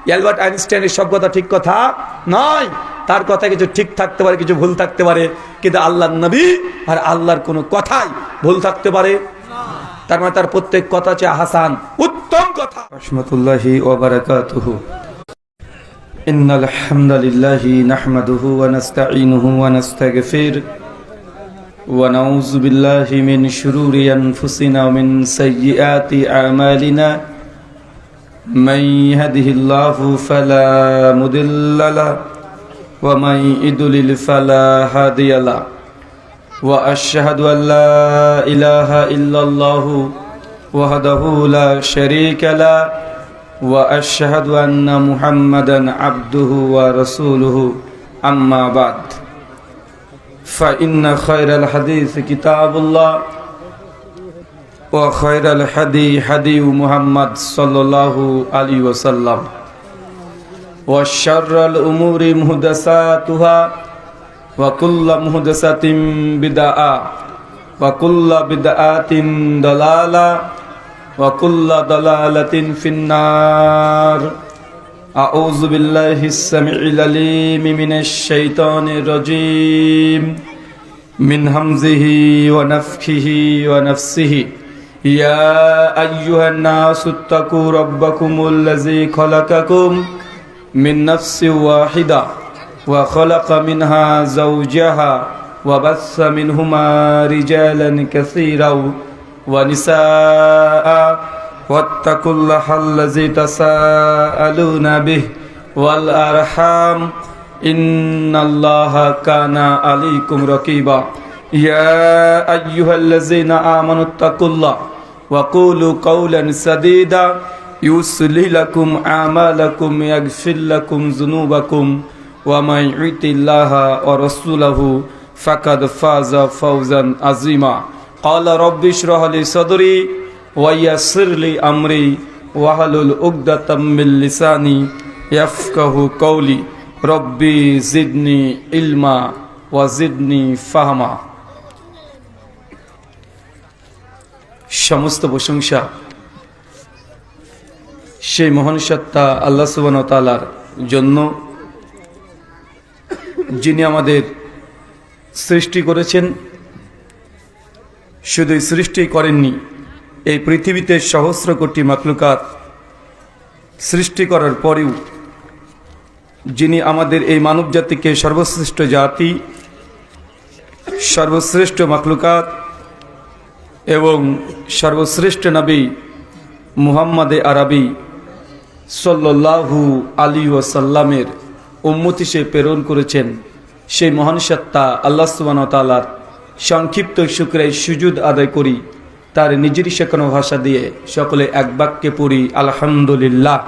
Albert আইনস্টাইনের সব কথা ঠিক কথা নয়, তার কথা কিছু ঠিক থাকতে পারে, কিছু ভুল থাকতে পারে, কিন্তু আল্লাহর নবী আর আল্লাহর কোনো কথাই ভুল থাকতে পারে। তার মানে তার প্রত্যেক কথা হচ্ছে হাসান, উত্তম কথা। রাহমাতুল্লাহি ওয়া বারাকাতুহু। ইন্নাল হামদালিল্লাহি নাহমাদুহু ওয়া নাস্তাঈনুহু ওয়া নাস্তাগফির ওয়া নাউযু বিল্লাহি মিন শুরুরি আনফুসিনা ওয়া মিন সাইয়্যাতি আমালিনা মান ইয়াহদিহিল্লাহু ফালা মুদিল্লা লাহু ওয়া মান ইউদ্লিল ফালা হাদিয়া লাহু ওয়া আশহাদু আল লা ইলাহা ইল্লাল্লাহু ওয়াহদাহু লা শারীকা লাহু ওয়া আশহাদু আন্না মুহাম্মাদান আবদুহু ওয়া রাসূলুহু আম্মা বা'দ ফাইন্না খায়রাল হাদিসি কিতাবুল্লাহ ওয়া খায়রাল হাদি হাদিয়ু মুহাম্মাদ সাল্লাল্লাহু আলাইহি ওয়াসাল্লাম ওয়া শাররাল উমুরি মুহদাসাতুহা ওয়া কুল্লু মুহদাসাতিন বিদআ ওয়া কুল্লু বিদআতিন দালালা ওয়া কুল্লু দালালাতিন ফিন্নার। আউযু বিল্লাহিস সামিউল আলীম মিনাশ শাইতানির রাজীম মিন হামজিহি ওয়া নাফখিহি ওয়া নাফসিহি। ইয়া আইয়ুহান নাসুত্তাকু রাব্বাকুমুল্লাযী খালাকাকুম মিন নাফসিন ওয়াহিদা ওয়া খালাকা মিনহা যাওজাহা ওয়া বাসসা মিনহুমা রিজালান কাসীরাও ওয়া নিসাআ ওয়াত্তাকুল্লাহাল্লাযী তাসাআলুনা বিহি ওয়াল আরহাম ইন্নাল্লাহা কানা আলাইকুম রাকীবা। ইয়া আইয়ুহাল্লাযীনা আমানুত্তাকুল্লাহা ওয়া কুলু কাওলান সাদীদা ইউসলিহ লাকুম আমালাকুম ইয়াগফির লাকুম যুনুবাকুম ওয়া মান ইউতিল্লাহা ওয়া রাসূলাহু ফাকাদ ফাযা ফাওজান আযীমা। ক্বালা রাব্বি ইশরাহ লি সাদরি ওয়া ইয়াসসির লি আমরি ওয়াহলুল উকদাতাম মিন লিসানি ইয়াফকাহু কওলি। রব্বি জিদনি ইলমা ওয়া জিদনি ফাহমা। সমস্ত প্রশংসা সেই মহান সত্তা আল্লাহ সুবহানাহু ওয়া তাআলার জন্য, যিনি আমাদের সৃষ্টি করেছেন। শুধু সৃষ্টি করেননি, এই পৃথিবীতে সহস্র কোটি মাখলুকাত সৃষ্টি করার পরেও যিনি আমাদের এই মানব জাতিকে সর্বশ্রেষ্ঠ জাতি, সর্বশ্রেষ্ঠ মাখলুকাত এবং সর্বশ্রেষ্ঠ নবী মুহাম্মদে আরবি সাল্লাল্লাহু আলাইহি ওয়াসাল্লামের উম্মত হিসেবে প্রেরণ করেছেন, সেই মহান সত্তা আল্লাহ সুবহানাহু ওয়া তাআলার সংক্ষিপ্ত শুকরিয়া সুজুদ আদায় করি। তার নিজের শেখানো ভাষা দিয়ে সকলে এক বাক্যে পড়ি আলহামদুলিল্লাহ।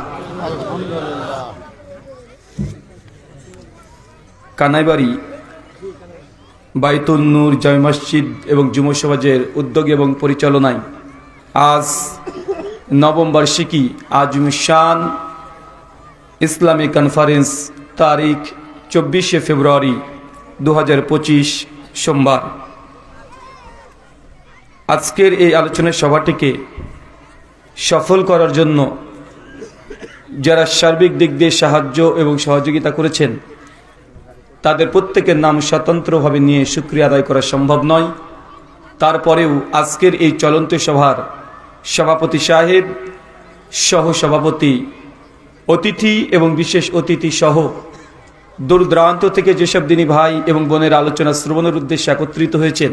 কানাইবাড়ি বাইতুল নূর জামে মসজিদ এবং যুব সমাজের উদ্যোগে এবং পরিচালনায় আজ নবম বার্ষিকী আজমুশ শান ইসলামিক কনফারেন্স তারিখ 24শে ফেব্রুয়ারি 2025 সোমবার। আজকের এই আলোচনা সভাটিকে সফল করার জন্য যারা সার্বিক দিক দিয়ে সাহায্য এবং সহযোগিতা করেছেন, তাদের প্রত্যেকের নাম স্বতন্ত্রভাবে নিয়ে শুকরিয়া আদায় করা সম্ভব নয়। তারপরেও আজকের এই চলন্ত সভার সভাপতি সাহেব, সহ সভাপতি, অতিথি এবং বিশেষ অতিথি সহ দূর দূরান্ত থেকে যেসব দিনী ভাই এবং বোনের আলোচনা শ্রবণের উদ্দেশ্যে একত্রিত হয়েছেন,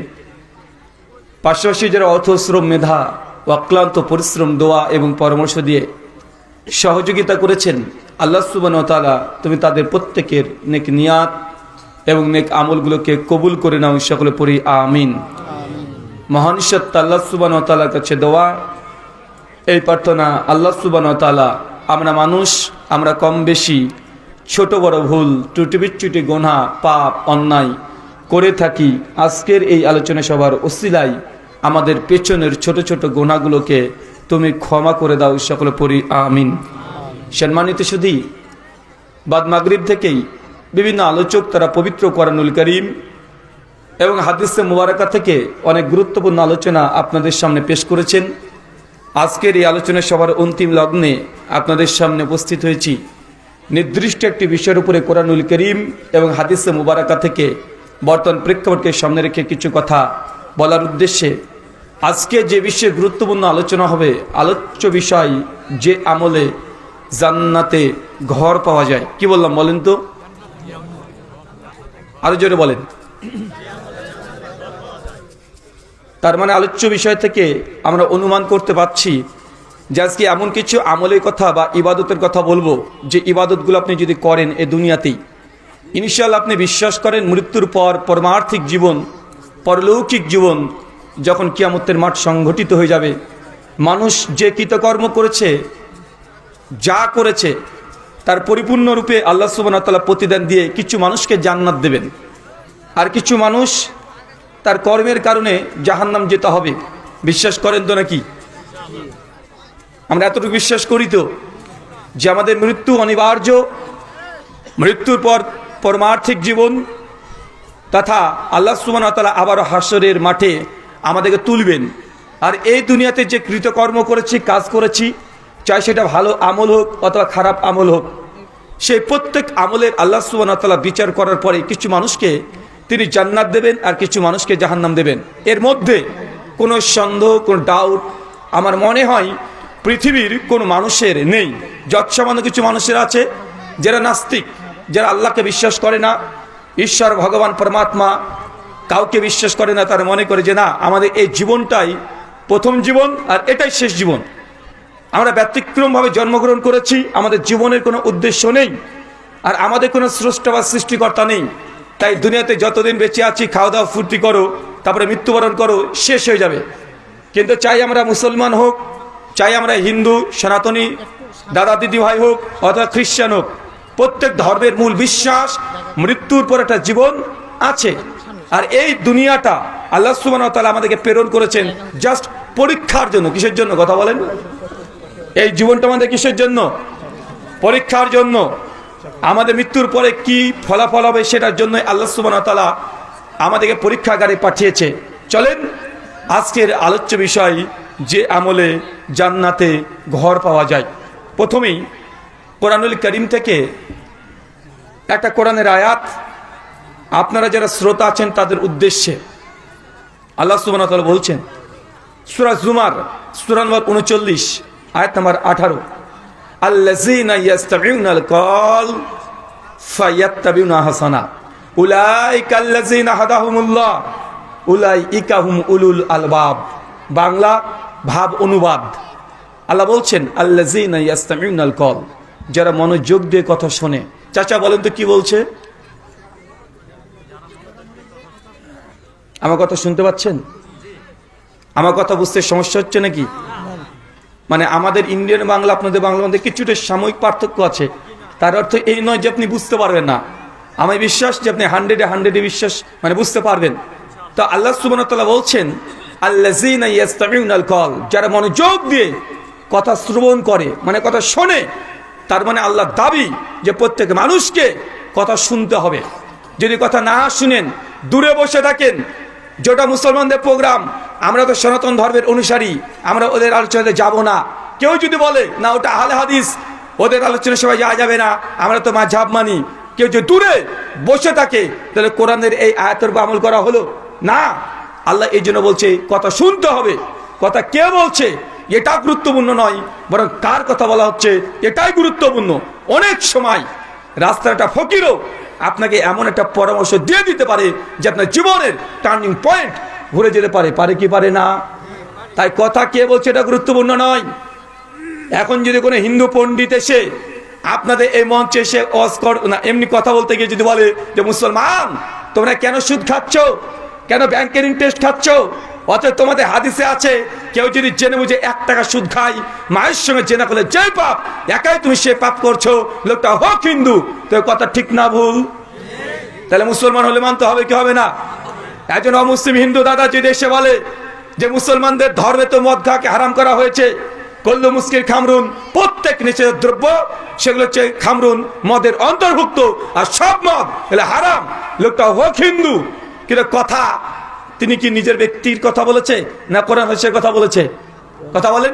পাশাপাশি যারা অর্থশ্রম, মেধা ও অক্লান্ত পরিশ্রম, দোয়া এবং পরামর্শ দিয়ে সহযোগিতা করেছেন, আল্লাহ সুবহানাহু ওয়া তাআলা তুমি তাদের প্রত্যেকের নেক নিয়াত এবং নেক আমলগুলোকে কবুল করে নাও। সকলে পড়ি আমিন। মহান সত্তা আল্লাহ সুবহানাহু ওয়া তাআলার কাছে দোয়া, এই প্রার্থনা, আল্লাহ সুবহানাহু ওয়া তাআলা আমরা মানুষ, আমরা কম বেশি ছোট বড় ভুল, ত্রুটি বিচ্যুতি, গুনাহ, পাপ, অন্যায় করে থাকি। আজকের এই আলোচনা সভার ওসিলায় আমাদের পেছনের ছোট ছোট গুনাহগুলোকে তুমি ক্ষমা করে দাও। সকলে পড়ি আমিন। সম্মানিত সুধী, বাদ মাগরিব থেকেই বিভিন্ন আলোচক তারা পবিত্র কোরআনুল কারীম এবং হাদিসে মুবারাকা থেকে অনেক গুরুত্বপূর্ণ আলোচনা আপনাদের সামনে পেশ করেছেন। আজকের এই আলোচনা সভার অন্তিম লগ্নে আপনাদের সামনে উপস্থিত হয়েছি। নির্দিষ্ট একটি বিষয়ের উপরে কোরআনুল করিম এবং হাদিসে মুবারাকা থেকে বর্তমান প্রেক্ষাপটকে সামনে রেখে কিছু কথা বলার উদ্দেশ্যে আজকে যে বিষয়ে গুরুত্বপূর্ণ আলোচনা হবে, আলোচ্য বিষয় যে আমলে জান্নাতে ঘর পাওয়া যায়। কি বললাম বলেন তো, আরো জোরে বলেন। তার মানে আলোচ্য বিষয় থেকে আমরা অনুমান করতে পারছি যে আজকে এমন কিছু আমলের কথা বা ইবাদতের কথা বলবো যে ইবাদতগুলো আপনি যদি করেন এ দুনিয়াতেই, ইনশাআল্লাহ আপনি বিশ্বাস করেন মৃত্যুর পর পরমার্থিক জীবন, পরলৌকিক জীবন যখন কিয়ামতের মাঠ সংঘটিত হয়ে যাবে, মানুষ যে কৃতকর্ম করেছে, যা করেছে তার পরিপূর্ণরূপে আল্লাহ সুবহানাহু ওয়া তাআলা প্রতিদান দিয়ে কিছু মানুষকে জান্নাত দেবেন, আর কিছু মানুষ তার কর্মের কারণে জাহান্নাম যেতে হবে। বিশ্বাস করেন তো নাকি? আমরা এতটুকু বিশ্বাস করি তো যে আমাদের মৃত্যু অনিবার্য, মৃত্যুর পর পরমার্থিক জীবন তথা আল্লাহ সুবহানাহু ওয়া তাআলা আবারও হাসরের মাঠে আমাদেরকে তুলবেন। আর এই দুনিয়াতে যে কৃতকর্ম করেছি, কাজ করেছি, চাই সেটা ভালো আমল হোক অথবা খারাপ আমল হোক, সেই প্রত্যেক আমলের আল্লাহ সুবহানাহু ওয়া তাআলা বিচার করার পরে কিছু মানুষকে তিনি জান্নাত দেবেন আর কিছু মানুষকে জাহান্নাম দেবেন। এর মধ্যে কোনো সন্দেহ, কোনো ডাউট আমার মনে হয় পৃথিবীর কোনো মানুষের নেই। যৎসামান্য কিছু মানুষের আছে যারা নাস্তিক, যারা আল্লাহকে বিশ্বাস করে না, ঈশ্বর ভগবান পরমাত্মা কাউকে বিশ্বাস করে না। তারা মনে করে যে না, আমাদের এই জীবনটাই প্রথম জীবন আর এটাই শেষ জীবন, আমরা ব্যতিক্রমভাবে জন্মগ্রহণ করেছি, আমাদের জীবনের কোনো উদ্দেশ্য নেই আর আমাদের কোনো স্রষ্টা বা সৃষ্টিকর্তা নেই, তাই দুনিয়াতে যতদিন বেঁচে আছি খাওয়া দাওয়া ফুর্তি করো, তারপরে মৃত্যুবরণ করো, শেষ হয়ে যাবে। কিন্তু চাই আমরা মুসলমান হোক, চাই আমরা হিন্দু সনাতনী দাদা দিদি ভাই হোক অথবা খ্রিস্টান হোক, প্রত্যেক ধর্মের মূল বিশ্বাস মৃত্যুর পর একটা জীবন আছে। আর এই দুনিয়াটা আল্লাহ সুবহানাহু ওয়া তাআলা আমাদেরকে প্রেরণ করেছেন জাস্ট পরীক্ষার জন্য। কিসের জন্য কথা বলেন? এই জীবনটা আমাদের কিসের জন্য? পরীক্ষার জন্য। আমাদের মৃত্যুর পরে কি ফলাফল হবে সেটার জন্য আল্লাহ সুবহানাহু ওয়া তাআলা আমাদেরকে পরীক্ষাগারে পাঠিয়েছে। চলেন আজকের আলোচ্য বিষয় যে আমলে জান্নাতে ঘর পাওয়া যায়। প্রথমেই কোরআনুল কারীম থেকে একটা কোরআনের আয়াত আপনারা যারা শ্রোতা আছেন তাদের উদ্দেশ্যে। আল্লাহ সুবহানাহু ওয়া তাআলা বলছেন সূরা জুমার সূরা নম্বর 39 আয়াত নম্বর 18, আল্লাযীনা ইয়াস্তামিউনাল কওল ফায়াত্তাবিউনা আহসানা উলাইকা আল্লাযীনা হাদাহুমুল্লাহ উলাইকা হুম উলুল আলবাব। বাংলা ভাব অনুবাদ, আল্লাহ বলছেন আল্লাযীনা ইয়াস্তামিউনাল কওল, যারা মনোযোগ দিয়ে কথা শোনে। চাচা বলেন তো কি বলছে? আমার কথা শুনতে পাচ্ছেন? আমার কথা বুঝতে সমস্যা হচ্ছে নাকি? মানে আমাদের ইন্ডিয়ান বাংলা আপনাদের বাংলার মধ্যে কিছুটা সাময়িক পার্থক্য আছে, তার অর্থ এই নয় যে আপনি বুঝতে পারবেন না। আমার বিশ্বাস যে আপনি 100-এ বিশ্বাস মানে বুঝতে পারবেন। তো আল্লাহ সুবহানাহু ওয়া তাআলা বলছেন আল্লাযীনা ইয়াস্তামিউনাল কওল, যারা মনোযোগ দিয়ে কথা শ্রবণ করে, মানে কথা শোনে। তার মানে আল্লাহর দাবি যে প্রত্যেক মানুষকে কথা শুনতে হবে। যদি কথা না শুনেন, দূরে বসে থাকেন, যেটা মুসলমানদের প্রোগ্রাম, আমরা তো সনাতন ধর্মের অনুসারী, আমরা ওদের আলোচনাতে যাব না। কেউ যদি বলে না ওটা আহলে হাদিস, ওদের আলোচনা সবাই যাওয়া যাবে না, আমরা তো মাযহাব মানি, কেউ যদি দূরে বসে থাকে, তাহলে কোরআনের এই আয়াতের উপর আমল করা হলো না। আল্লাহ এই জন্য বলছে কথা শুনতে হবে। কথা কে বলছে এটা গুরুত্বপূর্ণ নয়, বরং কার কথা বলা হচ্ছে এটাই গুরুত্বপূর্ণ। অনেক সময় রাস্তার একটা ফকিরও আপনাকে এমন একটা পরামর্শ দিয়ে দিতে পারে যে আপনার জীবনের টার্নিং পয়েন্ট ঘুরে যেতে পারে, পারে কি পারে না? তাই কথা কে বলছে এটা গুরুত্বপূর্ণ নয়। এখন যদি কোনো হিন্দু পণ্ডিত এসে আপনাদের এই মঞ্চে এসে এমনি কথা বলতে গিয়ে যদি বলে যে মুসলমান তোমরা কেন সুদ খাচ্ছ, কেন ব্যাংকের ইন্টারেস্ট খাচ্ছ, অথচ তোমাদের হাদিসে আছে কেউ যদি জেনে বুঝে 1 টাকা সুদ খায়, মায়ের সঙ্গে জেনা করলে যে পাপ, একাই তুমি সে পাপ করছো, লোকটা হোক হিন্দু, তো কথা ঠিক না ভুল? তাহলে মুসলমান হলে মানতে হবে কি হবে না? একজন অমুসলিম হিন্দু দাদা যদি এসে বলে যে মুসলমানদের ধর্মে তো মদ খাওয়াকে হারাম করা হয়েছে, কল্লু মুস্কির খামরুন প্রত্যেক নিষেধ দ্রব্য সেগুলো হচ্ছে খামরুন মদের অন্তর্ভুক্ত, আর সব মদ এগুলো হারাম, লোকটা হোক হিন্দু, কিন্তু কথা তিনি কি নিজের ব্যক্তির কথা বলেছে না কোরআন হাদিসের কথা বলেছে? কথা বলেন।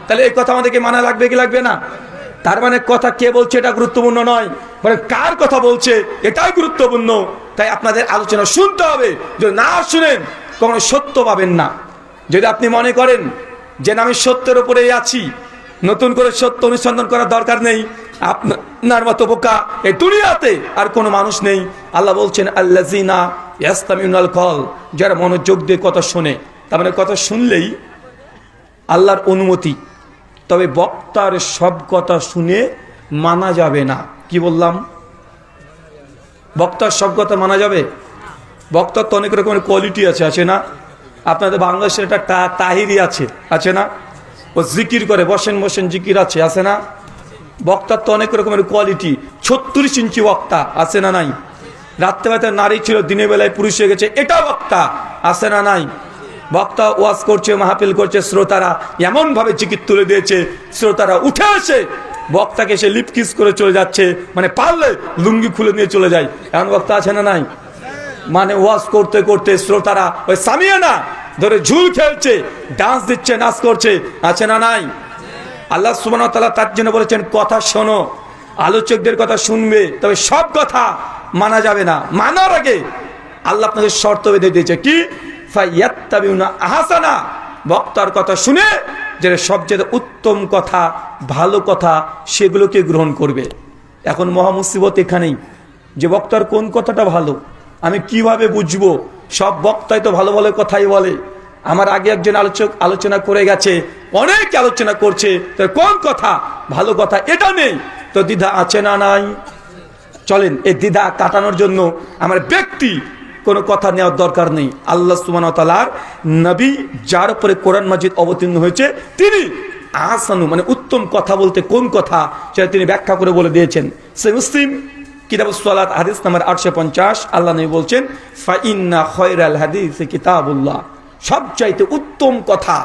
তাহলে এই কথা আমাদেরকে মানা লাগবে কি লাগবে না? তার মানে কথা কে বলছে এটা গুরুত্বপূর্ণ নয়, মানে কার কথা বলছে এটাই গুরুত্বপূর্ণ। তাই আপনাদের আলোচনা শুনতে হবে, যদি না শুনেন কখনো সত্য পাবেন না। যদি আপনি মনে করেন যে আমি সত্যের উপরেই আছি, নতুন করে সত্য অনুসন্ধান করার দরকার নেই, আপনার মতো বোকা এই দুনিয়াতে আর কোনো মানুষ নেই। আল্লাহ বলছেন আল্লাযিনা ইয়াসতামিউনাল কওল, যারা মনোযোগ দিয়ে কথা শোনে। তার মানে কথা শুনলেই আল্লাহর অনুমতি, তবে বক্তার সব কথা শুনে মানা যাবে না। কি বললাম? বক্তার সব কথা মানা যাবে? বক্তার তো অনেক রকমের কোয়ালিটি আছে না? আপনাদের বাংলাদেশের একটা তাহিরি আছে না? ও জিকির করে, বসেন বসেন জিকির আছে না? বক্তার তো অনেক রকমের কোয়ালিটি। 36 ইঞ্চি বক্তা আছে না নাই? রাত্রেবেলাতে নারী ছিল, দিনের বেলায় পুরুষ হয়ে গেছে, এটা বক্তা আছে না নাই? বক্তা ওয়াজ করছে, মাহফিল করছে, শ্রোতারা এমনভাবে জিকির তুলে দিয়েছে, শ্রোতারা উঠে আসে, বক্তাকে সে লিপকিস করে চলে যাচ্ছে, মানে পারলে লুঙ্গি খুলে নিয়ে চলে যায়, এমন বক্তা আছে না নাই? মানে ওয়াজ করতে করতে শ্রোতারা ওই সামিয়ানা ধরে ঝুল খেলছে, ডান্স দিচ্ছে, নাচ করছে, আছে না নাই? আল্লাহ সুবহানাহু ওয়া তাআলা তার জন্য বলেছেন কথা শোনো, আলোচকদের কথা শুনবে, তবে সব কথা মানা যাবে না। মানার আগে আল্লাহ আপনাকে শর্ত বেঁধে দিয়েছে, কি? ফায়াত্তাবিউনা আহসানা, বক্তার কথা শুনে যেটা সবচেয়ে উত্তম কথা, ভালো কথা, সেগুলোকে গ্রহণ করবে। এখন মহা মুসিবত এখানেই যে বক্তার কোন কথাটা ভালো আমি কিভাবে বুঝবো? সব বক্তাই তো ভালো ভালো কথাই বলে। আমার আগে একজন আলোচক আলোচনা করে গেছে, অনেক আলোচনা করছে, তো কোন কথা ভালো কথা এটা নেই, তো দ্বিধা আছে না নাই? চলেন এই দ্বিধা কাটানোর জন্য আমার ব্যক্তি কোনো কথা নেওয়ার দরকার নেই। আল্লাহ সুবহানাহু ওয়া তাআলার নবী যার উপরে কোরআন মাজিদ অবতীর্ণ হয়েছে, তিনি আহসানু মানে উত্তম কথা বলতে কোন কথা সেটা তিনি ব্যাখ্যা করে বলে দিয়েছেন। সহিহ মুসলিম কিতাবুস সালাত হাদিস নাম্বার 850 আল্লাহ নবী বলছেন, ফা ইন্না খায়রাল হাদিসি কিতাবুল্লাহ, সবচাইতে উত্তম কথা,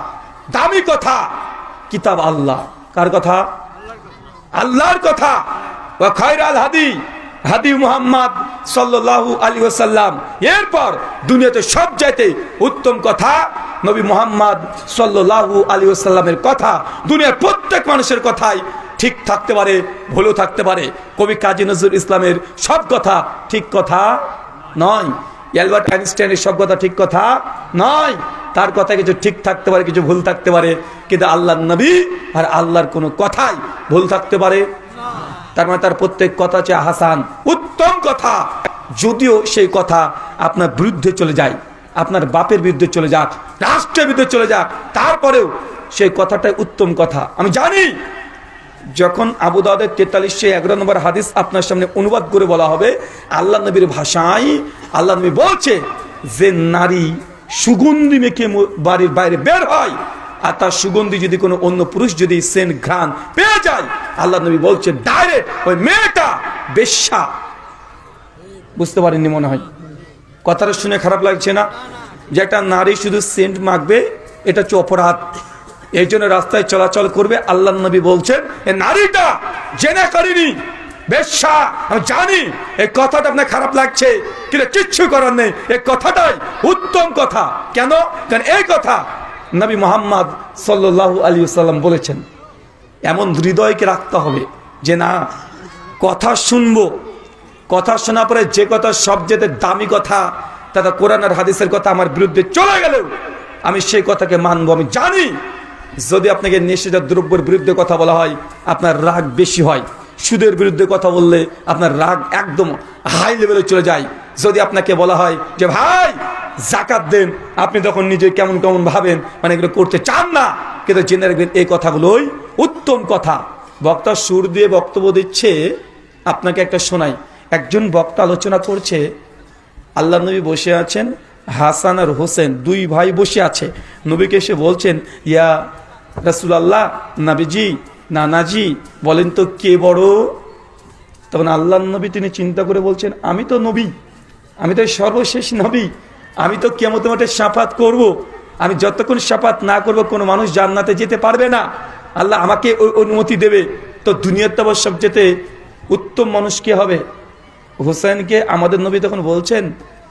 দামি কথা কিতাব আল্লাহ। কার কথা? আল্লাহর কথা। ওয়া খায়রাল হাদি, হাদি মুহাম্মদ সাল্লাল্লাহু আলাইহি ওয়াসাল্লাম। এরপর দুনিয়াতে সবচাইতে উত্তম কথা নবী মুহাম্মদ সাল্লাল্লাহু আলাইহি ওয়াসাল্লামের কথা। দুনিয়ার প্রত্যেক মানুষের কথাই ঠিক থাকতে পারে, ভুলও থাকতে পারে। কবি কাজী নজরুল ইসলামের সব কথা ঠিক কথা নয়, অ্যালবার্ট আইনস্টাইনের সব কথা ঠিক কথা নয়। তার কথা কিছু ঠিক থাকতে পারে, কিছু ভুল থাকতে পারে, কিন্তু আল্লাহর নবী আর আল্লাহর কোনো কথাই ভুল থাকতে পারে। তার মানে তার প্রত্যেক কথা হচ্ছে হাসান, উত্তম কথা। যদিও সেই কথা আপনার বিরুদ্ধে চলে যায়, আপনার বাপের বিরুদ্ধে চলে যাক, রাষ্ট্রের বিরুদ্ধে চলে যাক, তারপরেও সেই কথাটাই উত্তম কথা। আমি জানি যখন আবু দাউদের 4311 নম্বর হাদিস আপনার সামনে অনুবাদ করে বলা হবে আল্লাহ নবীর ভাষায়, আল্লাহ নবী বলছে যে নারী সুগন্ধি মেখে বাড়ির বাইরে বের হয়, আর তার সুগন্ধি যদি কোনো অন্য পুরুষ যদি সেন্ট ঘ্রাণ পেয়ে যায়, আল্লাহ নবী বলছে ডাইরেক্ট ওই মেয়েটা বেশ্যা। বুঝতে পারেননি মনে হয়? কথাটা শুনে খারাপ লাগছে না? যে একটা নারী শুধু সেন্ট মাখবে এটা হচ্ছে অপরাধ, এই জন্য রাস্তায় চলাচল করবে। আল্লাহ নবী বলছেন এই নারীটা জেনা করেনি, বেশ্যা। আমি জানি এই কথাটা আপনার খারাপ লাগছে, কিন্তু কিচ্ছু করার নেই, এই কথাটাই উত্তম কথা। কেন? কারণ এই কথা নবী মুহাম্মদ সাল্লাল্লাহু আলাইহি ওয়াসাল্লাম বলেছেন। এমন হৃদয়কে রাখতে হবে যে না, কথা শুনবো, কথা শোনার পরে যে কথা সবচেয়ে দামি কথা, তাতে কোরআন আর হাদিসের কথা আমার বিরুদ্ধে চলে গেলেও আমি সেই কথাকে মানবো। আমি জানি যদি আপনাকে নেশাজাত দ্রব্যের বিরুদ্ধে কথা বলা হয় আপনার রাগ বেশি হয়, সুদের বিরুদ্ধে কথা বললে আপনার রাগ একদম হাই লেভেলে চলে যায়। যদি আপনাকে বলা হয় যে ভাই যাকাত দেন, আপনি তখন নিজে কেমন কেমন ভাবেন, মানে এগুলো করতে চান না, কিন্তু জেনে রাখবেন এই কথাগুলোই উত্তম কথা। বক্তা সুর দিয়ে বক্তব্য দিচ্ছে, আপনাকে একটা শোনাই। একজন বক্তা আলোচনা করছে, আল্লাহ নবী বসে আছেন, হাসান আর হোসেন দুই ভাই বসে আছে। নবীকে এসে বলছেন, ইয়া রাসূলুল্লাহ, নবীজি, নানাজি বলেন তো কে বড়? তখন আল্লাহ নবী তিনি চিন্তা করে বলছেন, আমি তো নবী, আমি তো সর্বশেষ নবী, আমি তো কিয়ামতের মাঠে শাফাত করব। আমি যতক্ষণ শাফাত না করব কোনো মানুষ জান্নাতে যেতে পারবে না। আল্লাহ আমাকে ওই অনুমতি দেবে। তো দুনিয়ার তো সবচেয়ে উত্তম মানুষ কে হবে? হোসেনকে আমাদের নবী তখন বলছেন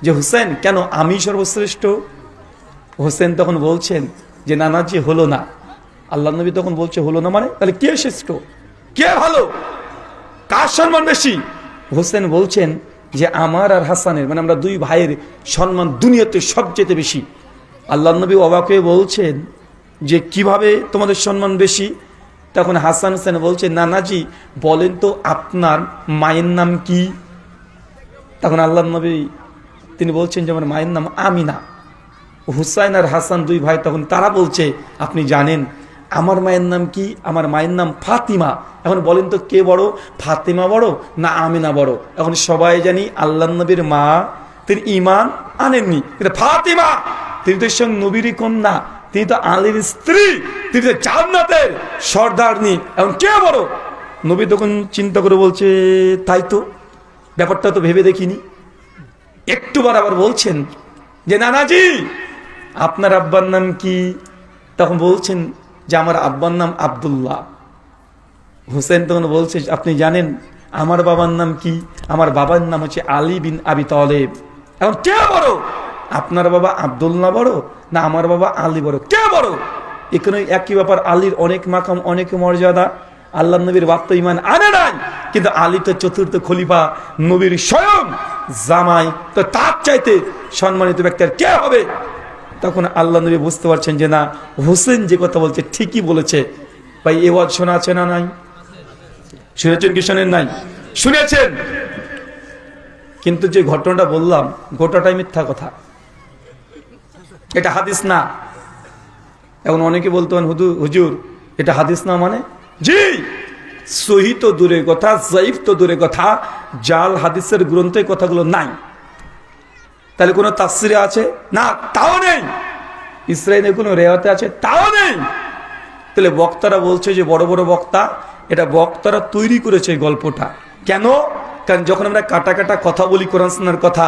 যে হোসেন কেন, আমি সর্বশ্রেষ্ঠ? হোসেন তখন বলছেন যে নানাজি হলো না। আল্লাহ নবী তখন বলছে হলো না মানে তাহলে কে শ্রেষ্ঠ? কে ভালো, কার সম্মান বেশি? হোসেন বলছেন যে আমার আর হাসানের, মানে আমরা দুই ভাইয়ের সম্মান দুনিয়াতে সবচেয়ে বেশি। আল্লাহ নবী অবাক হয়ে বলছেন যে কিভাবে তোমাদের সম্মান বেশি? তখন হাসান হোসেন বলছেন, নানাজি বলেন তো আপনার মায়ের নাম কি? তখন আল্লাহ নবী তিনি বলছেন যে আমার মায়ের নাম আমিনা। হুসাইন আর হাসান দুই ভাই তখন তারা বলছে, আপনি জানেন আমার মায়ের নাম কি? আমার মায়ের নাম ফাতিমা। এখন বলেন তো কে বড়, ফাতিমা বড় না আমিনা বড়? এখন সবাই জানি আল্লাহ নবীর মা তিনি ঈমান আনেননি, কিন্তু ফাতিমা তিনি তো সঙ্গে নবীরই কন্যা, তিনি তো আলীর স্ত্রী, তিনি তো জান্নাতের সর্দারনি। এখন কে বড়? নবী তখন চিন্তা করে বলছে, তাই তো, ব্যাপারটা তো ভেবে দেখিনি। একটুবার আবার বলছেন যে নানাজি আপনার আব্বার নাম কি? তখন বলছেন যে আমার আব্বার নাম আব্দুল্লাহ। হুসেন তখন বলছে, আপনি জানেন আমার বাবার নাম কি? আমার বাবার নাম হচ্ছে আলী বিন আবি তালেব। এখন কে বড়, আপনার বাবা আব্দুল্লাহ বড় না আমার বাবা আলী বড়? কে বড়? এখানে একই ব্যাপার, আলীর অনেক মাকাম, অনেক মর্যাদা। আল্লাহ নবীর বাপ তো ঈমান আনে নাই, কিন্তু আলী তো চতুর্থ খলিফা, নবীর স্বয়ং জামাই, তো তার চাইতে সম্মানিত ব্যক্তি আর কে হবে? তখন আল্লাহ নবী বুঝতে পারছেন যে না, হোসেন যে কথা বলছে ঠিকই বলেছে। ভাই এ ওয়াজ শোনা আছে না নাই? শুনেছেন কি শোনেন নাই? শুনেছেন। কিন্তু যে ঘটনাটা বললাম গোটাটাই মিথ্যা কথা, এটা হাদিস না। এখন অনেকে বলতেন হুজুর এটা হাদিস না, মানে জি সহি তো দূরের কথা, জাইফ তো দূরের কথা, জাল হাদিসের গ্রন্থে কথাগুলো নাই। তাহলে কোনো তাফসিরে আছে না, তাও নেই। ইসরায়েলের কোনো রেওয়াতে আছে, তাও নেই। তাহলে বক্তারা বলছে যে বড় বড় বক্তা, এটা বক্তারা তৈরি করেছে এই গল্পটা। কেন? কারণ যখন আমরা কাটা কাটা কথা বলি কোরআন সুন্নাহর কথা,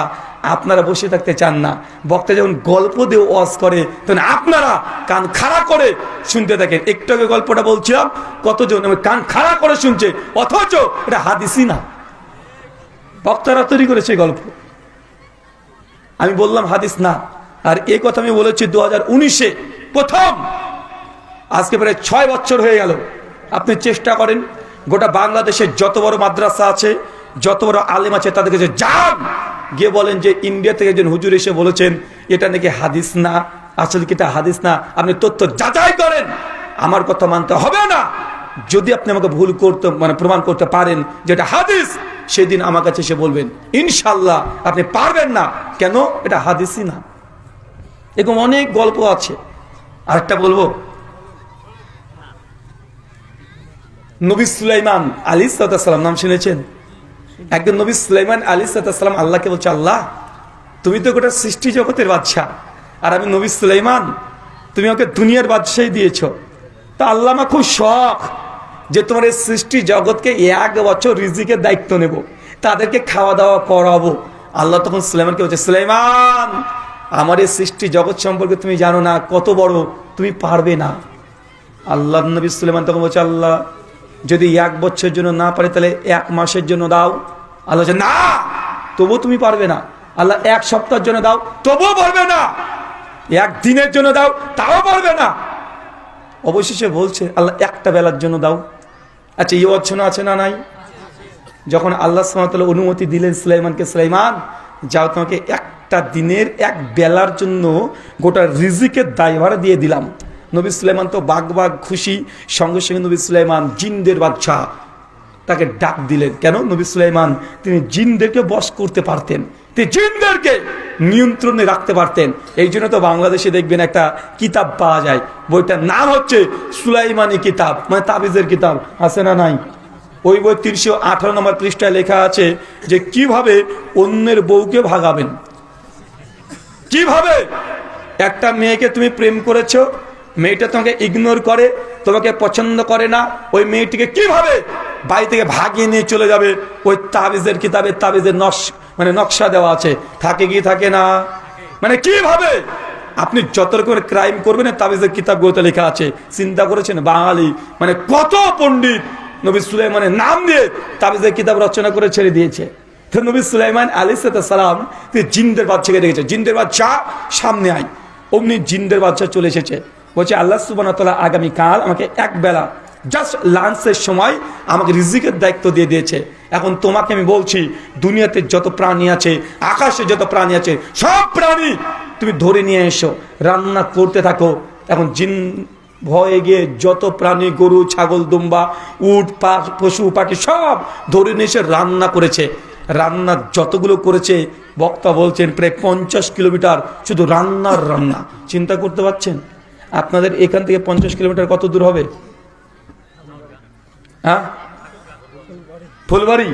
আপনারা বসে থাকতে চান না। বক্তা যখন গল্প দিয়ে ওয়াজ করে তখন আপনারা কান খাড়া করে শুনতে থাকেন। একটু আগে গল্পটা বলছিলাম, কতজন কান খাড়া করে শুনছে, অথচ এটা হাদিসই না, বক্তারা তৈরি করেছে গল্প। আমি বললাম হাদিস না, আর এই কথা আমি বলেছি 2019-এ প্রথম। আজকে প্রায় 6 বছর হয়ে গেল। আপনি চেষ্টা করেন গোটা বাংলাদেশের যত বড় মাদ্রাসা আছে, যত বড় আলেম আছে, তাদের কাছে যান, গিয়ে বলেন যে ইন্ডিয়া থেকে একজন হুজুর এসে বলেছেন এটা নাকি হাদিস না, আসলে কি এটা হাদিস না, আপনি তথ্য যাচাই করেন। আমার কথা মানতে হবে না। যদি আপনি আমাকে ভুল করতে, মানে প্রমাণ করতে পারেন যে এটা হাদিস, সেদিন আমার কাছে এসে বলবেন, ইনশাল্লাহ। আপনি পারবেন না, কেন? এটা হাদিসই না। এরকম অনেক গল্প আছে। আরেকটা বলবো, নবী সুলাইমান আলাইহিস সালাম নাম শুনেছেন? একজন নবী সুলাইমান আলাইহিস সালাম আল্লাহকে বলছে, আল্লাহ তুমি তো গোটা সৃষ্টি জগতের বাদশাহ, আর আমি নবী সুলাইমান, তুমি আমাকে দুনিয়ার বাদশাহী দিয়েছ। তা আল্লাহ আমার খুব শখ যে তোমার এই সৃষ্টি জগৎকে 1 বছর রিজিকের দায়িত্ব নেব, তাদেরকে খাওয়া দাওয়া করাবো। আল্লাহ তখন সুলাইমানকে বলছে, সুলাইমান আমার এই সৃষ্টি জগৎ সম্পর্কে তুমি জানো না, কত বড়, তুমি পারবে না। আল্লাহ নবী সুলাইমান তখন বলছে, আল্লাহ যদি 1 বছরের জন্য না পারে তাহলে 1 মাসের জন্য দাও। আল্লাহ বলছে, না তবুও তুমি পারবে না। আল্লাহ 1 সপ্তাহের জন্য দাও, তবুও পারবে না। 1 দিনের জন্য দাও, তাও পারবে না। অবশেষে বলছে, আল্লাহ 1টা বেলার জন্য দাও। আচ্ছা এই অর্চনা আছে না নাই? যখন আল্লাহ সুবহানাহু ওয়া তাআলা অনুমতি দিলেন সুলাইমানকে, সুলাইমান যাও, তোমাকে 1টা দিনের 1 বেলার জন্য গোটা রিজিকের দায়ভার দিয়ে দিলাম। নবী সুলাইমান তো বাগ খুশি। সঙ্গে সঙ্গে নবী সুলাইমান জিনদের বাদশাহ, তাকে ডাক দিলেন। কেন? নবী সুলাইমান তিনি জিনদেরকে বশ করতে পারতেন, তিনি জিনদেরকে নিয়ন্ত্রণে রাখতে পারতেন। এই জন্য তো বাংলাদেশে দেখবেন একটা কিতাব পাওয়া যায়, বইটার নাম হচ্ছে সুলাইমানি কিতাব, মানে তাবিজের কিতাব, আছে না নাই? ওই বই 318 নম্বর পৃষ্ঠায় লেখা আছে যে কিভাবে অন্যের বউকে ভাগাবেন। কিভাবে একটা মেয়েকে তুমি প্রেম করেছো, মেয়েটা তোমাকে ইগনোর করে, তোমাকে পছন্দ করে না, ওই মেয়েটিকে কিভাবে বাড়ি থেকে ভাগিয়ে নিয়ে চলে যাবে, ওই তাবিজের কিতাবে তাবিজের নকশা দেওয়া আছে। থাকে কি থাকে না? মানে কিভাবে আপনি যত রকমের ক্রাইম করবেন তাবিজের কিতাবগুলোতে লেখা আছে। চিন্তা করেছেন বাঙালি মানে কত পণ্ডিত নবী সুলাইমানের নাম দিয়ে তাবিজের কিতাব রচনা করে ছেড়ে দিয়েছে। তো নবী সুলাইমান আলাইহিস সালাম তিনি জিনদের বাদশাকে দেখেছে, জিনদের বাদশা সামনে আয়। অমনি জিনদের বাদশা চলে এসেছে, বলছে আল্লাহ সুবহানাহু ওয়া তাআলা আগামীকাল আমাকে 1 বেলা জাস্ট লাঞ্চের সময় আমাকে রিজিকের দায়িত্ব দিয়ে দিয়েছে। এখন তোমাকে আমি বলছি, দুনিয়াতে যত প্রাণী আছে, আকাশে যত প্রাণী আছে, সব প্রাণী তুমি ধরে নিয়ে এসো, রান্না করতে থাকো। এখন জিন ভয়ে গিয়ে যত প্রাণী, গরু, ছাগল, দুম্বা, উট, পশু পাখি সব ধরে নিয়ে এসে রান্না করেছে। রান্না যতগুলো করেছে, বক্তা বলছেন প্রায় 50 কিলোমিটার শুধু রান্নার রান্না। চিন্তা করতে পারছেন আপনাদের এখান থেকে 50 কিলোমিটার কত দূর হবে? হ্যাঁ, ফুলবাড়ি।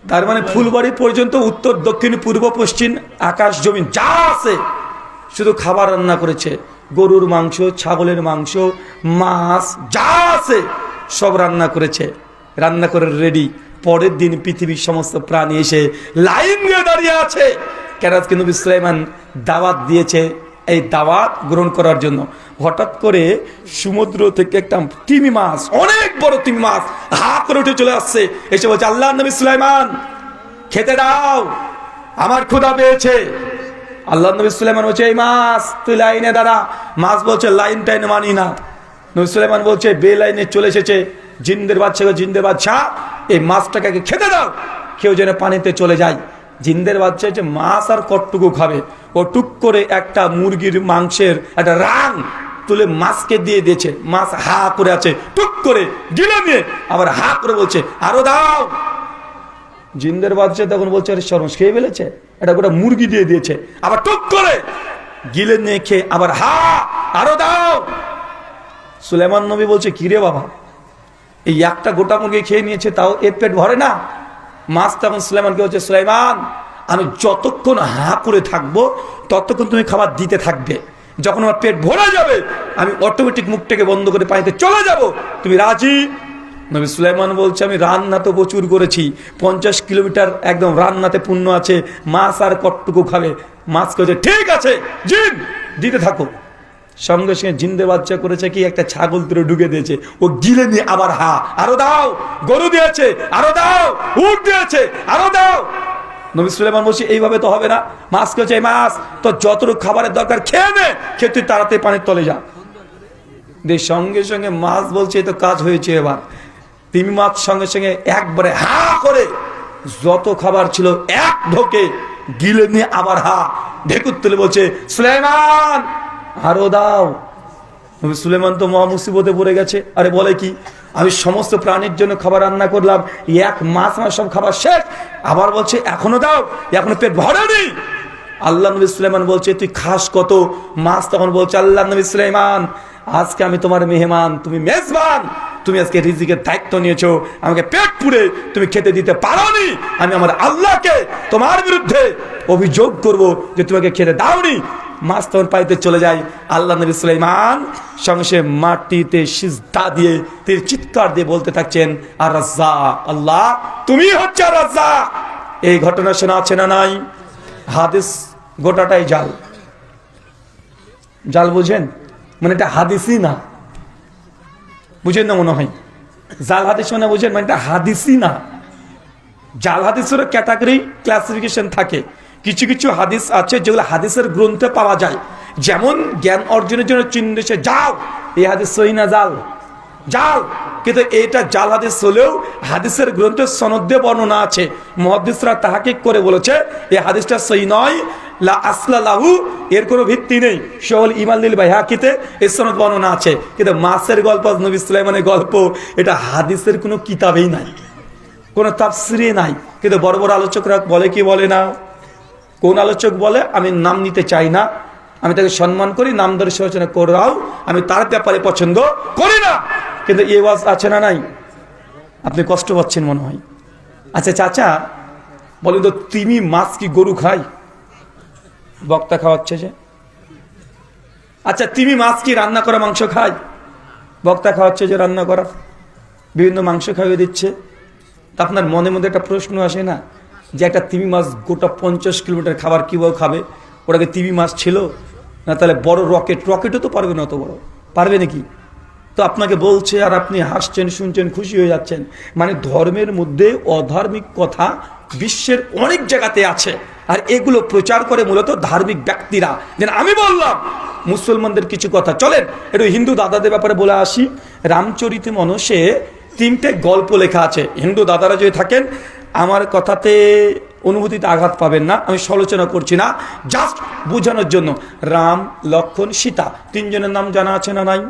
তার মানে ফুলবাড়ি পর্যন্ত উত্তর, দক্ষিণ, পূর্ব, পশ্চিম, আকাশ জমিন যা আছে শুধু খাবার রান্না করেছে। গরুর মাংস, ছাগলের মাংস, মাছ যা আছে সব রান্না করেছে। রান্না করে রেডি। পরের দিন পৃথিবীর সমস্ত প্রাণী এসে লাইন দিয়ে দাঁড়িয়ে আছে। কেন? আজকে নবী সুলাইমান দাওয়াত দিয়েছে এই দাওয়াত গ্রহণ করার জন্য। হঠাৎ করে সমুদ্র থেকে একটা তিমি মাছ, অনেক বড় তিমি মাছ হা করে উঠে চলে আসছে। এসে বলছে, আল্লাহ নবী সুলাইমান খেতে দাও, আমার ক্ষুধা পেয়েছে। আল্লাহ নবী সুলাইমান বলছে, এই মাছ তুই লাইনে দাঁড়া। মাছ বলছে, লাইন টাইন মানি না। নবী সুলাইমান বলছে, বে লাইনে চলে এসেছে। জিন্দের বাদশাহ এই মাছটাকে খেতে দাও, কেউ যেন পানিতে চলে যায়। জিন্দের বাচ্চা হচ্ছে মাছ আর কটটুকু খাবে। ও টুক করে একটা মুরগির মাংসের একটা রান তুলে মাছকে দিয়ে দিয়েছে। মাছ হা করে আছে, টুক করে গিলে নিয়ে আবার হা করে বলছে, আরো দাও। জিন্দের বাচ্চা তখন বলছে, আরে সর্বনাশ, খেয়ে ফেলেছে, এটা গোটা মুরগি দিয়ে দিয়েছে। আবার টুক করে গিলে নিয়ে খেয়ে আবার হা, আরো দাও। সুলাইমান নবী বলছে, কিরে বাবা, এই একটা গোটা মুরগি খেয়ে নিয়েছে, তাও এর পেট ভরে না? মাছ তখন সুলাইমানকে বলছে, সুলাইমান আমি যতক্ষণ হা করে থাকবো ততক্ষণ তুমি খাবার দিতে থাকবে। যখন আমার পেট ভরে যাবে আমি অটোমেটিক মুখটাকে বন্ধ করে পানিতে চলে যাব। তুমি রাজি? নবী সুলাইমান বলছে, আমি রান্না তো প্রচুর করেছি, 50 কিলোমিটার একদম রান্নাতে পূর্ণ আছে, মাছ আর কটটুকু খাবে। মাছ করেছে, ঠিক আছে জিন দিতে থাকো। সঙ্গে সঙ্গে জিন্দে বাচ্চা করেছে কি, একটা ছাগল তুলে ঢুকে দিয়েছে। ও গিলে নিয়ে আবার হা, আরো দাও। গরু দিয়েছে, আরো দাও। উট দিয়েছে, আরো দাও। নবী সুলাইমান বলছে, এইভাবে তো হবে না। মাছ কেছে, এই মাছ তো যতটুকু খাবারের দরকার খেয়ে নে, খেয়ে তুই তাড়াতাড়ি পানির তলে যা। সঙ্গে সঙ্গে মাছ বলছে, এই তো কাজ হয়েছে। এবার তিমি মাছ সঙ্গে সঙ্গে একবারে হা করে যত খাবার ছিল এক ঢোকে গিলে নিয়ে আবার হা, ঢেকুর তুলে বলছে, সুলাইমান আরো দাও। নবী সুলাইমান তো মহা মুসিবতে পড়ে গেছে। আরে বলে কি, আমি সমস্ত প্রাণীর জন্য খাবার রান্না করলাম, এক মাস আমার সব খাবার শেষ, আবার বলছে এখনো দাও, এখনো পেট ভরেনি। আল্লাহ নবী সুলাইমান বলছে, তুই খাস কত? মাছ তখন বলছে, আল্লাহ নবী সুলাইমান আজকে আমি তোমার মেহমান, তুমি মেজবান, তুমি আজকে রিজিকের দায়িত্ব নিয়েছো, আমাকে পেট পুড়ে তুমি খেতে দিতে পারোনি। আমি আমার আল্লাহকে তোমার বিরুদ্ধে অভিযোগ করব যে তোমাকে খেতে দাওনি। মাছ তখন পাইতে চলে যায়। আল্লাহ নবী সুলাইমান সঙ্গে মাটিতে সিজদা দিয়ে তিনি চিৎকার দিয়ে বলতে থাকছেন, আর রাজ্জাক, আল্লাহ তুমি হচ্ছে আর রাজ্জাক। এই ঘটনা শোনা আছে না নাই? হাদিস গোটাটাই জাল। জাল বুঝেন? মানে এটা হাদিসই না, বুঝেন না মনে হয়? জাল হাদিস মানে বুঝেন, মানে এটা হাদিসই না। জাল হাদিসের ক্যাটাগরি ক্লাসিফিকেশন থাকে। কিছু কিছু হাদিস আছে যেগুলো হাদিসের গ্রন্থে পাওয়া যায়, যেমন জ্ঞান অর্জনের জন্য চিহ্নিত যাও, এই হাদিস সহি না জাল? জাল। কিন্তু এটা জাল হাদিস হলেও হাদিসের গ্রন্থে সনদে বর্ণনা আছে, মুহাদ্দিসরা তাহকিক করে বলেছে এই হাদিসটা সহি নয়, লা আসলা লাহু, এর কোনো ভিত্তি নেই। শহুল ইমানুল বাইহাকিতে এর সনদ বর্ণনা আছে, কিন্তু মাছের গল্প, নবী সুলাইমানের গল্প, এটা হাদিসের কোনো কিতাবেই নাই, কোনো তাফসিরে নাই। কিন্তু বড় বড় আলোচকরা বলে কি বলে না? কোন আলোচক বলে, আমি নাম নিতে চাই না, আমি তাকে সম্মান করি, নাম ধরে সমালোচনা করাও আমি তার ব্যাপারে পছন্দ করি না, কিন্তু এই ওয়াজ আছে না নাই? আপনি কষ্ট পাচ্ছেন মনে হয়। আচ্ছা চাচা বলেন তো, তিমি মাছ কি গরু খায়? বক্তা খাওয়াচ্ছে যে। আচ্ছা তিমি মাছ কি রান্না করা মাংস খায়? বক্তা খাওয়াচ্ছে যে রান্না করা বিভিন্ন মাংস খাইয়ে দিচ্ছে। তা আপনার মনের মধ্যে একটা প্রশ্ন আসে না যে একটা তিমি মাছ গোটা 50 কিলোমিটার খাবার কীভাবে খাবে? ওটাকে তিমি মাছ ছিল না? তাহলে বড় রকেটও তো পারবে না, অত বড় পারবে নাকি? তো আপনাকে বলছে আর আপনি হাসছেন, শুনছেন, খুশি হয়ে যাচ্ছেন। মানে ধর্মের মধ্যে অধার্মিক কথা বিশ্বের অনেক জায়গাতে আছে, আর এগুলো প্রচার করে মূলত ধার্মিক ব্যক্তিরা। যেন আমি বললাম মুসলমানদের কিছু কথা। চলেন একটু হিন্দু দাদাদের ব্যাপারে বলে আসি। রামচরিত মানসে 3টে গল্প লেখা আছে। হিন্দু দাদারা যদি থাকেন আমার কথাতে অনুভূতিতে আঘাত পাবেন না, আমি সমালোচনা করছি না, জাস্ট বোঝানোর জন্য। রাম, লক্ষ্মণ, সীতা, 3 জনের নাম জানা আছে না নাই?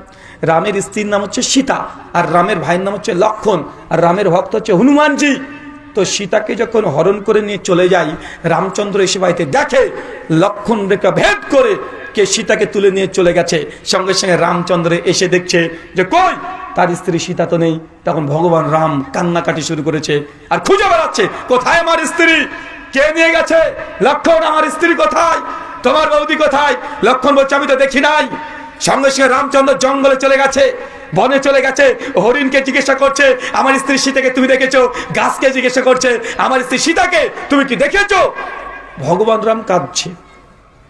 রামের স্ত্রীর নাম হচ্ছে সীতা, আর রামের ভাইয়ের নাম হচ্ছে লক্ষ্মণ, আর রামের ভক্ত হচ্ছে হনুমানজি। তো সীতাকে যখন হরণ করে নিয়ে চলে যায়, রামচন্দ্র এসে বাড়িতে দেখে লক্ষ্মণ রেখা ভেদ করে কে সীতাকে তুলে নিয়ে চলে গেছে। সঙ্গে সঙ্গে রামচন্দ্র এসে দেখছে যে কই, তার স্ত্রী সীতা তো নেই। তখন ভগবান রাম কান্নাকাটি শুরু করেছে আর খুঁজে বেড়াচ্ছে, কোথায় আমার স্ত্রী, কে নিয়ে গেছে? লক্ষ্মণ, আমার স্ত্রী কোথায়, তোমার বৌদি কোথায়? লক্ষ্মণ বলছে আমি তো দেখি নাই। সঙ্গে সঙ্গে রামচন্দ্র জঙ্গলে চলে গেছে, বনে চলে গেছে, হরিণকে জিজ্ঞাসা করছে আমার স্ত্রী সীতাকে তুমি দেখেছো? গাছকে জিজ্ঞাসা করছে আমার স্ত্রী সীতাকে তুমি কি দেখেছো? ভগবান রাম কাঁদছে,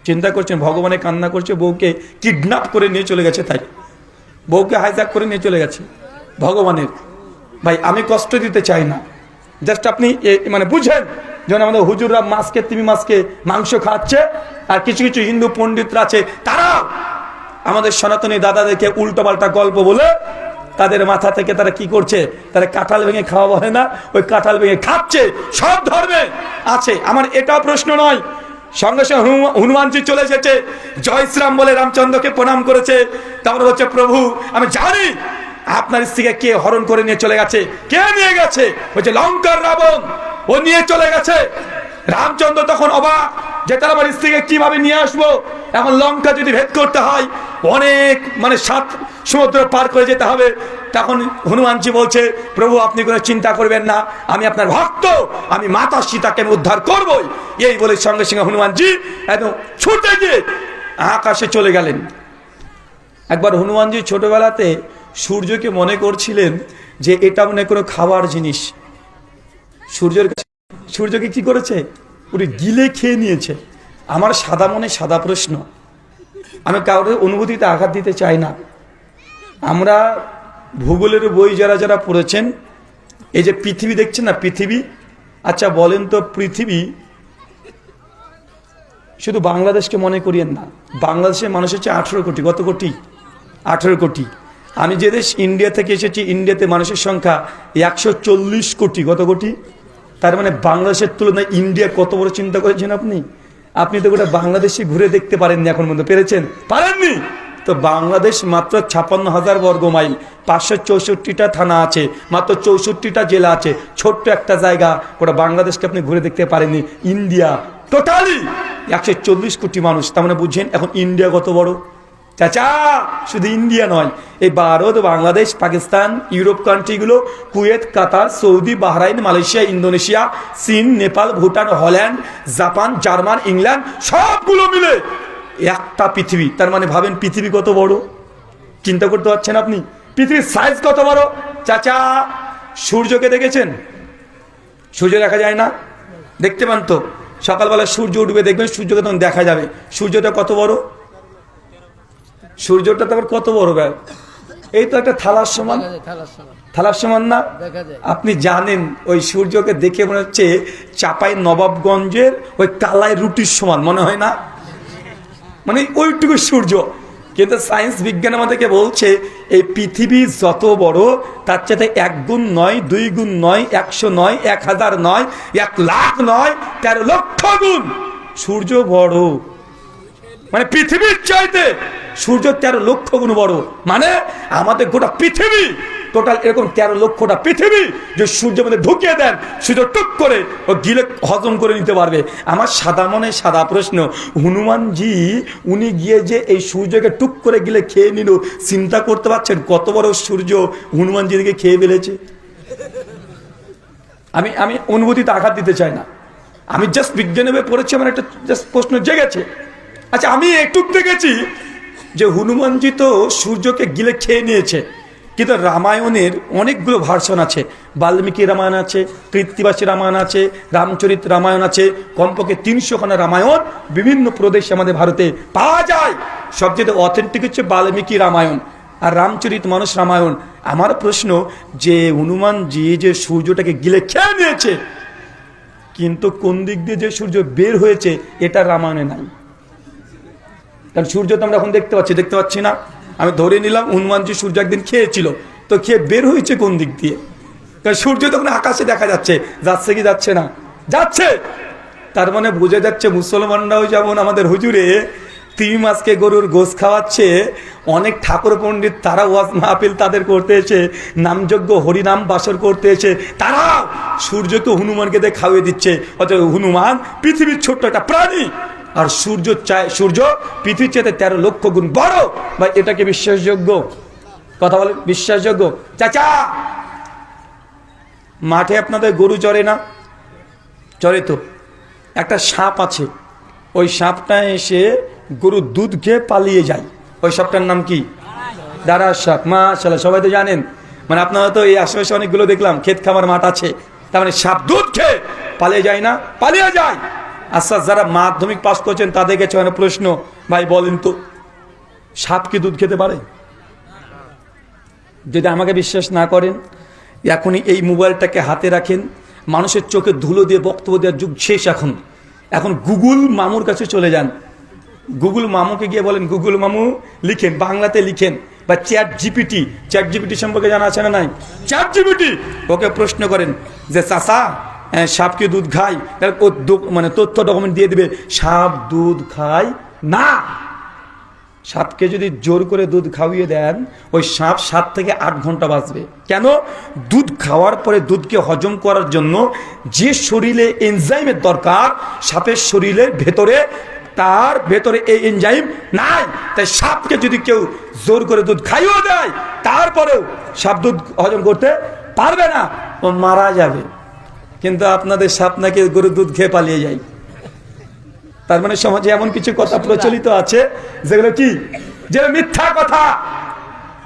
চিন্তা করছেন ভগবানে কান্না করছে, বউকে কিডন্যাপ করে নিয়ে চলে গেছে, তাই বউকে হাইজ্যাক করে নিয়ে চলে গেছে ভগবানের। ভাই আমি কষ্ট দিতে চাই না, জাস্ট আপনি মানে বুঝেন, যেমন আমাদের হুজুররা মাছকে তিমি মাছকে মাংস খাচ্ছে, আর কিছু কিছু হিন্দু পণ্ডিতরা আছে তারা আমাদের সনাতনী দাদাদেরকে উল্টো পাল্টা গল্প বলে তাদের মাথা থেকে তারা কি করছে, তারা কাঁঠাল ভেঙে খাওয়া বলে না, ওই কাঁঠাল ভেঙে খাচ্ছে। সব ধর্মে আছে, আমার এটাও প্রশ্ন নয়। সঙ্গে সঙ্গে হনুমানজি চলে এসেছে, জয় শ্রীরাম বলে রামচন্দ্রকে প্রণাম করেছে। তারপরে হচ্ছে প্রভু আমি জানি আপনার স্ত্রীকে কে হরণ করে নিয়ে চলে গেছে, কে নিয়ে গেছে? বলছে লঙ্কার রাবণ, ও নিয়ে চলে গেছে। রামচন্দ্র তখন অবাক যে তার আমার স্ত্রীকে কিভাবে নিয়ে আসবো, এখন লঙ্কা যদি ভেদ করতে হয় অনেক মানে 7 সমুদ্র পার করে যেতে হবে। তখন হনুমানজি বলছে প্রভু আপনি কোনো চিন্তা করবেন না, আমি আপনার ভক্ত, আমি মাতা সীতাকে উদ্ধার করবই। এই বলে সঙ্গে সঙ্গে হনুমানজি একদম ছুটে গিয়ে আকাশে চলে গেলেন। একবার হনুমানজি ছোটবেলাতে সূর্যকে মনে করছিলেন যে এটা মনে কোনো খাবার জিনিস। সূর্যকে কি করেছে, পুরো গিলে খেয়ে নিয়েছে। আমার সাদা মনে সাদা প্রশ্ন, আমি কারোর অনুভূতিতে আঘাত দিতে চাই না। আমরা ভূগোলের বই যারা যারা পড়েছেন, এই যে পৃথিবী দেখছেন না, পৃথিবী, আচ্ছা বলেন তো পৃথিবী, শুধু বাংলাদেশকে মনে করিয়েন না, বাংলাদেশের মানুষ হচ্ছে 18 কোটি। কত কোটি? 18 কোটি। আমি যে দেশ ইন্ডিয়া থেকে এসেছি, ইন্ডিয়াতে মানুষের সংখ্যা 140 কোটি। কত কোটি? তার মানে বাংলাদেশের তুলনায় ইন্ডিয়া কত বড়, চিন্তা করেছেন আপনি? আপনি তো গোটা বাংলাদেশে ঘুরে দেখতে পারেননি এখন পর্যন্ত, পেরেছেন? পারেননি তো। বাংলাদেশ মাত্র 56,000 বর্গ মাইল, 564টা থানা আছে, মাত্র 64টা জেলা আছে, ছোট্ট একটা জায়গা, গোটা বাংলাদেশকে আপনি ঘুরে দেখতে পারেননি। ইন্ডিয়া টোটালি 140 কোটি মানুষ, তার মানে বুঝছেন এখন ইন্ডিয়া কত বড়। চাচা শুধু ইন্ডিয়া নয়, এই ভারত, বাংলাদেশ, পাকিস্তান, ইউরোপ কান্ট্রিগুলো, Kuwait, Qatar, Saudi, Bahrain, Malaysia, Indonesia, চীন, Nepal, Bhutan, Holland, Japan, German, England, সবগুলো মিলে একটা পৃথিবী। তার মানে ভাবেন পৃথিবী কত বড়, চিন্তা করতে পারছেন আপনি পৃথিবীর সাইজ কত বড়। চাচা সূর্যকে দেখেছেন? সূর্য দেখা যায় না, দেখতে পান তো? সকালবেলা সূর্য উঠবে, দেখবেন সূর্যকে তখন দেখা যাবে। সূর্যটা কত বড়, সূর্যটা তো কত বড় গায়ে, এই তো একটা থালার সমান, থালার সমান না? আপনি জানেন ওই সূর্যকে দেখে মনে হচ্ছে চাপাই নবাবগঞ্জের ওই কালাই রুটির সমান মনে হয় না, মানে ওইটুকু সূর্য। কিন্তু সায়েন্স বিজ্ঞান আমাদেরকে বলছে এই পৃথিবী যত বড় তার চাইতে 1 গুণ নয়, 2 গুণ নয়, 100 নয়, 1000 নয়, 1 লাখ নয়, 13 লক্ষ গুণ সূর্য বড়। মানে পৃথিবীর চাইতে সূর্য 13 লক্ষ গুণ বড়। মানে আমাদের গোটা পৃথিবী টোটাল এরকম 13 লক্ষটা পৃথিবী যে সূর্যের মধ্যে ঢুকিয়ে দেন, সূর্য টুক করে ও গিলে হজম করে নিতে পারবে। আমার সাদা মনে সাদা প্রশ্ন, হনুমানজি উনি গিয়ে যে এই সূর্যকে টুক করে গিলে খেয়ে নিল, চিন্তা করতে পারছেন কত বড় সূর্য হনুমানজিকে খেয়ে ফেলেছে? আমি অনুভূতিতে আঘাত দিতে চাই না, আমি জাস্ট বিজ্ঞানে পড়েছি, আমার একটা জাস্ট প্রশ্ন জেগেছে। আচ্ছা আমি একটু দেখেছি যে হনুমানজি তো সূর্যকে গিলে খেয়ে নিয়েছে, কিন্তু রামায়ণের অনেকগুলো ভার্সন আছে। বাল্মীকি রামায়ণ আছে, কৃত্তিবাসী রামায়ণ আছে, রামচরিত রামায়ণ আছে, কমপক্ষে 300খানা রামায়ণ বিভিন্ন প্রদেশে আমাদের ভারতে পাওয়া যায়। সবচেয়ে অথেন্টিক হচ্ছে বাল্মীকি রামায়ণ আর রামচরিত মানস রামায়ণ। আমার প্রশ্ন যে হনুমানজি যে সূর্যটাকে গিলে খেয়ে নিয়েছে, কিন্তু কোন দিক দিয়ে যে সূর্য বের হয়েছে এটা রামায়ণে নাই। কারণ সূর্য তো আমরা এখন দেখতে পাচ্ছি না, আমি ধরে নিলাম হনুমানজি সূর্য একদিন খেয়েছিল, তো খেয়ে বের হয়েছে কোন দিক দিয়ে? কারণ সূর্য তখন আকাশে দেখা যাচ্ছে, যাচ্ছে কি যাচ্ছে না? যাচ্ছে। তার মানে বোঝা যাচ্ছে মুসলমানরাও যেমন আমাদের হুজুরে 3 মাসকে গরুর গোশ খাওয়াচ্ছে, অনেক ঠাকুর পণ্ডিত তারা ওয়াজ মাহফিল তাদের করতে এসে নামযজ্ঞ হরিনাম বাসর করতে এসে তারা সূর্যকে হনুমানকে দিয়ে খাওয়িয়ে দিচ্ছে। অথচ হনুমান পৃথিবীর ছোট্ট একটা প্রাণী, আর সূর্য পৃথিবীর চেয়ে 13 লক্ষ গুণ বড়। ভাই এটা কি বিশ্বাসযোগ্য? কথা বলে বিশ্বাসযোগ্য? চাচা, মাঠে আপনাদের গরু চড়ে না? চড়ে তো। একটা সাপ আছে, ওই সাপটা এসে গরুর দুধ খেয়ে পালিয়ে যায়। ওই সাপটার নাম কি? দাঁড়ার সাপ। মাশাআল্লাহ, সবাই তো জানেন। মানে আপনারা তো এই আশেপাশে অনেকগুলো দেখলাম ক্ষেত খামার মাঠ আছে, তার মানে সাপ দুধ খেয়ে পালিয়ে যায় না? পালিয়ে যায়। আচ্ছা, যারা মাধ্যমিক পাস করছেন তাদের কাছে মানে প্রশ্ন, ভাই বলেন তো সাপ কি দুধ খেতে পারে? যদি আমাকে বিশ্বাস না করেন, এখনই এই মোবাইলটাকে হাতে রাখেন, মানুষের চোখে ধুলো দিয়ে বক্তব্য দেওয়ার যুগ শেষ। এখন গুগল মামুর কাছে চলে যান, গুগল মামুকে গিয়ে বলেন, গুগল মামু লিখেন, বাংলাতে লিখেন, বা চ্যাট জিপিটি সম্পর্কে জানা আছে না নাই? চ্যাট জিপিটি, ওকে প্রশ্ন করেন যে চাচা সাপ কি দুধ খায়? তাহলে ও মানে তথ্য ডকুমেন্ট দিয়ে দিবে, সাপ দুধ খায় না। সাপকে যদি জোর করে দুধ খাওয়িয়ে দেন, ওই সাপ 7 থেকে 8 ঘন্টা বাঁচবে। কেন? দুধ খাওয়ার পরে দুধকে হজম করার জন্য যে শরীরে এনজাইমের দরকার, সাপের শরীরের ভেতরে তার ভেতরে এই এনজাইম নাই। তাই সাপকে যদি কেউ জোর করে দুধ খাইয়েও দেয়, তারপরেও সাপ দুধ হজম করতে পারবে না, ও মারা যাবে। কিন্তু আপনাদের সাপ নাকি গরুর দুধ খেয়ে পালিয়ে যায়। তার মানে সমাজে এমন কিছু কথা প্রচলিত আছে যেগুলো কি, যে মিথ্যা কথা।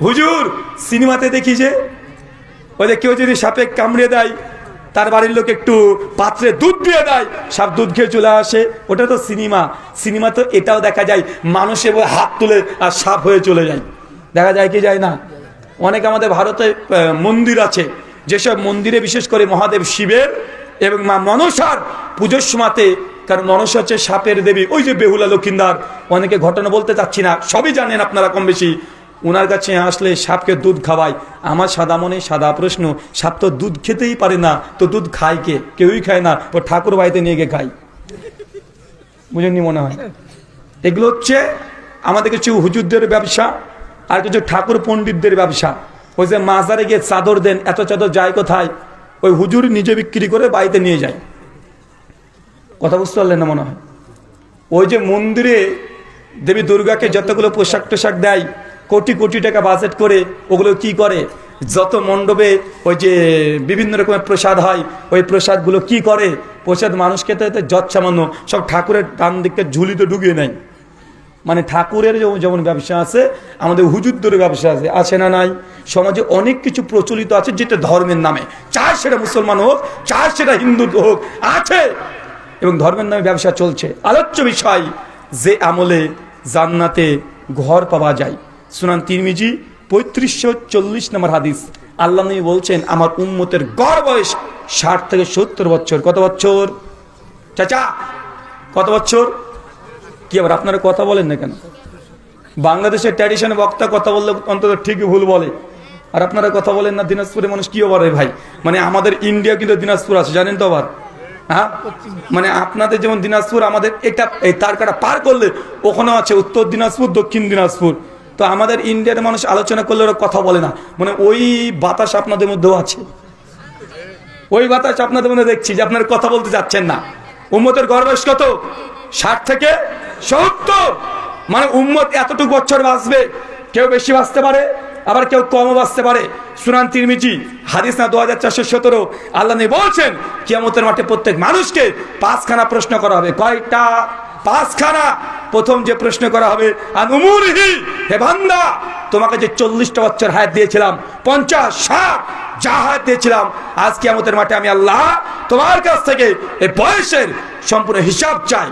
হুজুর সিনেমাতে দেখি যে ওই যে কেউ যদি সাপে কামড়ে দেয়, তার বাড়ির লোক একটু পাত্রে দুধ দিয়ে দেয়, সাপ দুধ খেয়ে চলে আসে। ওটা তো সিনেমা তো এটাও দেখা যায়, মানুষে হাত তুলে আর সাপ হয়ে চলে যায়। দেখা যায় কি যায় না? অনেক আমাদের ভারতে মন্দির আছে, যেসব মন্দিরে বিশেষ করে মহাদেব শিবের এবং মা মনসার পুজোর সময়তে, কারণ মনসা হচ্ছে সাপের দেবী। ওই যে বেহুলা লক্ষিন্দার, অনেকে ঘটনা বলতে চাচ্ছি না, সবই জানেন আপনারা কম বেশি। ওনার কাছে আসলে সাপকে দুধ খাওয়ায়। আমার সাদা মনে সাদা প্রশ্ন, সাপ তো দুধ খেতেই পারে না, তো দুধ খায় কে? কেউই খায় না, ও ঠাকুর বাড়িতে নিয়ে গিয়ে খায়। বুঝেননি মনে হয়? এগুলো হচ্ছে আমাদের কিছু হুজুরদের ব্যবসা, আর কিছু ঠাকুর পণ্ডিতদের ব্যবসা। ওই যে মাজারে গিয়ে চাদর দেন, এত চাদর যায় কোথায়? ওই হুজুর নিজে বিক্রি করে বাড়িতে নিয়ে যায়। কথা বুঝতে পারলেন না মনে হয়? ওই যে মন্দিরে দেবী দুর্গাকে যতগুলো পোশাক টোশাক দেয়, কোটি কোটি টাকা বাজেট করে, ওগুলো কি করে? যত মণ্ডপে ওই যে বিভিন্ন রকমের প্রসাদ হয়, ওই প্রসাদগুলো কি করে? প্রসাদ মানুষ খেতে যৎসামান্য সব ঠাকুরের ডান দিকটা ঝুলিতে ঢুকিয়ে নেয়। মানে ঠাকুরের যেমন ব্যবসা আছে, আমাদের হুজুরদের ব্যবসা আছে না নাই? সমাজে অনেক কিছু প্রচলিত আছে যেটা ধর্মের নামে, চায় সেটা মুসলমান হোক, চায় সেটা হিন্দু হোক, আছে। এবং ধর্মের নামে ব্যবসা চলছে। আলোচ্য বিষয়, যে আমলে জান্নাতে ঘর পাওয়া যায়। সুনান তিরমিজি 3540 নম্বর হাদিস। আল্লাহ নবী বলছেন, আমার উম্মতের গড় বয়স 60 থেকে 70 বছর। কত বছর চাচা? কত বছর? কি আবার আপনারা কথা বলেন না কেন? বাংলাদেশের ট্র্যাডিশনে বক্তা কথা বললে অন্তত ঠিকই ভুল বলে, আর আপনারা কথা বলেন না। দিনাজপুরে মানুষ কি বলে ভাই? মানে আমাদের ইন্ডিয়া কিন্তু দিনাজপুর আছে, জানেন তো? আবার হ্যাঁ, মানে আপনাদের যেমন দিনাজপুর, আমাদের এটা এই তারকাটা পার করলে ওখানেও আছে উত্তর দিনাজপুর, দক্ষিণ দিনাজপুর। তো আমাদের ইন্ডিয়ার মানুষ আলোচনা করলে ওরা কথা বলে না, মানে ওই বাতাস আপনাদের মধ্যেও আছে। ওই বাতাস আপনাদের মধ্যে দেখছি যে আপনারা কথা বলতে যাচ্ছেন না। উম্মতের গড় বয়স কত? 60 থেকে 70। মানে উম্মত এতটুকু বছর বাঁচবে, কেউ বেশি বাঁচতে পারে, আবার কেউ কমও বাঁচতে পারে। সুনান তিরমিজি হাদিস না 2417। আল্লাহ নবী বলছেন, কিয়ামতের মাঠে প্রত্যেক মানুষকে 5খানা প্রশ্ন করা হবে। কয়টা? 5খানা। প্রথম যে প্রশ্ন করা হবে, আন উমুরিহি, হে বান্দা, তোমাকে যে 40টা বছর হায়াত দিয়েছিলাম, 50, 60 যা হায়াত দিয়েছিলাম, আজ কিয়ামতের মাঠে আমি আল্লাহ তোমার কাছ থেকে এই বয়সের সম্পূর্ণ হিসাব চাই।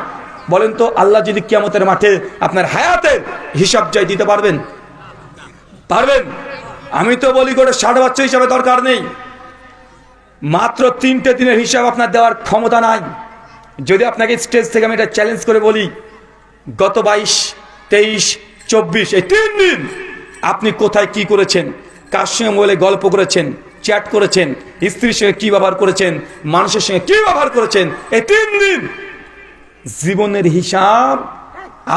বলেন তো, আল্লাহ যদি কিয়ামতের মাঠে আপনার হায়াতের হিসাব চাই, দিতে পারবেন? পারবেন? আমি তো বলি করে 60 বছর হিসাবে দরকার নেই, মাত্র 3টে দিনের হিসাব আপনার দেওয়ার ক্ষমতা নাই। যদি আপনাকে স্টেজ থেকে আমি এটা চ্যালেঞ্জ করে বলি, গত 22, 23, 24 এই 3 দিন আপনি কোথায় কি করেছেন, কার সঙ্গে মোবাইলে গল্প করেছেন, চ্যাট করেছেন, স্ত্রীর সঙ্গে কি ব্যবহার করেছেন, মানুষের সঙ্গে কি ব্যবহার করেছেন, এই 3 দিন জীবনের হিসাব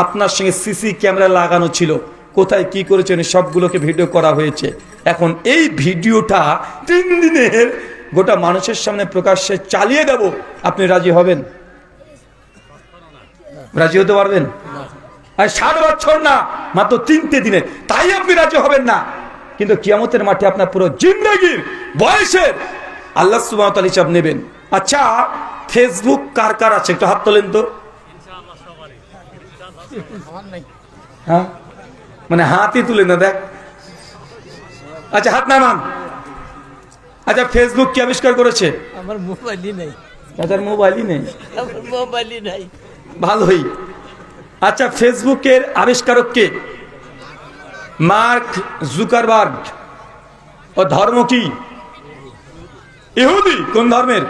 আপনার সঙ্গে সিসি ক্যামেরা লাগানো ছিল, কোথায় কি করেছেন সবগুলোকে ভিডিও করা হয়েছে। এখন এই ভিডিওটা 3 দিনের গোটা মানুষের সামনে প্রকাশ্যে চালিয়ে দেব, আপনি রাজি হবেন? রাজি হতে পারবেন? আর 60 বছর না, মাত্র 3টে দিনে, তাই আপনি রাজি হবেন না। কিন্তু কিয়ামতের মাঠে আপনার পুরো জিন্দেগির বয়সের আল্লাহ সুবহানাহু ওয়া তাআলা হিসাব নেবেন। আচ্ছা, ফেসবুক কার কার আছে একটু হাত তোলেন তো। হ্যাঁ, মানে হাতই তুলে না, দেখ। আচ্ছা, হাত নামান। আচ্ছা, ফেসবুক কি আবিষ্কার করেছে? আমার মোবাইলই নেই। আচ্ছা, মোবাইলই নেই, আমার মোবাইলই নাই। ভালোই। আচ্ছা, ফেসবুকের আবিষ্কারক কে? Mark Zuckerberg. ও ধর্ম কি? ইহুদি। কোন ধর্মের?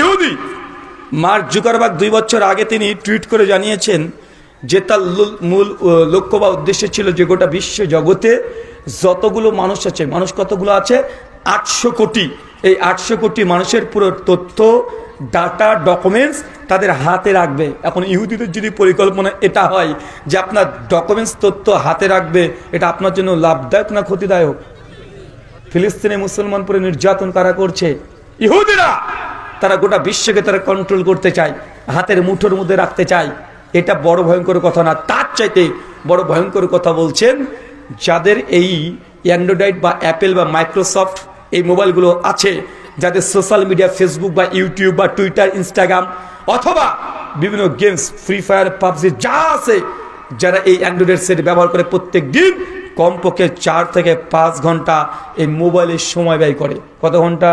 ইহুদি। মার্ক জুকারবার্গ 2 বছর আগে তিনি টুইট করে জানিয়েছেন যে তার মূল লক্ষ্য বা উদ্দেশ্য ছিল যে গোটা বিশ্ব জগতে যতগুলো মানুষ আছে, মানুষ কতগুলো আছে? 800 কোটি। এই 800 কোটি মানুষের পুরো তথ্য, ডাটা, ডকুমেন্টস তাদের হাতে রাখবে। এখন ইহুদিদের যদি পরিকল্পনা এটা হয় যে আপনার ডকুমেন্টস, তথ্য হাতে রাখবে, এটা আপনার জন্য লাভদায়ক না ক্ষতিদায়ক? ফিলিস্তিনে মুসলমান পরে নির্যাতন কারা করছে? ইহুদিরা। তারা গোটা বিশ্বকে তারা কন্ট্রোল করতে চায়, হাতের মুঠোর মধ্যে রাখতে চায়। এটা বড় ভয়ঙ্কর কথা না, তার চাইতে বড় ভয়ঙ্কর কথা বলছেন যাদের এই অ্যান্ড্রয়েড বা অ্যাপেল বা মাইক্রোসফট এই মোবাইলগুলো আছে, যাদের সোশ্যাল মিডিয়া ফেসবুক বা ইউটিউব বা টুইটার, ইনস্টাগ্রাম অথবা বিভিন্ন গেমস, ফ্রি ফায়ার, পাবজি যা আছে, যারা এই অ্যান্ড্রয়েড সেট ব্যবহার করে প্রত্যেক দিন কমপক্ষে 4 থেকে 5 ঘন্টা এই মোবাইলের সময় ব্যয় করে। কত ঘন্টা?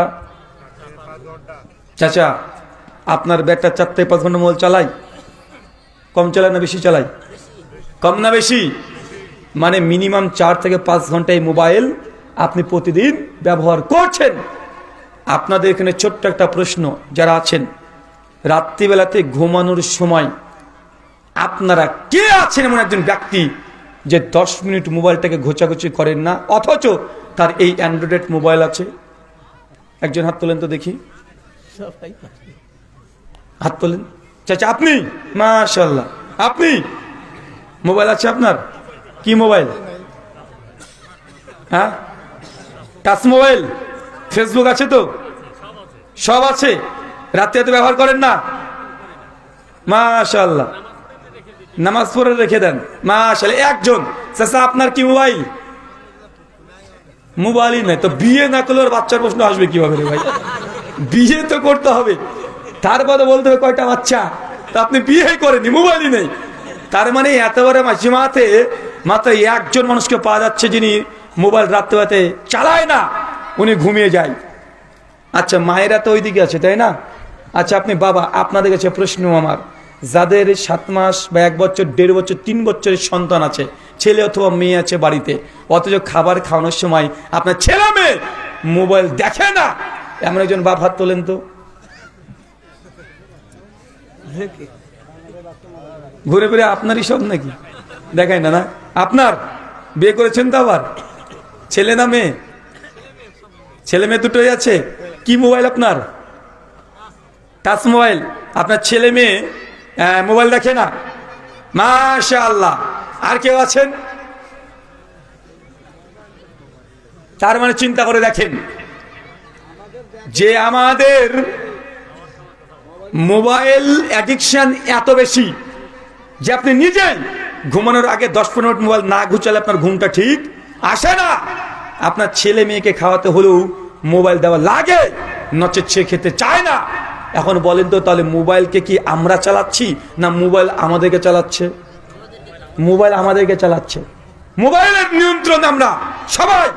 চাচা, আপনার ব্যাগটা 4 থেকে 5 ঘন্টা মোবাইল চালায়? কম চালায় না বেশি চালায়? কম না বেশি? মানে মিনিমাম 4 থেকে 5 ঘন্টা এই মোবাইল আপনি প্রতিদিন ব্যবহার করছেন। আপনাদের এখানে ছোট্ট একটা প্রশ্ন, যারা আছেন রাত্রিবেলাতে ঘুমানোর সময় আপনারা কে আছেন এমন একজন ব্যক্তি যে 10 মিনিট মোবাইলটাকে ঘোচাঘুচি করেন না, অথচ তার এই অ্যান্ড্রয়েড মোবাইল আছে? একজন হাত তোলেন তো দেখি। সবাই হাত তোলেন। চাচা, আপনি? মাশাআল্লাহ, আপনি মোবাইল আছে আপনার? কি মোবাইল? হ্যাঁ, টাচ মোবাইল। ফেসবুক আছে তো? সব আছে। রাতে এত ব্যবহার করেন না? মাশাআল্লাহ, নামাজ পড়ে রেখে দেন। মাশাআল্লাহ। একজন চাচা, আপনার কি মোবাইল? মোবাইলই নাই তো বিয়ে না করলে ওর বাচ্চার প্রশ্ন আসবে কিভাবে রে ভাই? বিয়ে তো করতে হবে, তারপরে বলতে হবে কয়টা বাচ্চা। তা আপনি বিয়ে করেনি, মোবাইলই নেই। তার মানে এত বড় মাঝিমাতে মাত্র একজন মানুষকে পাওয়া যাচ্ছে যিনি মোবাইল রাত্রে চালায় না, উনি ঘুমিয়ে যায়। আচ্ছা, মায়েরা তো ওইদিকে আছে, তাই না? আচ্ছা, আপনি বাবা, আপনাদের কাছে প্রশ্ন আমার, যাদের 7 মাস বা 1 বছর, 1.5 বছর, 3 বছরের সন্তান আছে, ছেলে অথবা মেয়ে আছে বাড়িতে, অথচ খাবার খাওয়ানোর সময় আপনার ছেলে মেয়ে মোবাইল দেখে না, এমন একজন বাপ হাত তোলেন তো। ঘুরে ঘুরে আপনারই সব নাকি? দেখায় না? না আপনার? বিয়ে করেছেন তো আবার? ছেলে না মেয়ে? ছেলে মেয়ে দুটোই আছে। কি মোবাইল আপনার? Touch mobile. আপনার ছেলে মেয়ে মোবাইল দেখে না? মাশাআল্লাহ। আর কেউ আছেন? তার মানে চিন্তা করে দেখেন যে আমাদের মোবাইল অ্যাডিকশন এত বেশি যে আপনি নিজেই ঘুমানোর আগে 10-15 মিনিট মোবাইল না ঘুচালে আপনার ঘুমটা ঠিক আসে না। আপনার ছেলে মেয়েকে খাওয়াতে হলেও মোবাইল দেওয়া লাগে, নচেত সে খেতে চায় না। এখন বলেন তো, তাহলে মোবাইলকে কি আমরা চালাচ্ছি না মোবাইল আমাদেরকে চালাচ্ছে? মোবাইল আমাদেরকে চালাচ্ছে। মোবাইলের নিয়ন্ত্রণ আমরা সবাই।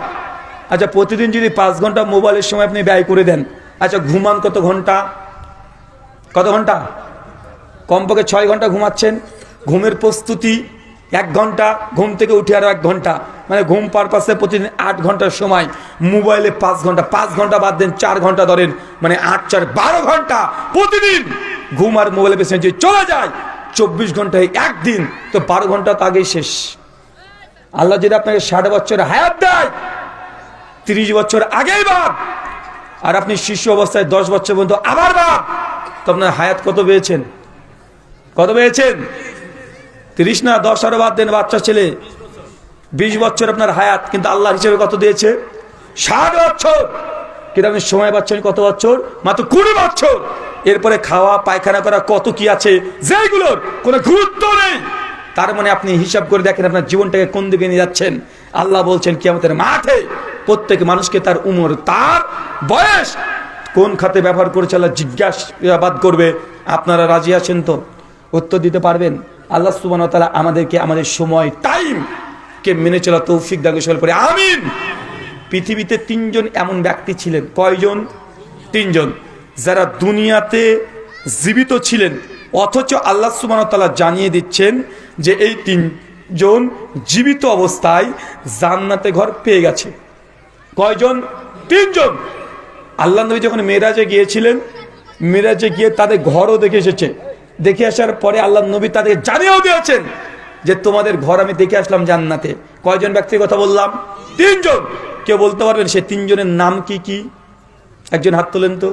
আচ্ছা, প্রতিদিন যদি 5 ঘন্টা মোবাইলের সময় আপনি ব্যয় করে দেন, আচ্ছা ঘুমান কত ঘন্টা? কত ঘন্টা? কমপক্ষে 6 ঘন্টা ঘুমাচ্ছেন। ঘুমের প্রস্তুতি 1 ঘন্টা, ঘুম থেকে উঠে আরো 1 ঘন্টা, মানে ঘুম পারপাসে প্রতিদিন 8 ঘন্টার সময়, মোবাইলে 5 ঘন্টা, 5 ঘন্টা বাদ দেন 4 ঘন্টা ধরেন, মানে 8 4 12 ঘন্টা প্রতিদিন ঘুম আর মোবাইলের পেছনে যে চলে যায়। 24 ঘন্টায় একদিন তো 12 ঘন্টা তো আগেই শেষ। আল্লাহ যদি আপনাকে 60 বছর হায়াত দেয়, 30 বছর আগেই বাপ, আর আপনি শিশু অবস্থায় 10 বছর পর্যন্ত আবার বাপ, তো আপনার হায়াত কত পেয়েছেন? কত পেয়েছেন? 30 না 10, আরো বাদ দেন, বাচ্চা ছেলে 20 বছর আপনার হায়াত, কিন্তু আল্লাহ হিসেবে কত দিয়েছে? 60 বছর। কিন্তু আপনি সময় পাচ্ছেন কত বছর? মাত্র 20 বছর। এরপরে খাওয়া পায়খানা করা কত কি আছে যেগুলোর কোনো গুরুত্ব নেই। তার মানে আপনি হিসাব করে দেখেন আপনার জীবনটাকে কোন দিকে নিয়ে যাচ্ছেন। আল্লাহ বলছেন কিয়ামতের মাঠে প্রত্যেক মানুষকে তার উমর, তার বয়স কোন খাতে ব্যবহার করেছে আল্লাহ জিজ্ঞাসাবাদ করবে। আপনারা রাজি আছেন তো? উত্তর দিতে পারবেন? আল্লাহ সুবহানাহু ওয়া তাআলা আমাদেরকে আমাদের সময় টাইম কে মেনে চলা তৌফিক দান করুন পরে আমিন। পৃথিবীতে 3 জন এমন ব্যক্তি ছিলেন। কয়জন? 3 জন, যারা দুনিয়াতে জীবিত ছিলেন, অথচ আল্লাহ সুবহানাহু ওয়া তাআলা জানিয়ে দিচ্ছেন যে এই 3 জন জীবিত অবস্থায় জান্নাতে ঘর পেয়ে গেছে। কয়জন? 3 জন। আল্লাহ নবী যখন মেরাজে গিয়েছিলেন, মেরাজে গিয়ে তাদের ঘরও দেখে এসেছে। দেখে আসার পরে আল্লাহ নবী তাদের জানিয়েও দিয়েছেন যে তোমাদের ঘর আমি দেখে আসলাম জান্নাতে। কয়জন ব্যক্তির কথা বললাম? 3 জন। কেউ বলতে পারবেন সে 3 জনের নাম কি কি? একজন হাত তোলেন তো।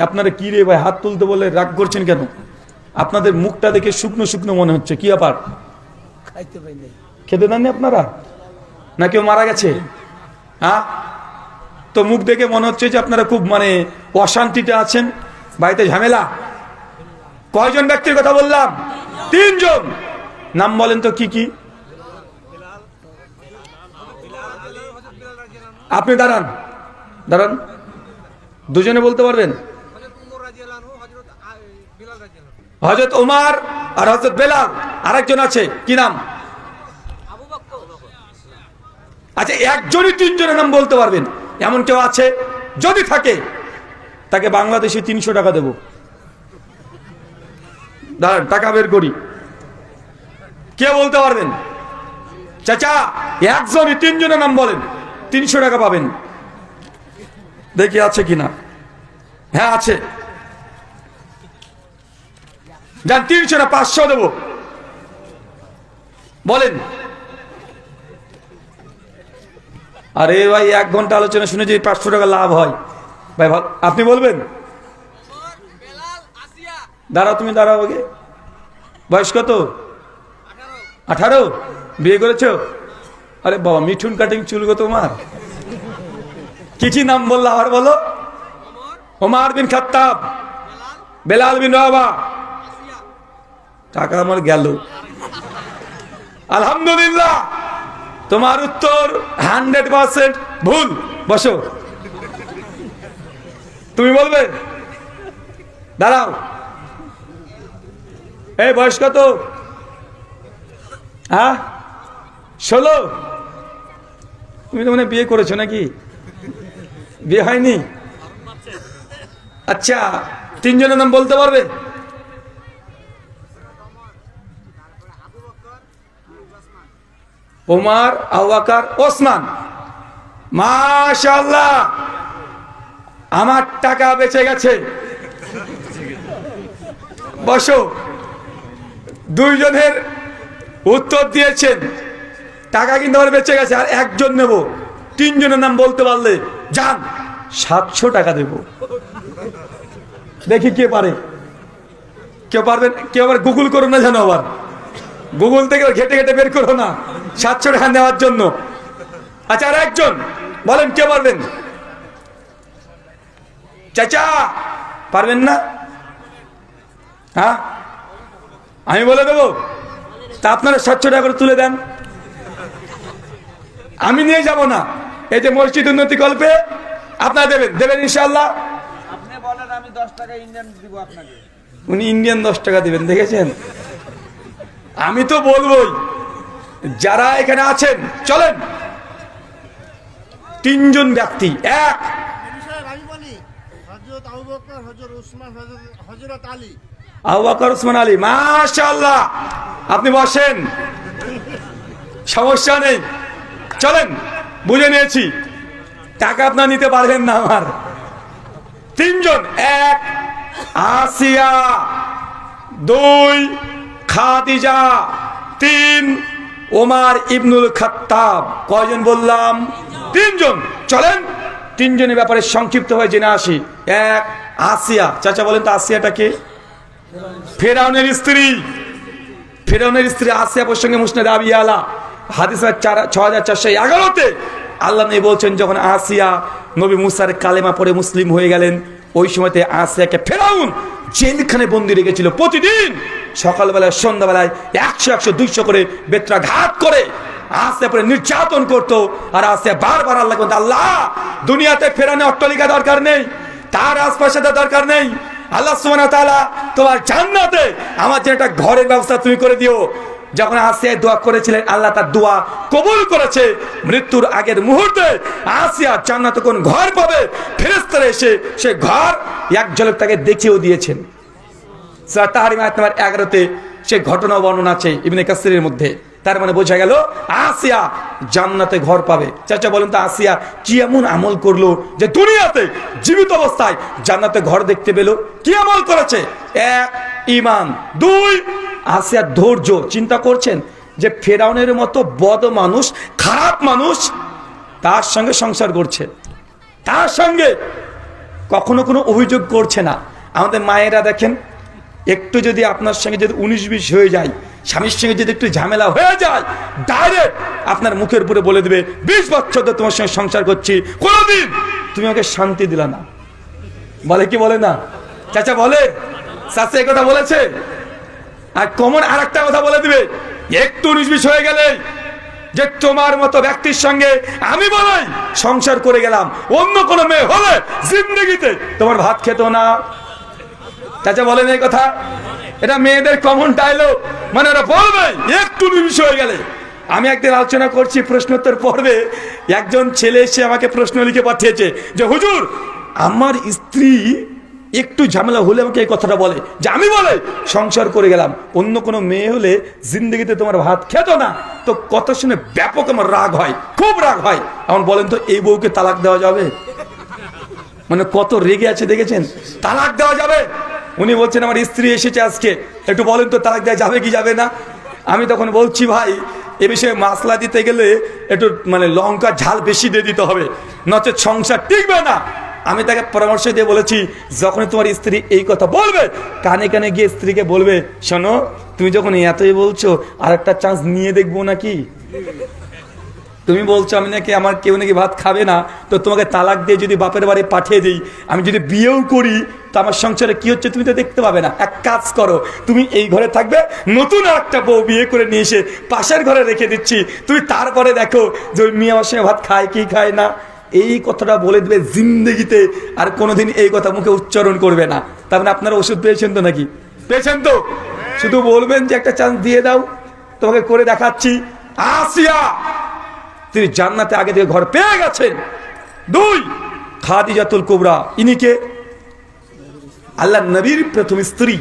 আপনারা কি রে ভাই হাত তুলতে বলে রাগ করছেন কেন? আপনাদের মুখটা দেখে শুকনো শুকনো মনে হচ্ছে, কি ব্যাপার? খাইতে পাই নাই। খেতে দেননি আপনারা? না কেউ মারা গেছে? হ্যাঁ, তো মুখ দেখে মনে হচ্ছে যে আপনারা খুব মানে অশান্তিতে আছেন, বাড়িতে ঝামেলা। কয়জন ব্যক্তির কথা বললাম? 3 জন। নাম বলেন তো কি কি? আপনি দাঁড়ান, দাঁড়ান, দুজনে বলতে পারবেন? হযরত ওমর আর হযরত বেলাল। আরেকজন আছে, কি নাম? আচ্ছা, একজনই 3 জনের নাম বলতে পারবেন এমন কেউ আছে? যদি থাকে তাকে বাংলাদেশে 300 টাকা দেব। দাঁড়ান, টাকা বের করি। কে বলতে পারবেন? চাচা, একজনই 3 জনের নাম বলেন, 300 টাকা পাবেন। দেখি আছে কিনা। হ্যাঁ আছে। যান, 300 না 500 দেব, বলেন। আরে ভাই, 1 ঘন্টা আলোচনা শুনে যদি 500 টাকা লাভ হয় ভাই, আপনি বলবেন? দাঁড়াও, তুমি দাঁড়াও আগে। বয়স কত? 18। বিয়ে করেছো? আরে বাবা, মিঠুন কাটিং চুল গো তোমার। কি কি নাম বললো আবার বলো? ওমর বিন খাত্তাব, বেলাল বিন রাবাহ। টাকা আমার গেল। আলহামদুলিল্লাহ, তোমার উত্তর 100% ভুল। বসো। তুমি বলবে? দাঁড়াও। এই বয়স কত? হ্যাঁ, 16। তুমি তো মনে বিয়ে করেছো নাকি? বিয়ে হয়নি? আচ্ছা, 3 জনের নাম বলতে পারবে? ওমর, আবু বকর, ওসমান। মাশাআল্লাহ, আমার টাকা বেঁচে গেছে। বসো। 2 জনের উত্তর দিয়েছেন, টাকা কিন্তু আমার বেঁচে গেছে। আর 1 জন নেব। 3 জনের নাম বলতে পারলে যান 700 টাকা দেব। দেখি কে পারে। কেউ পারবেন? কেউ আবার গুগল করো না জানো, আবার গুগল থেকে ঘেটে ঘেটে বের করো না 700 টাকা নেওয়ার জন্য। আচ্ছা, আর 1 জন বলেন, কে পারবেন? চাচা, পারবেন না? হ্যাঁ, আমি বলে দেবো। তা আপনারা 700 টাকা করে তুলে দেন, আমি নিয়ে যাব না। এই যে মসজিদ উন্নতি কল্পে আপনারা দেবেন, দেবেন ইনশাআল্লাহ। আপনি বলেন, আমি 10 টাকা ইন্ডিয়ান দিব আপনাকে। উনি ইন্ডিয়ান 10 টাকা দিবেন, দেখেছেন? আমি তো বলবোই। যারা এখানে আছেন চলেন। 3 জন ব্যক্তি। 1, আবু বকর, ওসমান, আলী। মাশাআল্লাহ, আপনি বসেন, সমস্যা নেই। চলেন, বুঝে নিয়েছি। টাকা আপনার নিতে পারবেন না আমার। 3 জন। 1 আসিয়া, 2 খাদিজা, 3 ওমর ইবনুল খাত্তাব। কয়জন বললাম? তিনজন। চলেন তিনজনের ব্যাপারে সংক্ষিপ্ত হয়ে জেনে আসি। এক, আসিয়া। চাচা বলেন তো আসিয়াটা কে? ফেরাউনের স্ত্রী। ফেরাউনের স্ত্রী আসিয়া প্রসঙ্গে মুসনাদ আবি আলা হাদিস 6411-তে আল্লাহ নবী বলছেন, যখন আসিয়া নবী মুসার কালেমা পড়ে মুসলিম হয়ে গেলেন, ওই সময়তে আসিয়াকে ফেরাউন জেলখানে বন্দি রেখেছিল। প্রতিদিন সকালবেলায় সন্ধ্যাবেলায় 100-200 করে বেত্রাঘাত করে আসিয়া পরে নির্যাতন করতো। আর আসিয়া বারবার আল্লাহ বলতো, আল্লাহ দুনিয়াতে ফেরাউনের অট্টালিকা দরকার নেই, তার আশপাশে দরকার নেই, আল্লাহ সুবহানাহু ওয়া তাআলা তোমার জান্নাতে আমার জন্য একটা ঘরের ব্যবস্থা তুমি করে দিও। যখন আসিয়া দোয়া করেছিলেন, আল্লাহ তার দোয়া কবুল করেছে। মৃত্যুর আগের মুহূর্তে আসিয়া জান্নাতে কোন ঘর পাবে, ফেরেশতারা এসে সে ঘর এক ঝলক তাকে দেখিয়েও দিয়েছেন। সূরা তাহরিম আয়াত নম্বর 11-তে সে ঘটনা বর্ণনা আছে ইবনে কাসিরের মধ্যে। তার মানে বোঝা গেল আসিয়া জান্নাতে ঘর পাবে। চাচা বলেন তো আসিয়া কি এমন আমল করলো যে দুনিয়াতে জীবিত অবস্থায় জান্নাতে ঘর দেখতে পেল? কি আমল করেছে? এক, ঈমান। দুই, আসিয়ার ধৈর্য। চিন্তা করছেন যে ফেরাউনের মতো বদ মানুষ, খারাপ মানুষ তার সঙ্গে সংসার করছে, তার সঙ্গে কখনো কোনো অভিযোগ করছে না। আমাদের মায়েরা দেখেন, একটু যদি আপনার সঙ্গে যদি 19-20 হয়ে যায়, স্বামীর সঙ্গে যদি একটু ঝামেলা হয়ে যায়, ডাইরেক্ট আপনার মুখের উপরে বলে দেবে 20 বছর ধরে তোমার সঙ্গে সংসার করছি, কোনোদিন তুমি আমাকে শান্তি দিলা না। বলে কি বলে না? চাচা বলে, চাচা এই কথা বলেছে। আর কমন আর একটা কথা বলে দিবে, একটু 19-20 হয়ে গেলে যে তোমার মতো ব্যক্তির সঙ্গে আমি বলাই সংসার করে গেলাম, অন্য কোনো মেয়ে হলে জিন্দগিতে তোমার ভাত খেত না। চাচা বলেন এই কথা? এটা মেয়েদের কমন ডায়লগ, মানে ওরা বলবে একটু 19-20 হয়ে গেলে। আমি একদিন আলোচনা করছি প্রশ্নোত্তর পর্বে, একজন ছেলে এসে আমাকে প্রশ্ন লিখে পাঠিয়েছে যে হুজুর, আমার স্ত্রী একটু ঝামেলা হলে আমাকে এই কথাটা বলে যে আমি বলে সংসার করে গেলাম, অন্য কোনো মেয়ে হলে জিন্দগিতে তোমার ভাত খেত না। তো কথা শুনে ব্যাপক আমার রাগ হয়, খুব রাগ হয়। এখন বলেন তো এই বউকে তালাক দেওয়া যাবে? মানে কত রেগে আছে দেখেছেন? তালাক দেওয়া যাবে? উনি বলছেন আমার স্ত্রী এসেছে আজকে, একটু বলেন তো তালাক দেওয়া যাবে কি যাবে না? আমি তখন বলছি ভাই, এ বিষয়ে মাসলা দিতে গেলে একটু মানে লঙ্কা ঝাল বেশি দিয়ে দিতে হবে, নচেত সংসার টিকবে না। আমি তাকে পরামর্শ দিয়ে বলেছি, যখন তোমার স্ত্রী এই কথা বলবে, কানে কানে গিয়ে স্ত্রীকে বলবে, শোনো তুমি যখন এতই বলছো আর একটা চান্স নিয়ে দেখবো নাকি? তুমি বলছো আমি নাকি আমার কেউ নাকি ভাত খাবে না, তো তোমাকে তালাক দিয়ে যদি বাপের বাড়ি পাঠিয়ে দিই, আমি যদি বিয়েও করি, তো আমার সংসারে কি হচ্ছে তুমি তো দেখতে পাবে না। এক কাজ করো, তুমি এই ঘরে থাকবে, নতুন আর একটা বউ বিয়ে করে নিয়ে এসে পাশের ঘরে রেখে দিচ্ছি, তুমি তারপরে দেখো যে ওই মেয়ে আমার সঙ্গে ভাত খায় কি খায় না। এই কথাটা বলে দেবে, জিন্দগিতে আর কোনোদিন এই কথা মুখে উচ্চারণ করবে না। তার মানে আপনারা ওষুধ পেয়েছেন তো নাকি? পেয়েছেন তো? শুধু বলবেন যে একটা চান্স দিয়ে দাও, তোমাকে করে দেখাচ্ছি। আসিয়া তিনি জান্নাতে আগে থেকে ঘর পেয়ে গেছেন। দুই, খাদিজাতুল কুবরা। ইনি কে? আল্লাহ নবীর প্রথম স্ত্রী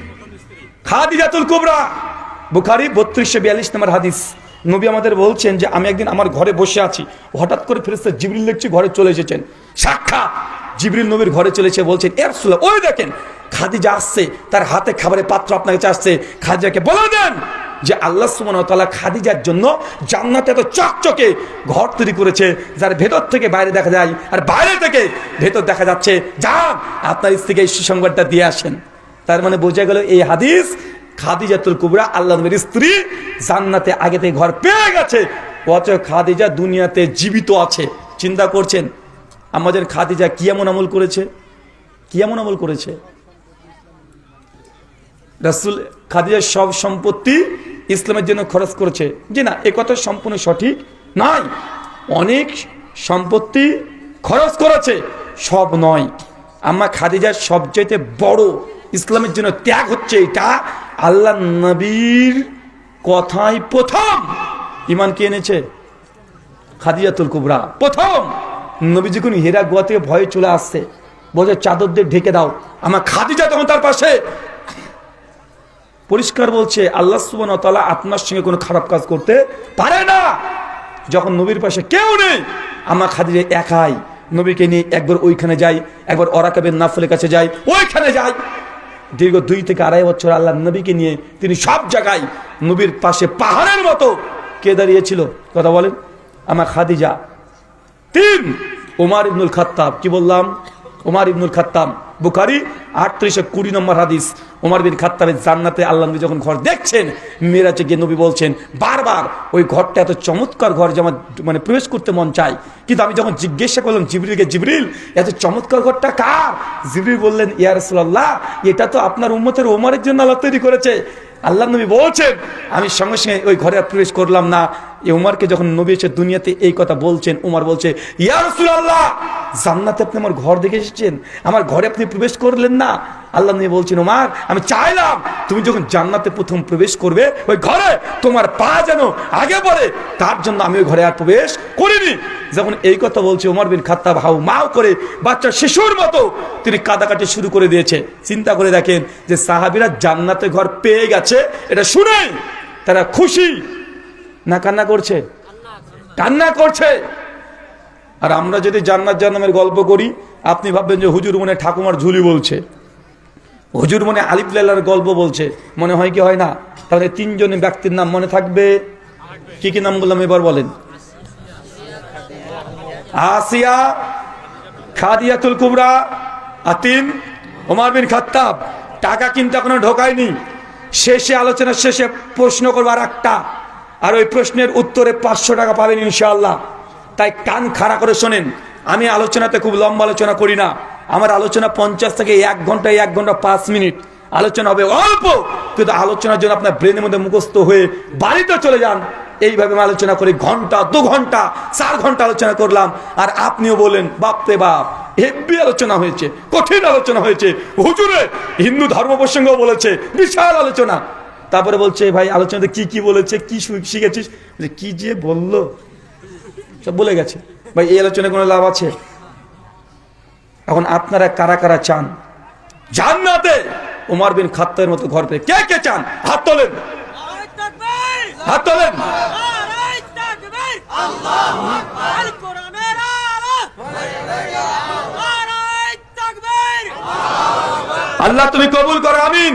খাদিজাতুল কুবরা। বুখারী 3242 নম্বর হাদিস। নবী আমাদের বলছেন যে আমি একদিন আমার ঘরে বসে আছি, হঠাৎ করে ফেরেশতা জিবরিল দেখছি ঘরে চলে এসেছেন। সাক্ষাৎ জিবরিল নবীর ঘরে চলে এসে বলছেন, ইয়া রাসূলুল্লাহ, ওই দেখেন খাদিজা আসছে, তার হাতে খাবারের পাত্র আপনার কাছে আসছে, খাদিজাকে বলে দেন যে আল্লাহ সুবহানাহু ওয়া তাআলা খাদিজার জন্য জান্নাতে এত চকচকে ঘর তৈরি করেছে, যার ভেতর থেকে বাইরে দেখা যায় আর বাইরে থেকে ভেতর দেখা যাচ্ছে। যান আপনার স্ত্রীকে এই সুসংবাদটা দিয়ে আসেন। তার মানে বোঝা গেল এই হাদিস, খাদিজাতুল কুবরা আল্লাহ নবীর স্ত্রী, জান্নাতে আগে থেকে ঘর পেয়ে গেছে, অথচ খাদিজা দুনিয়াতে জীবিত আছে। চিন্তা করছেন আমাদের খাদিজা কি এমন আমল করেছে, কি এমন আমল করেছে? রাসূল খাদিজার সব সম্পত্তি ইসলামের জন্য খরচ করেছে। জি না, এ কথা সম্পূর্ণ সঠিক নয়। অনেক সম্পত্তি খরচ করেছে, সব নয়। আম্মা খাদিজার সবচাইতে বড় ইসলামের জন্য ত্যাগ হচ্ছে এটা, আল্লাহ নবীর কথাই প্রথম ঈমান কে এনেছে? খাদিজাতুল কুবরা। প্রথম নবী যখন হীরা গুহা থেকে ভয়ে চলে আসছে, বলছে চাদর দিয়ে ঢেকে দাও, আমার খাদিজা তখন তার পাশে পরিষ্কার বলছে আল্লাহ সুবহানাহু ওয়া তাআলা আপনার সঙ্গে কোনো খারাপ কাজ করতে পারে না। যখন নবীর পাশে কেউ নেই, আমার খাদিজা একাই নবীকে নিয়ে একবার ওইখানে যাই, একবার ওরাকা বিন নাফলের কাছে যাই, ওইখানে যাই। দীর্ঘ 2 থেকে 2.5 বছর আল্লাহ নবীকে নিয়ে তিনি সব জায়গায় নবীর পাশে পাহাড়ের মতো কে দাঁড়িয়েছিল? কথা বলেন। আমার খাদিজা 3 ওমর ইবনুল খাত্তাব। কি বললাম? ওমর ইবনুল খাত্তাব, বুখারী 3820 নম্বর হাদিস। ওমর বিন খাত্তাবের জান্নাতে আল্লাহ নবী যখন ঘর দেখছেন, মেরাজে গিয়ে নবী বলছেন বারবার ওই ঘরটা এত চমৎকার ঘর যে আমার মানে প্রবেশ করতে মন চায়। কিন্তু আমি যখন জিজ্ঞাসা করলাম জিবরিলকে, জিবরিল এত চমৎকার ঘরটা কার? জিবরিল বললেন, ইয়া রাসূলুল্লাহ, এটা তো আপনার উম্মতের ওমরের জন্য আল্লাহ তৈরি করেছে। আল্লাহ নবী বলছেন, আমি সঙ্গে সঙ্গে ওই ঘরে আর প্রবেশ করলাম না। উমরকে যখন নবী এসে দুনিয়াতে এই কথা বলছেন, উমর বলছে, ইয়া রাসূলুল্লাহ, জান্নাতে আপনি আমার ঘর দেখে এসেছেন, আমার ঘরে আপনি প্রবেশ করলেন না। আল্লাহ নবী বলছেন, উমর আমি চাইলাম তুমি যখন জান্নাতে প্রথম প্রবেশ করবে ওই ঘরে তোমার পা যেন আগে পড়ে, তার জন্য আমি ওই ঘরে আর প্রবেশ করিনি। যখন এই কথা বলছে, ওমর বিন খাত্তাব হাউ মাউ করে বাচ্চা শিশুর মতো তিনি কাঁদাকাটি শুরু করে দিয়েছে। চিন্তা করে দেখেন যে সাহাবীরা জান্নাতে ঘর পেয়ে গেছে, এটা শুনে তারা খুশি না কান্না করছে? কান্না করছে। আর আমরা যদি জান্নাত জাহান্নামের গল্প করি, আপনি ভাববেন যে হুজুর মনে ঠাকুমার ঝুলি বলছে, হুজুর মনে আলিফ লাইলার গল্প বলছে। মনে হয় কি হয় না? তাহলে 3 জন ব্যক্তির নাম মনে থাকবে। কি কি নাম বললাম এবার বলেন? আসিয়া, খাদিয়াতুল কুবরা, আতিম, ওমর বিন খাত্তাব। টাকা কিন্তু এখনো ঢোকায়নি। শেষে আলোচনার শেষে প্রশ্ন করবার একটা, আর ওই প্রশ্নের উত্তরে 500 টাকা পাবেন ইনশাআল্লাহ। তাই কান খাড়া করে শোনেন। আমি আলোচনাতে খুব লম্বা আলোচনা করি না। আমার আলোচনা 50 থেকে 1 ঘন্টা, 1 ঘন্টা 5 মিনিট আলোচনা হবে অল্প, কিন্তু আলোচনার জন্য আপনার ব্রেনের মধ্যে মুখস্থ হয়ে বাড়িতে চলে যান। এইভাবে আমি আলোচনা করি, ঘন্টা 2 ঘন্টা 4 ঘন্টা আলোচনা করলাম। আর আপনিও বলেন, বাপরে বাপ হেব্বি আলোচনা হয়েছে, কঠিন আলোচনা হয়েছে, হুজুরে হিন্দু ধর্ম প্রসঙ্গও বলেছে, বিশাল আলোচনা। তারপরে বলছে, ভাই আলোচনাতে কি কি বলেছে, কি শিখেছিস? কি যে বললো সব বলে গেছে। ভাই এই আলোচনায় কোনো লাভ আছে? এখন আপনারা কারা কারা চান জান্নাতে ওমর বিন খাত্তাবের মতো ঘর পেয়ে? কে কে চান? হাত তোলেন, হাত তোলেন। আল্লাহ তুমি কবুল করো, আমিন।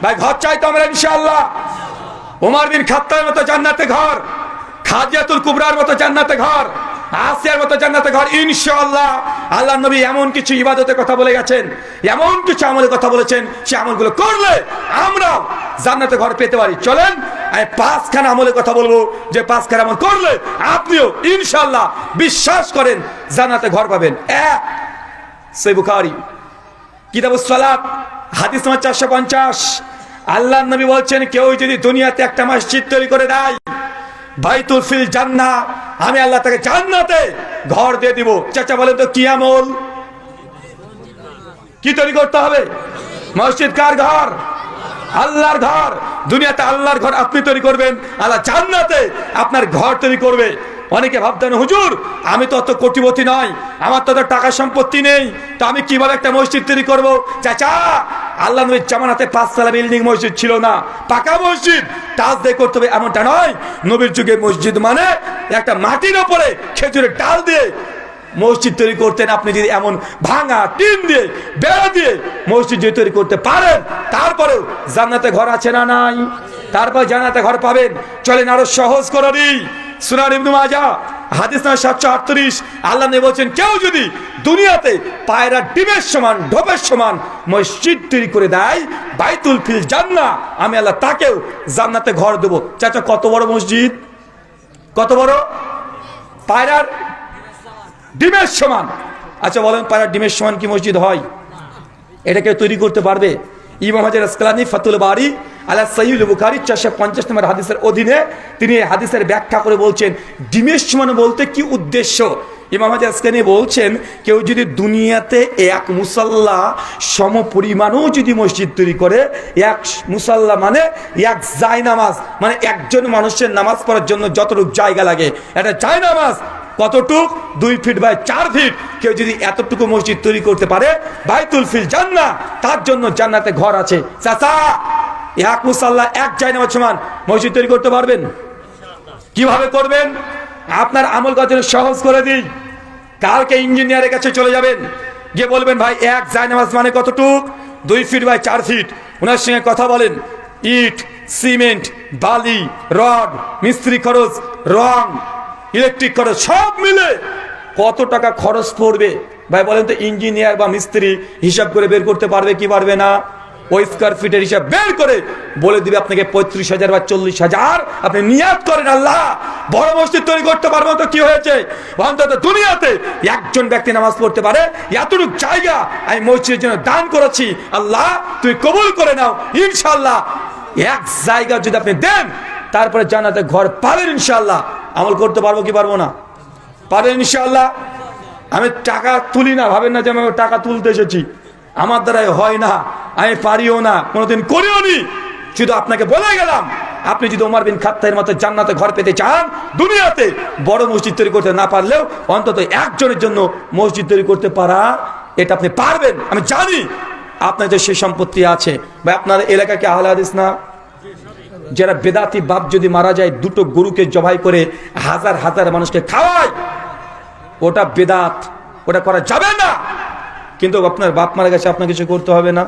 ভাই ঘর চাই তো আমরা ইনশাআল্লাহ। ওমর বিন খাত্তাবের মতো জান্নাতে ঘর, খাদিয়াতুল কুবরার মতো জান্নাতে ঘর, আসিয়ার মতো জান্নাতে ঘর ইনশাআল্লাহ। আল্লাহ নবী এমন কিছু ইবাদতের কথা বলে গেছেন, এমন কিছু আমলের কথা বলেছেন, সে আমলগুলো করলে আমরা জান্নাতে ঘর পেতে পারি। চলেন আমি 5খানা আমলের কথা বলবো, যে 5খানা আমল করলে আপনিও ইনশাআল্লাহ বিশ্বাস করেন জান্নাতে ঘর পাবেন। 1 সহিহ বুখারী কিতাবুস সালাত হাদিস নম্বর 450। আল্লাহ নবী বলছেন, কেউ যদি দুনিয়াতে একটা মসজিদ তৈরি করে দেয়, বাইতুল ফিল জান্নাহ, আমি আল্লাহ তাকে জান্নাতে ঘর দিয়ে দিব। চাচা বলেন তো কি আমল, কি তৈরি করতে হবে? মসজিদ কার ঘর? আল্লাহর ঘর। দুনিয়াতে আল্লাহর ঘর আপনি তৈরি করবেন, আল্লাহ জান্নাতে আপনার ঘর তৈরি করবে। অনেকে ভাবতেন, হুজুর আমি তো অত কোটিপতি নয়, আমার তো টাকা সম্পত্তি নেই, তো আমি কিভাবে একটা মসজিদ তৈরি করব? চাচা আল্লাহ নবীর জামানাতে 5 তলা বিল্ডিং মসজিদ ছিল না, পাকা মসজিদ টাচ দিয়ে করতে হবে এমনটা নয়। নবীর যুগে মসজিদ মানে একটা মাটির ওপরে খেজুরের ডাল দিয়ে মসজিদ তৈরি করতেন। আপনি যদি এমন ভাঙা টিন দিয়ে বেড়া দিয়ে মসজিদ যদি তৈরি করতে পারেন, তারপরেও জান্নাতে ঘর আছে না নাই? তারপর জান্নাতে ঘর পাবেন। চলেন আরো সহজ করে দিই। সুনান ইবনে মাজাহ হাদিস নম্বর 738। আল্লাহ নবী বলেন, কেউ যদি দুনিয়াতে পায়রা ডিমের সমান, ঢোপের সমান মসজিদ তৈরি করে দেয়, বাইতুল ফিল জান্নাহ, আমি আল্লাহ তাকেও জান্নাতে ঘর দেব। চাচা কত বড় মসজিদ? কত বড়? পায়রার ডিমের সমান। আচ্ছা বলেন, পায়রার ডিমের সমান কি মসজিদ হয়? এটাকে তৈরি করতে পারবে? ইমাম হাজার আসকালানী ফাতুল বারি আলা সহিহ বুখারী 450 নম্বর হাদিসের অধীনে তিনি এই হাদিসের ব্যাখ্যা করে বলছেন, ডিমের সমান বলতে কি উদ্দেশ্য। ইমাম হাজার আসকালানী বলছেন, কেউ যদি দুনিয়াতে 1 মুসাল্লা সম পরিমাণও যদি মসজিদ তৈরি করে, 1 মুসাল্লা মানে 1 জায়নামাজ, মানে একজন মানুষের নামাজ পড়ার জন্য যতটুকু জায়গা লাগে, এটা জায়নামাজ কতটুক? 2 ফিট বাই 4 ফিট। কেউ যদি এতটুকু মসজিদ তৈরি করতে পারে, বাইতুল ফিল জান্নাহ, তার জন্য জান্নাতে ঘর আছে। চাচা 1 মুসাল্লা 1 জায়নামাজ সমান মসজিদ তৈরি করতে পারবেন? কিভাবে করবেন? আপনার আমল কাজ সহজ করে দিই। কালকে ইঞ্জিনিয়ারের কাছে চলে যাবেন, গিয়ে বলবেন, ভাই 1 জায়নামাজ মানে কতটুক? 2 ফিট বাই 4 ফিট। ওনার সঙ্গে কথা বলেন। ইট, সিমেন্ট, বালি, রড, মিস্ত্রি খরচ, রং, ইলেকট্রিক খরচ সব মিলে কত টাকা খরচ পড়বে ভাই বলেন তো? ইঞ্জিনিয়ার বা মিস্ত্রি হিসাব করে বের করতে পারবে কি পারবে না? ওই স্কয়ার ফিটের হিসাব বের করে বলে দিবে আপনাকে 35,000 বা 40,000। আপনি নিয়াত করেন, আল্লাহ বড় মসজিদ তৈরি করতে পারবো তো কি হয়েছে, অন্তত দুনিয়াতে একজন ব্যক্তি নামাজ পড়তে পারে এতটুকু জায়গা আমি মসজিদের জন্য দান করেছি, আল্লাহ তুমি কবুল করে নাও। ইনশাআল্লাহ এক জায়গা যদি আপনি দেন, তারপরে জান্নাতে ঘর পাবেন ইনশাআল্লাহ। আমল করতে পারবো কি পারবো না? পারেন ইনশাআল্লাহ। আমি টাকা তুলি না, ভাবেন না যে আমি টাকা তুলতে এসেছি, আমার দ্বারাই হয় না, আমি পারিও না, কোনোদিন করিও নি। শুধু আপনাকে বলে গেলাম, আপনি যদি ওমর বিন খাত্তাবের মতো জান্নাতে ঘর পেতে চান, দুনিয়াতে বড় মসজিদ তৈরি করতে না পারলেও অন্তত একজনের জন্য মসজিদ তৈরি করতে পারা, এটা আপনি পারবেন। আমি জানি আপনার যে সে সম্পত্তি আছে। ভাই আপনার এলাকা কি আহলে হাদিস না? যারা বেদাতি বাপ যদি মারা যায়, দুটো গরুকে জবাই করে হাজার হাজার মানুষকে খাওয়ায়, ওটা বেদাত, ওটা করা যাবে না। কিন্তু আপনার বাপ মারা গেছে, আপনার কিছু করতে হবে না।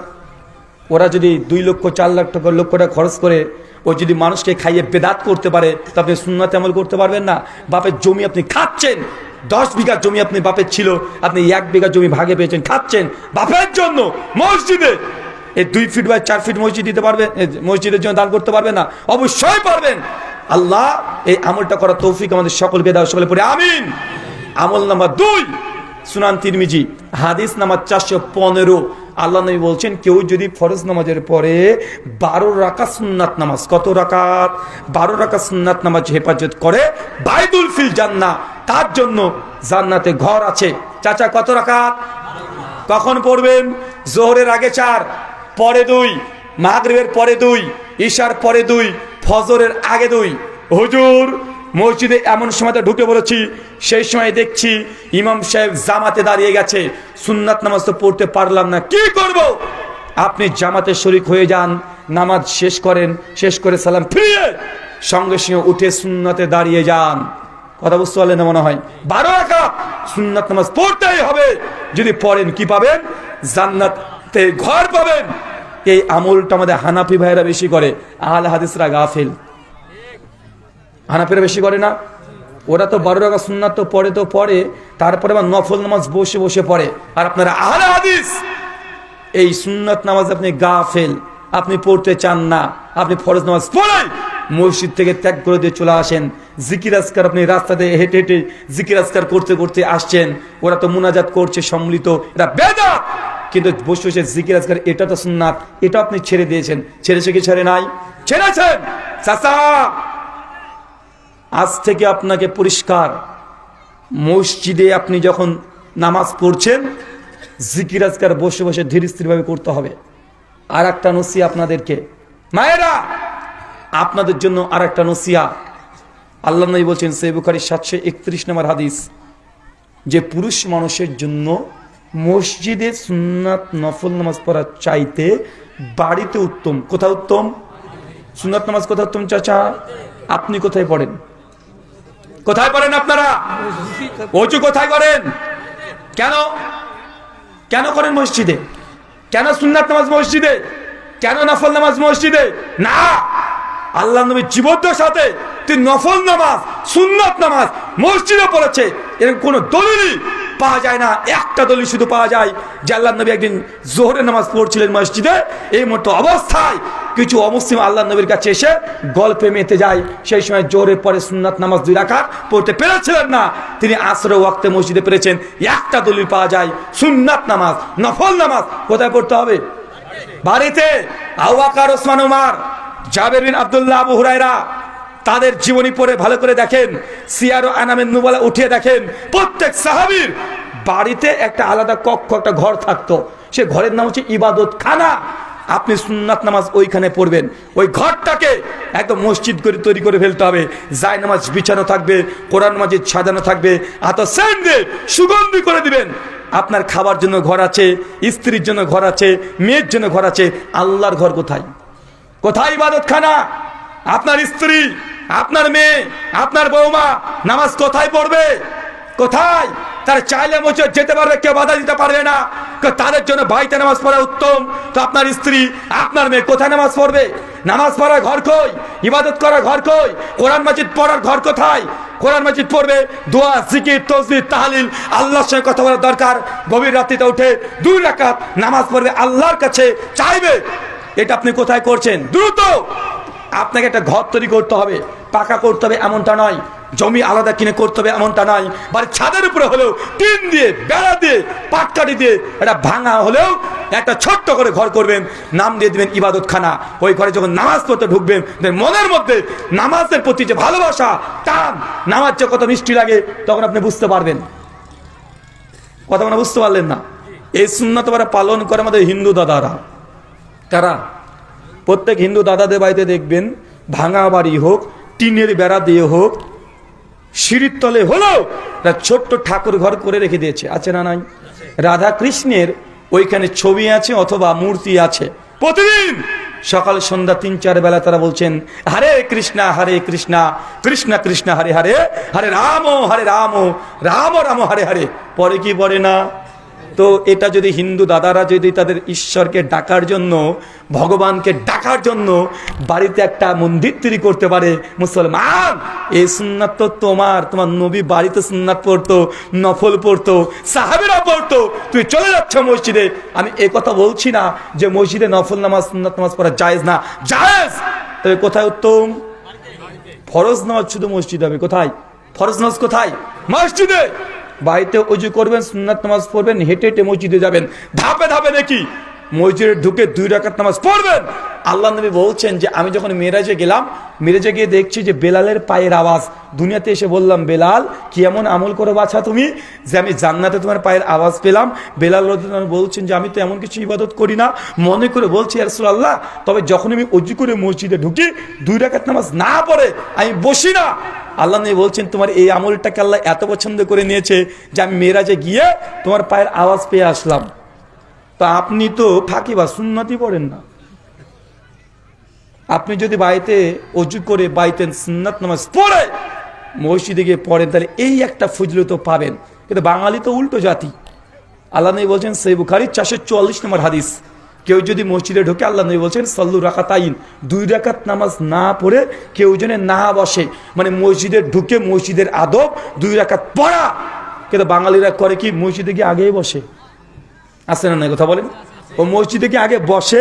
ওরা যদি 2 লক্ষ 4 লাখ টাকা লক্ষ টাকা খরচ করে ও যদি মানুষকে খাইয়ে বেদাত করতে পারে, তো আপনি সুন্নাতে আমল করতে পারবেন না। বাপের জমি আপনি খাচ্ছেন, 10 বিঘা জমি আপনি বাপের ছিল, আপনি 1 বিঘা জমি ভাগে পেয়েছেন, খাচ্ছেন বাপের জন্য। মসজিদে এই 2 ফিট বা 4 ফিট মসজিদ দিতে পারবেন, মসজিদের জন্য দান করতে পারবেন না? অবশ্যই পারবেন। আল্লাহ এই আমলটা করার তৌফিক আমাদের সকলকে দাও, সকলে পড়ে আমিন। আমল নাম্বার 2, সুনান তিরমিজি হাদিস নাম্বার 415। আল্লাহ নবী বলছেন, কেউ যদি ফরজ নামাজের পরে 12 রাকাত সুন্নাত নামাজ, কত রাকাত? 12 রাকাত সুন্নাত নামাজ হেফাজত করে, বাইতুল ফিল জান্নাহ, তার জন্য জান্নাতে ঘর আছে। চাচা কত রাকাত? কখন পড়বেন? জোহরের আগে 4, পরে 2, মাগরিবের পরে 2, ইশার পরে 2, ফজরের আগে 2। হুজুর মসজিদে এমন সময়তে ঢুকে পড়েছি, সেই সময় দেখছি ইমাম সাহেব জামাতে দাঁড়িয়ে গেছে, সুন্নাত নামাজ তো পড়তে পারলাম না, কি করব? আপনি জামাতে শরীক হয়ে যান, নামাজ শেষ করেন, শেষ করে সালাম ফিরিয়ে সঙ্গে সঙ্গে উঠে সুন্নাতে দাঁড়িয়ে যান। কথা বুঝতে পারলেন না মনে হয়? 12 রাকাত সুন্নাত নামাজ পড়তেই হবে। যদি পড়েন কি পাবেন? জান্নাতে ঘর পাবেন। এই আমলটা আমাদের হানাফি ভাইরা বেশি করে, আহলে হাদিসরা গাফিল। হানাফিরা বেশি করে না? ওরা তো 12 রাকাত সুন্নাত তো পড়ে, তারপরে আবার নফল নামাজ বসে বসে পড়ে। আর আপনারা আহলে হাদিস এই সুন্নাত নামাজ আপনি গাফিল, আপনি পড়তে চান না, আপনি ফরজ নামাজ পড়ে মসজিদ থেকে ত্যাগ করে দিয়ে চলে আসেন। জিকির আজকার আপনি রাস্তাতে হেঁটে হেঁটে জিকির আজকার করতে করতে আসছেন, ওরা তো মুনাজাত করছে সম্মিলিত, এটা বেদাত। কিন্তু বসে বসে জিকির আজকার, এটা তো সুন্নাত, এটা আপনি ছেড়ে দিয়েছেন। ছেড়েছে কি ছেড়ে নাই? ছেড়েছেন। চাচা আজ থেকে আপনাকে পরিষ্কার, মসজিদে আপনি যখন নামাজ পড়ছেন, জিকির আজকার বসে বসে ধীর স্থিরভাবে করতে হবে। আর একটা নসিয়া আপনাদেরকে, মায়েরা আপনাদের জন্য আর একটা নসিয়া। আল্লাহ নবী বলছেন, সহিহ বুখারী 731 নম্বর হাদিস, যে পুরুষ মানুষের জন্য মসজিদে সুন্নাত নফল নামাজ পড়ার চাইতে বাড়িতে উত্তম। কোথায় উত্তম? সুন্নাত নামাজ কোথায় উত্তম? চাচা আপনি কোথায় পড়েন? কোথায় পড়েন আপনারা? ওযু কোথায় করেন? কেন কেন করেন মসজিদে? কেন সুন্নাত নামাজ মসজিদে? কেন নফল নামাজ মসজিদে? না, আল্লাহ নবী জীবদ্দশার সাথে তুই নফল নামাজ সুন্নাত নামাজ মসজিদে পড়েছে, এরকম কোনো দলিলই পাওয়া যায় না। একটা দলিল শুধু পাওয়া যায় যে আল্লাহ নবী একদিন জোহরের নামাজ পড়ছিলেন মসজিদে, এই মতো অবস্থায় কিছু অমুসলিম আল্লাহ নবীর কাছে এসে গল্পে মেতে যায়। সেই সময় জোহরের পরে সুন্নাত নামাজ 2 রাকাত পড়তে পেরেছিলেন না, তিনি আসরের ওয়াক্তে মসজিদে পেরেছেন। একটা দলিল পাওয়া যায়, সুন্নাত নামাজ নফল নামাজ কোথায় পড়তে হবে? বাড়িতে। আবু বকর, ওসমান, ওমর, জাবের বিন আব্দুল্লাহ, আবু হুরায়রা, তাদের জীবনী পড়ে ভালো করে দেখেন, সিয়ার ও আনামের নুবালা উঠিয়ে দেখেন, প্রত্যেক সাহাবীর বাড়িতে একটা আলাদা কক্ষ, একটা ঘর থাকতো। সে ঘরের নাম হচ্ছে ইবাদত খানা। আপনি সুন্নাত নামাজ ওইখানে পড়বেন। ওই ঘরটাকে একদম মসজিদ করে তৈরি করে ফেলতে হবে। জায় নামাজ বিছানো থাকবে, কোরআন মাজিদ সাজানো থাকবে, আতর সেন্ট দিয়ে সুগন্ধি করে দিবেন। আপনার খাবার জন্য ঘর আছে, স্ত্রীর জন্য ঘর আছে, মেয়ের জন্য ঘর আছে। আল্লাহর ঘর কোথায়? কোথায় ইবাদত খানা? আপনার স্ত্রী, আপনার মেয়ে, আপনার বৌমা নামাজ কোথায় পড়বে? কোথায়? তারা চাইলে মসজিদ যেতে পারবে, কেউ বাধা দিতে পারবে না। তাদের জন্য বাড়িতে নামাজ পড়া উত্তম। তো আপনার স্ত্রী, আপনার মেয়ে কোথায় নামাজ পড়বে? নামাজ পড়ার ঘর কই? ইবাদত করার ঘর কই? কোরআন মাজিদ পড়ার ঘর কোথায়? কোরআন মাজিদ পড়বে, দোয়া, জিকির, তাসবিহ, তাহলিল, আল্লাহর সঙ্গে কথা বলার দরকার। গভীর রাত্রিতে উঠে 2 রাকাত নামাজ পড়বে, আল্লাহর কাছে চাইবে। এটা আপনি কোথায় করছেন? দ্রুত আপনাকে একটা ঘর তৈরি করতে হবে, পাকা করতে হবে এমনটা নয়, জমি আলাদা কিনে করতে হবে এমনটা নয়, বাড়ির ছাদের উপরে হলেও টিন দিয়ে, বেড়া দিয়ে, পাটকাঠি দিয়ে এটা ভাঙা হলেও একটা ছোট্ট করে ঘর করবেন, নাম দিয়ে দিবেন ইবাদতখানা। ওই ঘরে যখন নামাজ পড়তে ঢুকবেন, মনের মধ্যে নামাজের প্রতি যে ভালোবাসা, টান, নামাজ যে কত মিষ্টি লাগে, তখন আপনি বুঝতে পারবেন। কথা মানে বুঝতে পারলেন না? এই সুন্নাত পালন করে আমাদের হিন্দু দাদারা। তারা প্রত্যেক হিন্দু দাদাদের বাড়িতে দেখবেন, ভাঙা বাড়ি হোক, টিনের বেড়া দিয়ে হোক, সিঁড়ির তলে হলেও ছোট্ট ঠাকুর ঘর করে রেখে দিয়েছে। আছে না নাই? রাধা কৃষ্ণের ওইখানে ছবি আছে অথবা মূর্তি আছে। প্রতিদিন সকাল সন্ধ্যা 3-4 বেলা তারা বলছেন হরে কৃষ্ণা কৃষ্ণ কৃষ্ণ হরে হরে, হরে রাম রাম রাম হরে হরে। পরে কি পড়ে না? তো এটা যদি হিন্দু দাদারা যদি তাদের ঈশ্বরকে ডাকার জন্য, ভগবানকে ডাকার জন্য বাড়িতে একটা মন্দির তৈরি করতে পারে, মুসলমান, এই সুন্নাত তো তোমার নবী বাড়িতে সুন্নাত পড়তো, নফল পড়তো, সাহাবীরা পড়তো, তুই চলে যাচ্ছ মসজিদে। আমি এ কথা বলছি না যে মসজিদে নফল নামাজ, সুন্নাত নামাজ পড়া জায়েজ না, জায়েজ। তবে কোথায় উত্তম? ফরজ নামাজ শুধু মসজিদে হবে। কোথায় ফরজ নামাজ? কোথায়? মসজিদে। বাড়িতে ওযু করবেন, সুন্নাত নামাজ পড়বেন, হেঁটে হেঁটে মসজিদে যাবেন, ধাপে ধাপে নাকি মসজিদে ঢুকে 2 রাকাত নামাজ পড়বেন। আল্লাহ নবী বলছেন যে আমি যখন মেরাজে গেলাম, মেরাজে গিয়ে দেখছি যে বেলালের পায়ের আওয়াজ। দুনিয়াতে এসে বললাম, বেলাল কি এমন আমল করে বাছা তুমি যে আমি জান্নাতে তোমার পায়ের আওয়াজ পেলাম? বেলাল রাদিয়াল্লাহু আনহু বলছেন যে আমি তো এমন কিছু ইবাদত করি না। মনে করে বলছি, ইয়া রাসূলুল্লাহ, তবে যখন আমি ওযু করে মসজিদে ঢুকি 2 রাকাত নামাজ না পড়ে আমি বসি না। আল্লাহ নবী বলছেন তোমার এই আমলটাকে আল্লাহ এত পছন্দ করে নিয়েছে যে আমি মেরাজে গিয়ে তোমার পায়ের আওয়াজ পেয়ে আসলাম। তো আপনি তো ফাঁকি বা সুন্নতই পড়েন না। আপনি যদি বাড়িতে ওযু করে বাড়িতে সুন্নাত নামাজ পড়ে মসজিদে গিয়ে পড়েন, তাহলে এই একটা ফজিলত পাবেন। কিন্তু বাঙালি তো উল্টো জাতি। আল্লাহ নবী বলছেন সহিহ বুখারী 444 নম্বর হাদিস, কেউ যদি মসজিদে ঢোকে, আল্লাহ নবী বলছেন সাল্লু রাকাতাইন, 2 রাকাত নামাজ না পড়ে কেউ যেন না বসে। মানে মসজিদে ঢুকে মসজিদের আদব 2 রাকাত পড়া। কিন্তু বাঙালিরা করে কি? মসজিদে গিয়ে আগেই বসে। আছে না না? কথা বলেন। ও মসজিদে গিয়ে আগে বসে,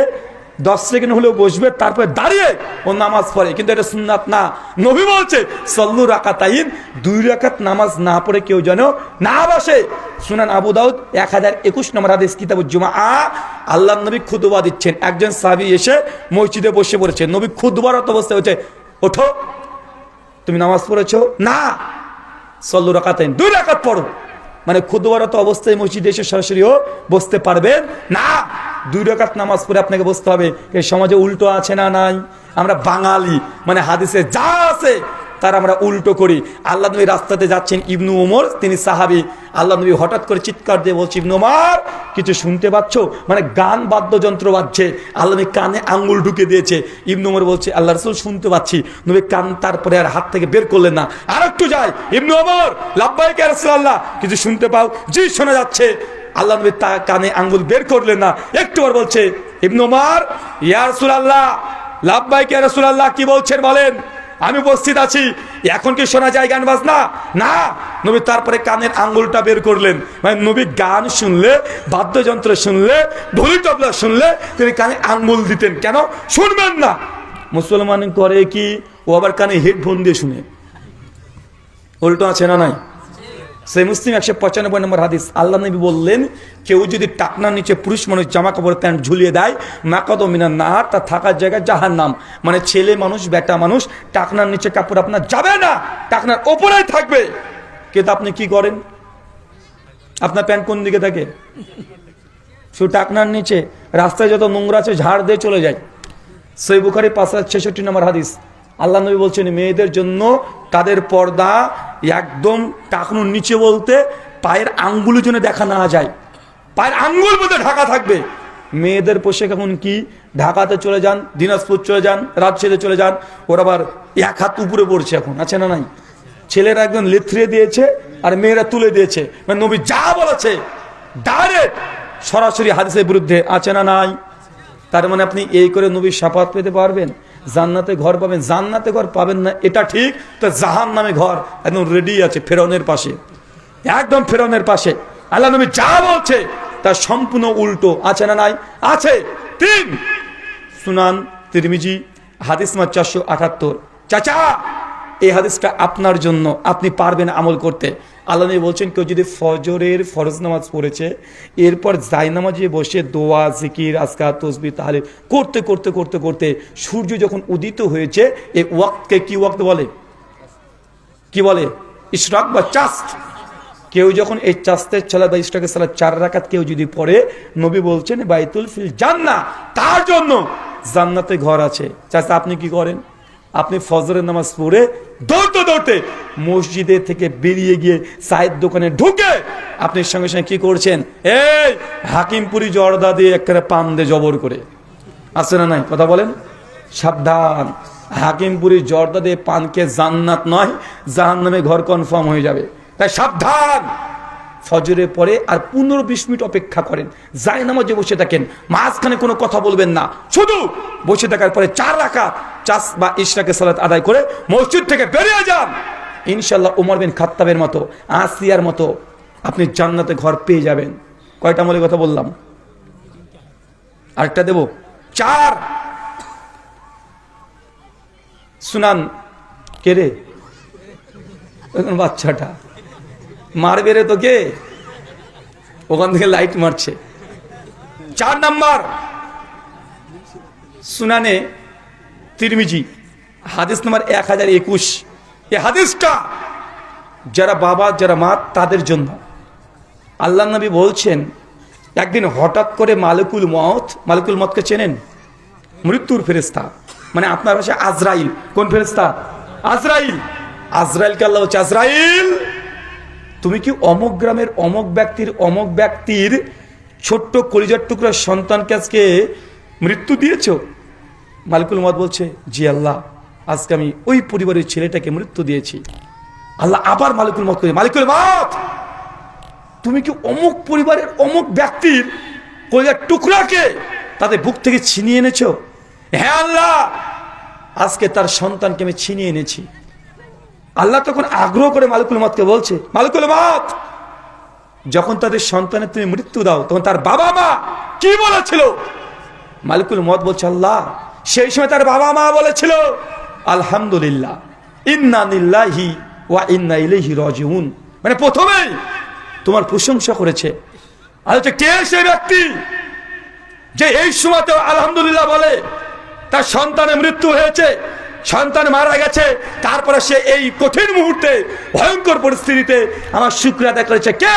10 সেকেন্ড হলেও বসবে, তারপরে দাঁড়িয়ে ও নামাজ পড়ে। কিন্তু এটা সুন্নাত না। নবী বলছে সাল্লু রাকাতাইন, 2 রাকাত নামাজ না পড়ে কেউ যেন না বসে। সুনান আবু দাউদ 1021 নম্বর হাদিস, কিতাবুল জুমআ। আল্লাহর নবী খুতবা দিচ্ছেন, একজন সাহাবী এসে মসজিদে বসে পড়েছে। নবী খুতবারত অবস্থায় হচ্ছে, ওঠো, তুমি নামাজ পড়েছো না? সাল্লু রাকাতাইন, 2 রাকাত পড়ো। মানে খুতবারত অবস্থায় মসজিদে এসে সরাসরিও বসতে পারবেন না, 2 রাকাত নামাজ পড়ে আপনাকে বসতে হবে। এই সমাজে উল্টো আছে না নাই? আমরা বাঙালি মানে হাদিসে যা আছে তার আমরা উল্টো করি। আল্লাহ নবী রাস্তাতে যাচ্ছেন, ইবনু ওমর, তিনি সাহাবী। আল্লাহ নবী হঠাৎ করে চিৎকার দিয়ে বলছে, ইবনু ওমর কিছু শুনতে পাচ্ছ? মানে গান বাদ্যযন্ত্র বাজছে। আল্লাহ নবী কানে আঙ্গুল ঢুকে দিয়েছে। ইবনু ওমর বলছে, আল্লাহ রাসূল শুনতে পাচ্ছি। নবী কান তারপরে আর হাত থেকে বের করলেন না। আর একটু যায়, ইবনু ওমর লাব্বাইক ইয়া রাসূলুল্লাহ, কিছু শুনতে পাও? জি শোনা যাচ্ছে। আল্লাহ নবী তার কানে আঙ্গুল বের করলেন না। একটু বার বলছে, ইবনু ওমর ইয়া রাসূলুল্লাহ, লাব্বাইক ইয়া রাসূলুল্লাহ, কি বলছেন বলেন, আমি উপস্থিত আছি। এখন কি শোনা যায় গান বাজনা? না। নবী তারপরে কানের আঙ্গুলটা বের করলেন। মানে নবী গান শুনলে, বাদ্যযন্ত্র শুনলে, ঢোল তবলা শুনলে তিনি কানে আঙ্গুল দিতেন। কেন শুনবেন না? মুসলমান করে কি? ও আবার কানে হেডফোন দিয়ে শুনে। উল্টো আছে না নাই? সেই মুসলিম 195 নম্বর হাদিস, আল্লাহ নবী বললেন, কেউ যদি টাকনার নিচে পুরুষ মানুষ জামা কাপড় প্যান্ট ঝুলিয়ে দেয়, মাকাদ মিনান নার, তার থাকার জায়গায় জাহান্নাম। মানে ছেলে মানুষ, বেটা মানুষ, টাকনার নিচে কাপড় আপনার যাবে না, টাকনার ওপরেই থাকবে। কিন্তু আপনি কি করেন? আপনার প্যান্ট কোন দিকে থাকে? শুধু টাকনার নিচে। রাস্তায় যত নোংরা আছে ঝাড় দিয়ে চলে যায়। সহিহ বুখারী 566 নম্বর হাদিস, আল্লাহ নবী বলছেন, মেয়েদের জন্য তাদের পর্দা একদম টাকনুর নিচে বলতে পায়ের আঙ্গুলের জন্য দেখা না যায়, পায়ের আঙ্গুল বলতে ঢাকা থাকবে। মেয়েদের পোশাক এখন কি? ঢাকাতে চলে যান, দিনাজপুর চলে যান, রাজশাহীতে চলে যান, ওর আবার 1 হাত উপরে পড়ছে এখন। আছে না নাই? ছেলেরা একদম লেথড়ে দিয়েছে, আর মেয়েরা তুলে দিয়েছে। মানে নবী যা বলেছে ডাইরেক্ট সরাসরি হাদিসের বিরুদ্ধে আছে না নাই? তার মানে আপনি এই করে নবীর শাফাত পেতে পারবেন, জান্নাতে ঘর পাবেন। জান্নাতে ঘর পাবেন না এটা ঠিক, তো জাহান্নামে ঘর একদম রেডি আছে ফেরাউনের পাশে, একদম ফেরাউনের পাশে। আল্লাহ নবী যা বলছে তার সম্পূর্ণ উল্টো আছে না নাই? আছে। 3 সুনান তিরমিজি হাদিস নম্বর 478। চাচা এই হাদিসটা আপনার জন্য, আপনি পারবেন আমল করতে। আল্লাহ নবী বলছেন কেউ যদি ফজরের ফরজ নামাজ পড়েছে, এরপর জায়নামাজে বসে দোয়া জিকির আজকার তসবিহ তাহলিল করতে করতে করতে করতে সূর্য যখন উদিত হয়েছে, এই ওয়াক্তকে কি ওয়াক্ত বলে? কি বলে? ইশরাক বা চাস্ত। কেউ যখন এই চাস্তের সালাত বা ইশরাকের সালাত 4 রাকাত কেউ যদি পড়ে, নবী বলছেন বাইতুল ফিল জান্নাহ, তার জন্য জান্নাতে ঘর আছে। চাচা আপনি কি করেন? আপনি ফজরের নামাজ পড়ে দৌড়তে দৌড়তে মসজিদে থেকে বেরিয়ে গিয়ে চায়ের দোকানে ঢুকে আপনি সঙ্গে সঙ্গে কি করছেন? এই হাকিমপুরি জর্দা দিয়ে একটা পান দিয়ে জবর করে আছে না নাই? কথা বলেন। সাবধান, হাকিমপুরি জর্দা দিয়ে পানকে জান্নাত নয় জাহান্নামে ঘর কনফার্ম হয়ে যাবে। তাই সাবধান। ফজরের পরে আর 15-20 মিনিট অপেক্ষা করেন, জায়নামাজে বসে থাকেন, মাঝখানে কোনো কথা বলবেন না, শুধু বসে থাকার পরে 4 রাকাত চাস বা ইশরাকের সালাত আদায় করে মসজিদ থেকে বেরিয়ে যান। ইনশাআল্লাহ ওমর বিন খাত্তাবের মতো, আসিয়ার মতো আপনি জান্নাতে ঘর পেয়ে যাবেন। কয়টা আমলের কথা বললাম? আরেকটা দেব। 4 সুনান। কে রে বাচ্চাটা? মারবে রে তোকে, ওখান থেকে লাইট মারছে। 4 নাম্বার সুনানে তিরমিজি হাদিস নাম্বার 1021। এই হাদিসটা যারা বাবা যারা মা তাদের জন্য। আল্লাহ নবী বলছেন একদিন হঠাৎ করে মালিকুল মউতকে চেনেন? মৃত্যুর ফেরেশতা, মানে আপনার পাশে আজরাইল। কোন ফেরেশতা? আজরাইল। আজরাইলকে আল্লাহ বলছে, আজরাইল তুমি কি অমুক গ্রামের অমুক ব্যক্তির ছোট্ট কলিজার টুকরার সন্তানকে আজকে মৃত্যু দিয়েছ? মালিকুল মউত বলছে, জি আল্লাহ, আজকে আমি ওই পরিবারের ছেলেটাকে মৃত্যু দিয়েছি। আল্লাহ আবার মালিকুল মউত তুমি কি অমুক পরিবারের অমুক ব্যক্তির কলিজার টুকরাকে তাদের বুক থেকে ছিনিয়ে এনেছো? হ্যাঁ আল্লাহ, আজকে তার সন্তানকে আমি ছিনিয়ে এনেছি। আল্লাহ তখন আগ্রহ করে মালিকুল মউতকে বলছে, মালিকুল মউত যখন তাদের সন্তানের তুমি মৃত্যু দাও তখন তার বাবা মা কি বলেছিল? মালিকুল মউত বলছে, আল্লাহ সেই সময় তার বাবা মা বলেছিল আলহামদুলিল্লাহ ইন্না লিল্লাহি ওয়া ইন্না ইলাইহি রাজিউন। মানে প্রথমেই তোমার প্রশংসা করেছে। আচ্ছা কে সেই ব্যক্তি যে এই সময়তে আলহামদুলিল্লাহ বলে? তার সন্তানের মৃত্যু হয়েছে, সন্তান মারা গেছে, তারপরে সে এই কঠিন মুহূর্তে ভয়ঙ্কর পরিস্থিতিতে আমার শুকরিয়া আদায় করেছে। কে?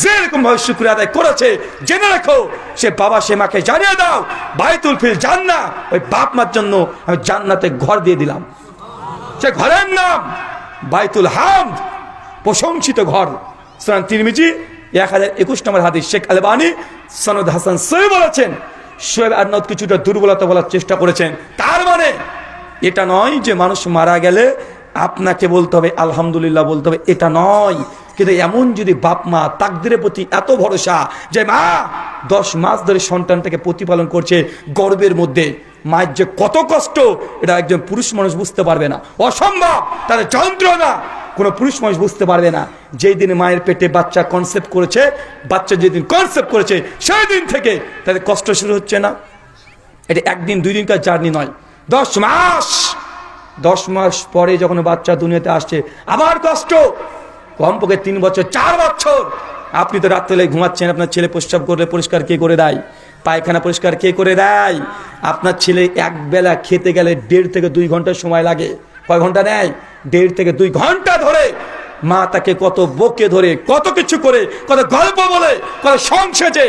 যে এরকম ভাবে শুকরিয়া আদায় করেছে জেনে রাখো সে বাবা সে মাকে জানিয়ে দাও বাইতুল ফিল জান্নাহ, ওই বাপ মার জন্য আমি জান্নাতে ঘর দিয়ে দিলাম। সে ঘরের নাম বাইতুল হামদ, প্রশংসিত ঘর। সুনান তিরমিজি 1021 নম্বর হাদিস। শেখ আলবানী সনদ হাসান সহিহ বলেছেন। শোয়েব আরনাউত কিছুটা দুর্বলতা বলার চেষ্টা করেছেন। তার মানে এটা নয় যে মানুষ মারা গেলে আপনাকে বলতে হবে আলহামদুলিল্লাহ বলতে হবে, এটা নয়। কিন্তু এমন যদি বাপ মা তাকদীরের প্রতি এত ভরসা যে মা 10 মাস ধরে সন্তানটাকে প্রতিপালন করছে গর্ভের মধ্যে, মায়ের যে কত কষ্ট এটা একজন পুরুষ মানুষ বুঝতে পারবে না, অসম্ভব। তাদের যন্ত্রণা কোনো পুরুষ মানুষ বুঝতে পারবে না। যেই দিন মায়ের পেটে বাচ্চা কনসেপ্ট করেছে, বাচ্চা যেদিন কনসেপ্ট করেছে সেই দিন থেকে তাদের কষ্ট শুরু হচ্ছে না। এটা একদিন 2 দিনকার জার্নি নয়, 10 মাস। 10 মাস পরে যখন বাচ্চা দুনিয়াতে আসছে আবার কষ্ট। কমপক্ষে 3 বছর 4 বছর আপনি তো রাত্রে ঘুমাচ্ছেন, আপনার ছেলে প্রস্রাব করলে পরিষ্কার কে করে দেয়? পায়খানা পরিষ্কার কে করে দেয়? আপনার ছেলে এক বেলা খেতে গেলে 1.5 থেকে 2 ঘন্টা সময় লাগে। কয় ঘন্টা নেয়? 1.5 থেকে 2 ঘন্টা ধরে মা তাকে কত বকে ধরে, কত কিছু করে, কত গল্প বলে, কত সংসেজে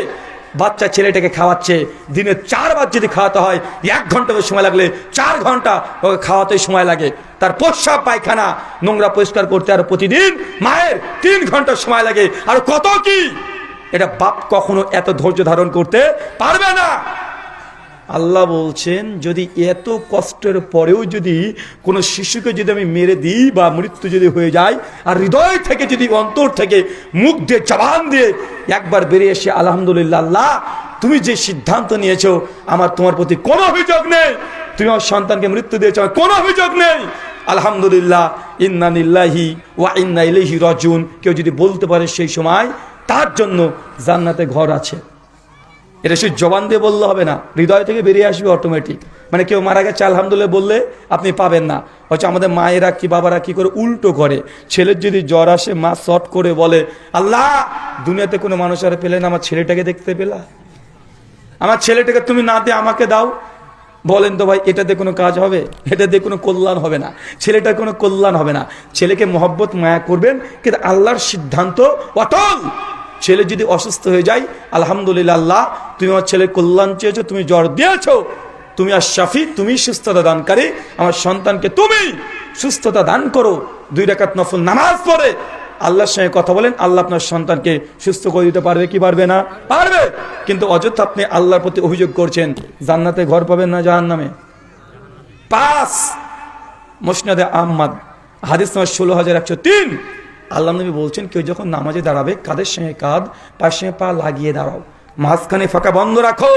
বাচ্চা ছেলেটাকে খাওয়াচ্ছে। দিনে 4 বার যদি খাওয়াতে হয় 1 ঘন্টা সময় লাগলে 4 ঘন্টা ওকে খাওয়াতে সময় লাগে। তার প্রস্রাব পায়খানা নোংরা পরিষ্কার করতে আর প্রতিদিন মায়ের 3 ঘন্টা সময় লাগে। আর কত কি, এটা বাপ কখনো এত ধৈর্য ধারণ করতে পারবে না। আল্লাহ বলছেন যদি এত কষ্টের পরেও যদি কোনো শিশুকে যদি আমি মেরে দিই বা মৃত্যু যদি হয়ে যায়, আর হৃদয় থেকে যদি অন্তর থেকে মুখ দিয়ে জবান দিয়ে একবার বেরিয়ে এসে আলহামদুলিল্লাহ আল্লাহ তুমি যে সিদ্ধান্ত নিয়েছো আমার তোমার প্রতি কোনো অভিযোগ নেই, তুমি আমার সন্তানকে মৃত্যু দিয়েছো আমার কোনো অভিযোগ নেই, আলহামদুলিল্লাহ ইন্না লিল্লাহি ওয়া ইন্না ইলাইহি রাজিউন, কেউ যদি বলতে পারে সেই সময় তার জন্য জান্নাতে ঘর আছে। এটা সে জবান দিয়ে বললে হবে না, হৃদয় থেকে বেরিয়ে আসবে অটোমেটিক। মানে কেউ মারা গেছে আলহামদুলিল্লাহ বললে আপনি পাবেন না। হচ্ছে আমাদের মায়েরা কি বাবারা কি করে উল্টো করে, ছেলের যদি জ্বর আসে মা শর্ট করে বলে আল্লাহ দুনিয়াতে কোনো মানুষ আর পেলে না, আমার ছেলেটাকে দেখতে পেলা, আমার ছেলেটাকে তুমি না দিয়ে আমাকে দাও। বলেন তো ভাই এটাতে কোনো কাজ হবে? এটাতে কোনো কল্যাণ হবে না, ছেলেটার কোনো কল্যাণ হবে না। ছেলেকে মহব্বত মায়া করবেন, কিন্তু আল্লাহর সিদ্ধান্ত অটল। ছেলে যদি অসুস্থ হয়ে যায় আলহামদুলিল্লাহ আল্লাহ তুমি আমার ছেলের কল্যাণ চেয়েছো, তুমি জ্বর দিয়েছো, তুমি আর শাফি, তুমি সুস্থতা দানকারী, আমার সন্তানকে তুমি সুস্থতা দান করো। 2 রাকাত নফল নামাজ পড়ে আল্লাহর সঙ্গে কথা বলেন, আল্লাহ আপনার সন্তানকে সুস্থ করে দিতে পারবে কি পারবে না? পারবে। কিন্তু অযথা আপনি আল্লাহর প্রতি অভিযোগ করছেন জান্নাতে ঘর পাবেন না জাহান্নামে। 5 মুসনাদে আহমদ হাদিস নম্বর 16103 আল্লাহ নবী বলছেন কেউ যখন নামাজে দাঁড়াবে কাদের সঙ্গে কাঁধ পায়ের সঙ্গে পা লাগিয়ে দাঁড়াও, মাঝখানে ফাঁকা বন্ধ রাখো।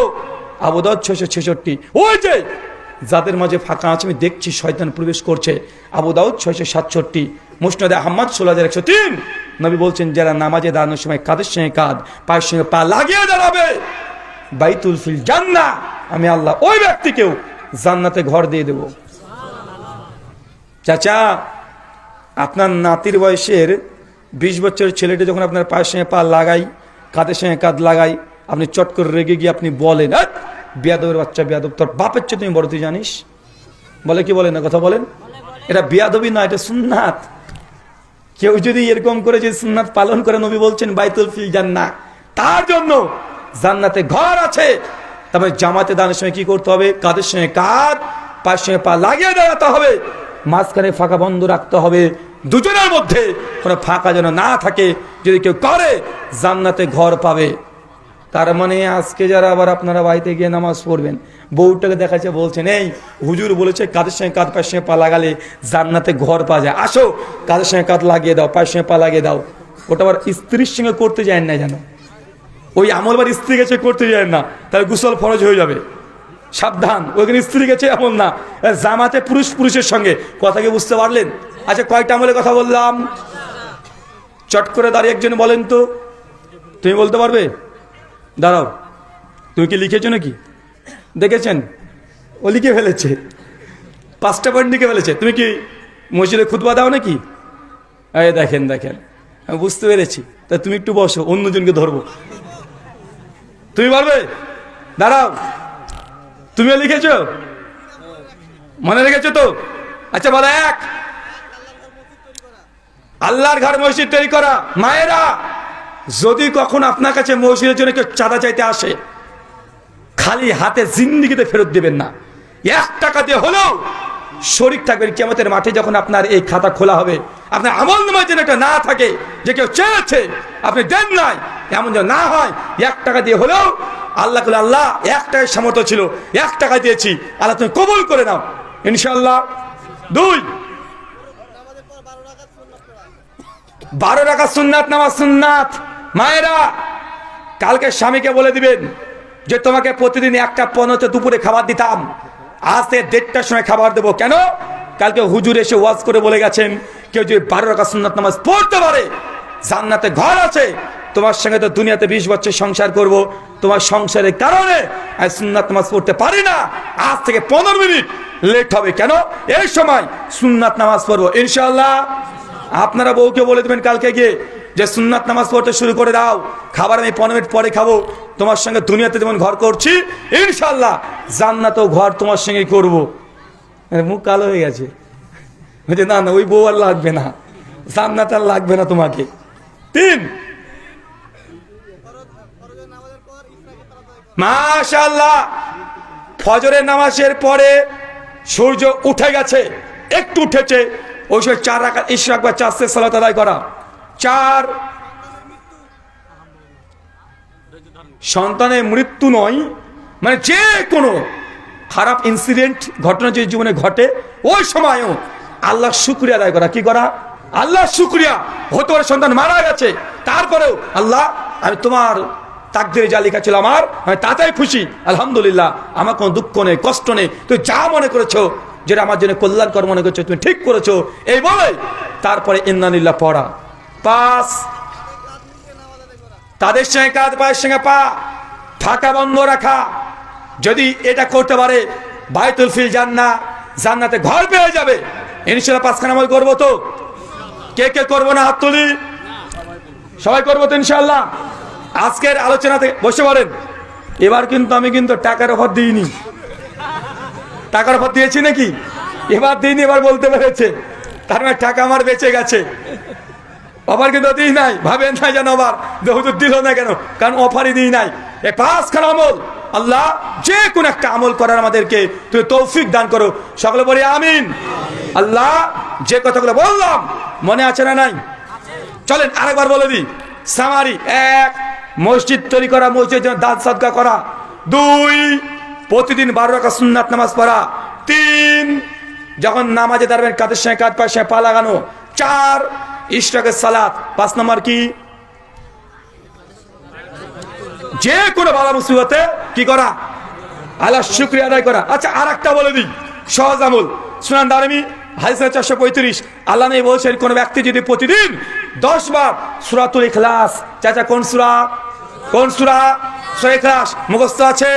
আবু দাউদ 666। ওই যে যাদের মাঝে ফাঁকা আছে আমি দেখছি শয়তান প্রবেশ করছে, আবু দাউদ 667। মুসনাদে আহমদ 16103 নবী বলছেন যারা নামাজে দাঁড়ানোর সময় কাদের সঙ্গে কাঁধ পায়ের সঙ্গে পা লাগিয়ে দাঁড়াবে বাইতুল ফিল জান্নাহ, আমি আল্লাহ ওই ব্যক্তিকেও জান্নাতে ঘর দিয়ে দেব। চাচা আপনার নাতির বয়সের 20 বছরের ছেলেটা যখন আপনার পায়ের সঙ্গে পা লাগাই, কাঁধের সঙ্গে কাঁধ লাগাই, আপনি চট করে রেগে গিয়ে আপনি বলেন বিয়াদবের বাচ্চা বিয়াদব, তোর বাপের চেয়ে তুমি বড় তুই জানিস, বলে কি বলেন না? কথা বলেন। এটা বিয়াদবি না, এটা সুন্নাত। কেউ যদি এরকম করে যে সুন্নাত পালন করে নবী বলছেন বাইতুল ফিল জান্নাহ, তার জন্য জান্নাতে ঘর আছে। তবে জামাতে দানের সময় কি করতে হবে? কাঁধের সঙ্গে কাঁধ পায়ের সঙ্গে পা লাগিয়ে দাঁড়াতে হবে, মাঝখানে ফাঁকা বন্ধ রাখতে হবে, দুজনের মধ্যে কোনো ফাঁকা যেন না থাকে। যদি কেউ করে জান্নাতে ঘর পাবে। তার মানে আজকে যারা আবার আপনারা বাড়িতে গিয়ে নামাজ পড়বেন, বউটাকে দেখাচ্ছে বলছেন এই হুজুর বলেছে কাঁধের সঙ্গে কাঁধ পায়ের সঙ্গে পা লাগালে জান্নাতে ঘর পাওয়া যায়, আসো কাঁধের সঙ্গে কাঁধ লাগিয়ে দাও, পায়ের সঙ্গে পা লাগিয়ে দাও। ওটা আবার স্ত্রীর সঙ্গে করতে যায় না যেন, ওই আমল বার স্ত্রী গেছে করতে যায় না, তাহলে গোসল ফরজ হয়ে যাবে, সাবধান। ওইখানে স্ত্রী গেছে এমন না, জামাতে পুরুষ পুরুষের সঙ্গে। কথা কি বুঝতে পারলেন? আচ্ছা কয়টা আমলের কথা বললাম? চট করে দাঁড়িয়ে একজন বলেন তো, তুমি বলতে পারবে? দাঁড়াও, তুমি কি লিখেছো নাকি? দেখেছেন ও লিখে ফেলেছে, 5টা পয়েন্ট লিখে ফেলেছে। তুমি কি মসজিদে খুতবা দাও নাকি? এই দেখেন দেখেন, আমি বুঝতে পেরেছি। তা তুমি একটু বসো, অন্যজনকে ধরবো। তুমি পারবে? দাঁড়াও, তুমিও লিখেছো, মনে রেখেছো তো? আচ্ছা বলো 1, আল্লাহর ঘর মসজিদ তৈরি করা। মায়েরা যদি কখন আপনার কাছে মসজিদের জন্য কেউ চাঁদা চাইতে আসে, খালি হাতে জিন্দিগিতে ফেরত দেবেন না, 1 টাকা দিয়ে হলেও শরীক থাকবেন। কিয়ামতের মাঠে যখন আপনার এই খাতা খোলা হবে, আপনার আমল নামায় যেন এটা না থাকে যে কেউ চেয়েছে আপনি দেন নাই, এমন যেন না হয়। 1 টাকা দিয়ে হলেও আল্লাহ বলে আল্লাহ 1 টাকায় সামর্থ্য ছিল, 1 টাকা দিয়েছি, আল্লাহ তুমি কবুল করে নাও ইনশাআল্লাহ। 2, 12 রাকাত সুন্নাত নামাজ সুন্নাত। মায়েরা কালকে স্বামীকে বলে দিবেন যে তোমাকে প্রতিদিন 1:15 দুপুরে খাবার দিতাম, আজ থেকে 1:30টার সময় খাবার দেবো। কেন? কালকে হুজুর এসে ওয়াজ করে বলে গেছেন কেউ যদি 12 রাকাত সুন্নাত নামাজ পড়তে পারে জান্নাতে ঘর আছে। তোমার সঙ্গে তো দুনিয়াতে 20 বছর সংসার করব, তোমার সংসারের কারণে আমি সুন্নাত নামাজ পড়তে পারি না, আজ থেকে 15 মিনিট লেট হবে। কেন? এই সময় সুন্নাত নামাজ পড়বো ইনশাআল্লাহ। আপনারা বউকে বলে দেবেন কালকে গিয়ে যে সুন্নাত নামাজ পড়তে শুরু করে দাও, খাবার আমি 15 মিনিট পরে খাবো, তোমার সঙ্গে দুনিয়াতে যেমন ঘর করছি ইনশাআল্লাহ জান্নাতেও ঘর তোমার সঙ্গেই করবো। মুখ কালো হয়ে গেছে, না না ওই বউ আর লাগবে না, জান্নাত আর লাগবে না তোমাকে। 3, মাশাআল্লাহ ফজরের নামাজের পরে সূর্য উঠে গেছে, একটু উঠেছে, ওই সময় 4 রাকাত ইশরাক বা চাষের সালাত আদায় করা। 4, সন্তানের মৃত্যু নয়, মানে যে কোনো খারাপ ইনসিডেন্ট ঘটনা যে জীবনে ঘটে ওই সময়ও আল্লাহ শুকরিয়া আদায় করা। কি করা? আল্লাহ শুকরিয়া। হতে পারে সন্তান মারা গেছে, তারপরেও আল্লাহ আমি তোমার তাকদীরে যা লেখা ছিল আমার, আমি তাতেই খুশি, আলহামদুলিল্লাহ, আমার কোনো দুঃখ নেই, কষ্ট নেই, তুই যা মনে করেছো যেটা আমার জন্য কল্যাণকর মনে করছো তুমি ঠিক করেছো, এই বলে তারপরে ইন্নালিল্লাহ পড়া। 5 তাদের সঙ্গে কাঁধ পায়ের সঙ্গে পা ফাঁকা বন্ধ রাখা। যদি এটা করতে পারে বাইতুল ফিল জান্নাতে ঘর পেয়ে যাবে ইনশাআল্লাহ। 5 খানা আমল করবো তো? কে কে করবো না হাত তুলি? সবাই করবো তো ইনশাআল্লাহ। আজকের আলোচনাতে বসে পড়েন। এবার কিন্তু আমি কিন্তু টাকার অফার দিইনি। টাকার অফার দিয়েছি নাকি? এবার দিইনি, এবার বলতে পেরেছে, তার মানে টাকা আমার বেঁচে গেছে। অফার কিন্তু দিই নাই, ভাবেন না যেন আবার হুজুর দিল না কেন, কারণ অফারই দিই নাই। এই 5 খানা আমল আল্লাহ যে কোন একটা আমল করার আমাদেরকে তুই তৌফিক দান করো। সকলে বলি আমিন। আল্লাহ যে কথাগুলো বললাম মনে আছে না নাই? চলেন আরেকবার বলে দিই। সামারি: 1 মসজিদ তৈরি করা, মসজিদের জন্য দান সদকা করা। 2 প্রতিদিন 12 রাকাত সুন্নাত নামাজ পড়া। 3 যখন নামাজে দাঁড়াবেন কাঁধের সঙ্গে কাঁধ পায়ের সঙ্গে পা লাগানো। 4 ইশরাকের সালাত। 5 নম্বর কি? যে কোনো বালা মুসিবতে কি করা? আল্লাহ শুকরিয়া আদায় করা। আচ্ছা আর একটা বলে দিই সহজ আমল। সুনান দারমি হাদিস 435 আল্লাহ নবী বলেছেন কোন ব্যক্তি যদি প্রতিদিন 10 বার সূরাতুল ইখলাস, চাচা কোন সূরা? সূরা ইখলাস মুখস্থ আছে?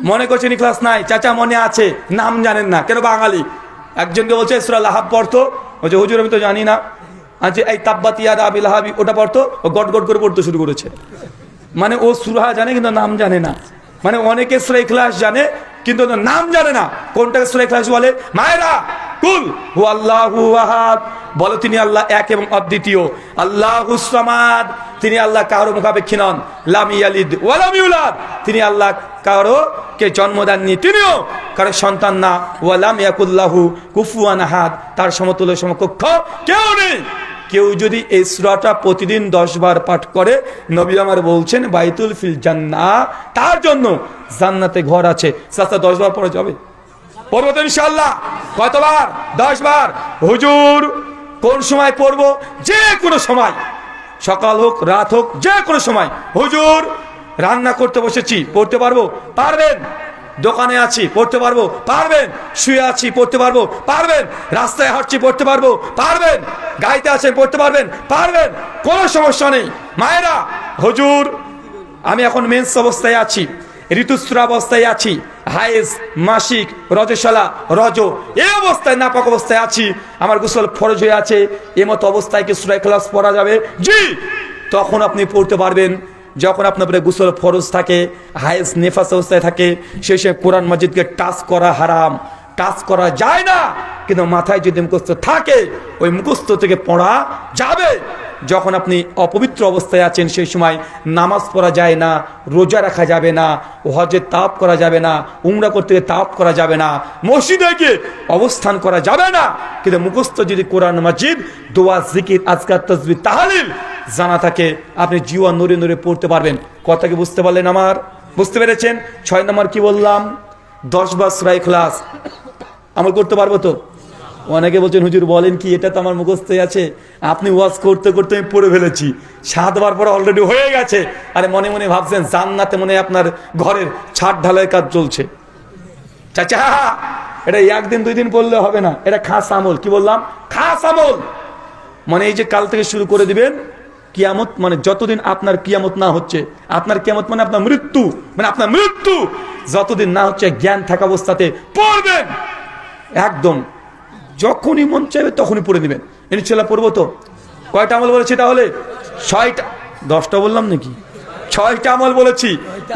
মনে করছেন ইখলাস নাই, চাচা মনে আছে, নাম জানেন না কেন? বাঙালি একজনকে বলছে সূরা লাহাব পড়তো, বলছে হুজুর আমি তো জানি না। আচ্ছা এই তাব্বাত ইয়াদা আবি লাহাবি ওটা পড়তো, ও গট গট করে পড়তে শুরু করেছে। মানে ও সূরা জানে কিন্তু নাম জানে না। মানে অনেকে সূরা ইখলাস জানে কিন্তু নাম জানে না। কোনটাকে সূরা ইখলাস বলে? মায়েরা কুল হু আল্লাহু আহাদ, বলো তিনি আল্লাহ এক এবং অদ্বিতীয়। আল্লাহুস সামাদ, তিনি আল্লাহ কারো মুখাপেক্ষী নন। লাম ইয়ালিদ ওয়া লাম ইউলাদ, তিনি আল্লাহ কারো কে জন্ম দেননি, তিনিও কারো সন্তান না। ওয়া লাম ইয়াকুল্লাহু কুফুয়ান আহাদ, তার সমতুল্য সমকক্ষ কেউ নেই। কেউ যদি এই সূরাটা প্রতিদিন 10 বার পাঠ করে, নবী আমার বলছেন বাইতুল ফিল জান্নাহ, তার জন্য জান্নাতে ঘর আছে। সাথে 10 বার পড়া যাবে? পড়বো তো ইনশাআল্লাহ? কতবার? 10 বার। হুজুর কোন সময় পড়বো? যে কোনো সময়, সকাল হোক রাত হোক, যে কোনো সময়। হুজুর রান্না করতে বসেছি, পড়তে পারবো? পারবেন। দোকানে আছি, পড়তে পারবো? পারবেন। শুয়ে আছি, পড়তে পারবো? পারবেন। রাস্তায় হাঁটছি, পড়তে পারবো? পারবেন। গাড়িতে আছেন, পড়তে পারবেন? পারবেন। কোনো সমস্যা নেই। মায়েরা হুজুর আমি এখন মেন্স অবস্থায় আছি, ঋতুস্রাব অবস্থায় আছি, হায়েজ, মাসিক, রজস্বলা, রজ, এই অবস্থায় নাপাক অবস্থায় আছি, আমার গোসল ফরজ হয়ে আছে, এমতো অবস্থায় কি সূরা ইখলাস পড়া যাবে? জি, তখন আপনি পড়তে পারবেন। যখন আপনার উপরে গোসল ফরজ থাকে, হায়েজ নেফাস অবস্থায় থাকে, সেই সময় কোরআন মাজিদকে টাচ করা হারাম, টাচ করা যায় না। কিন্তু মাথায় যদি মুখস্থ থাকে ওই মুখস্থ থেকে পড়া যাবে। যখন আপনি অপবিত্র অবস্থায় আছেন সেই সময় নামাজ পড়া যায় না, রোজা রাখা যাবে না, হজে তাওয়াফ করা যাবে না, উমরা করতে গিয়ে তাওয়াফ করা যাবে না, মসজিদে গিয়ে অবস্থান করা যাবে না। কিন্তু মুখস্থ যদি কোরআন মাজিদ, দোয়া, জিকির, আজকার, তাসবিহ, তাহলিল জানা থাকে, আপনি জিওয়া নূরে নূরে পড়তে পারবেন। কথা কি বুঝতে পারলেন আমার? বুঝতে পেরেছেন? 6 নম্বর কি বললাম? 10 বার সূরা ইখলাস আমল করতে পারবো তো? অনেকে বলছেন হুজুর বলেন কি, এটা তো আমার মুখস্থই আছে। আপনি ওয়াজ করতে করতে আমি পড়ে ফেলেছি, 7 বার পরে অলরেডি হয়ে গেছে। আরে মনে মনে ভাবছেন জান্নাতে মনে আপনার ঘরের ছাদ ঢালাই কাজ চলছে। চাচা এটা 1 দিন 2 দিন পড়লে হবে না, এটা খাস আমল। কি বললাম? খাস আমল। মানে এই যে কাল থেকে শুরু করে দিবেন, কিয়ামত মানে যতদিন আপনার কিয়ামত না হচ্ছে, আপনার কিয়ামত মানে আপনার মৃত্যু, মানে আপনার মৃত্যু যতদিন না হচ্ছে জ্ঞান থাকা অবস্থাতে পড়বেন। একদম যখনই মন চাইবে তখনই পড়ে দিবেন। ইনশাআল্লাহ পড়বো তো? কয়টা আমল বলেছি তাহলে? 6টা। 10টা বললাম নাকি? 6টা আমল বলেছি।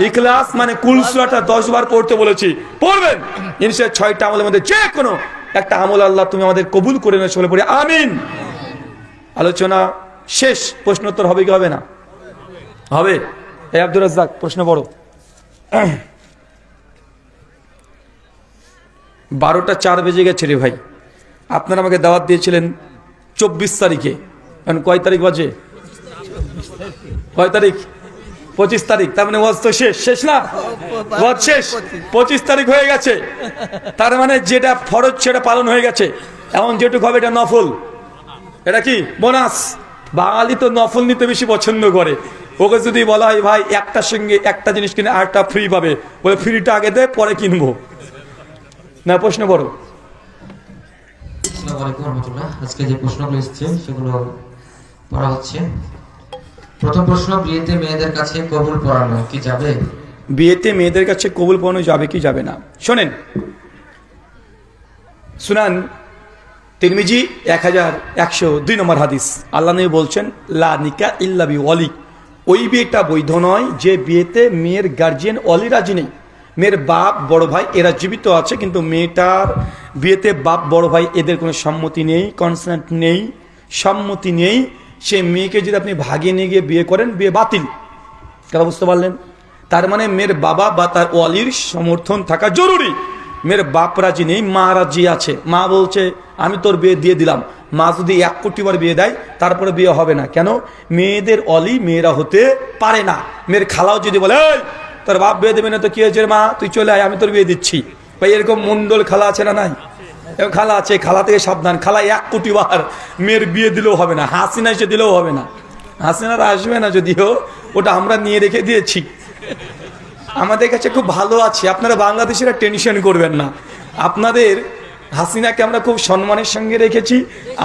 ইখলাস মানে কুল সূরাটা 10 বার পড়তে বলেছি, পড়বেন ইনশাআল্লাহ। 6টা আমলের মধ্যে যে কোনো একটা আমল আল্লাহ তুমি আমাদের কবুল করে নেবে। সকলে পড়ে আমিন। আলোচনা শেষ। প্রশ্নোত্তর হবে কি হবে না? হবে। এই আব্দুর রাজ্জাক প্রশ্ন বড়। 12টা 4 বেজে গেছে রে ভাই। আপনারা আমাকে দাওয়াত দিয়েছিলেন 24 তারিখে, এখন কয় তারিখ বাজে? কয় তারিখ? 25 তারিখ, তার মানে ওয়াজ তো শেষ না, ওয়াজ শেষ, 25 তারিখ হয়ে গেছে, তার মানে যেটা ফরজ সেটা পালন হয়ে গেছে, এখন যেটুকু হবে এটা নফল, এটা কি বোনাস। বাঙালি তো নফল নিতে বেশি পছন্দ করে, ওকে যদি বলা হয় ভাই একটার সঙ্গে একটা জিনিস কিনে আরেকটা ফ্রি পাবে, বলে ফ্রিটা আগে দে পরে কিনবো না। প্রশ্ন বড়। আসসালামু আলাইকুম রহমতুল্লাহ। আজকে যে প্রশ্নগুলো এসেছে সেগুলো পড়া হচ্ছে। প্রথম প্রশ্ন, বিয়েতে মেয়েদের কাছে কবুল পড়ানো কি যাবে? বিয়েতে মেয়েদের কাছে কবুল পড়ানো যাবে কি যাবে না? শোনেন, সুনান তিরমিজি 1102 নম্বর হাদিস, আল্লাহ নবী বলছেন লা নিকা ইল্লা বি ওয়ালি, ওই বিয়েটা বৈধ নয় যে বিয়েতে মেয়ের গার্জিয়ান ওয়ালি রাজি নেই। মেয়ের বাপ বড় ভাই এরা জীবিত আছে, কিন্তু মেয়েটার বিয়েতে বাপ বড় ভাই এদের কোনো সম্মতি নেই, কনসেন্ট নেই, সম্মতি নেই। সে মেয়েকে যদি আপনি ভাগিয়ে নিয়ে গিয়ে বিয়ে করেন, বিয়ে বাতিল। কথা বুঝতে পারলেন? তার মানে মেয়ের বাবা বা তার ওয়ালির সমর্থন থাকা জরুরি। মেয়ের বাপ রাজি নেই, মা রাজি আছে, মা বলছে আমি তোর বিয়ে দিয়ে দিলাম। মা যদি 1 কোটি বার বিয়ে দেয় তারপরে বিয়ে হবে না। কেন? মেয়েদের অলি মেয়েরা হতে পারে না। মেয়ের খালাও যদি বলে এই তোর বাপ বিয়ে দেবে না তো কি হয়েছে মা, তুই চলে আয় আমি তোর বিয়ে দিচ্ছি, ভাই এরকম মন্ডল খালা আছে না নাই? এবং খালা আছে, খালা থেকে সাবধান। খালা 1 কোটি বার মেয়ের বিয়ে দিলেও হবে না, হাসিনা এসে দিলেও হবে না। হাসিনারা আসবে না যদিও, ওটা আমরা নিয়ে রেখে দিয়েছি, আমাদের কাছে খুব ভালো আছে। আপনারা বাংলাদেশিরা টেনশন করবেন না, আপনাদের হাসিনাকে আমরা খুব সম্মানের সঙ্গে রেখেছি,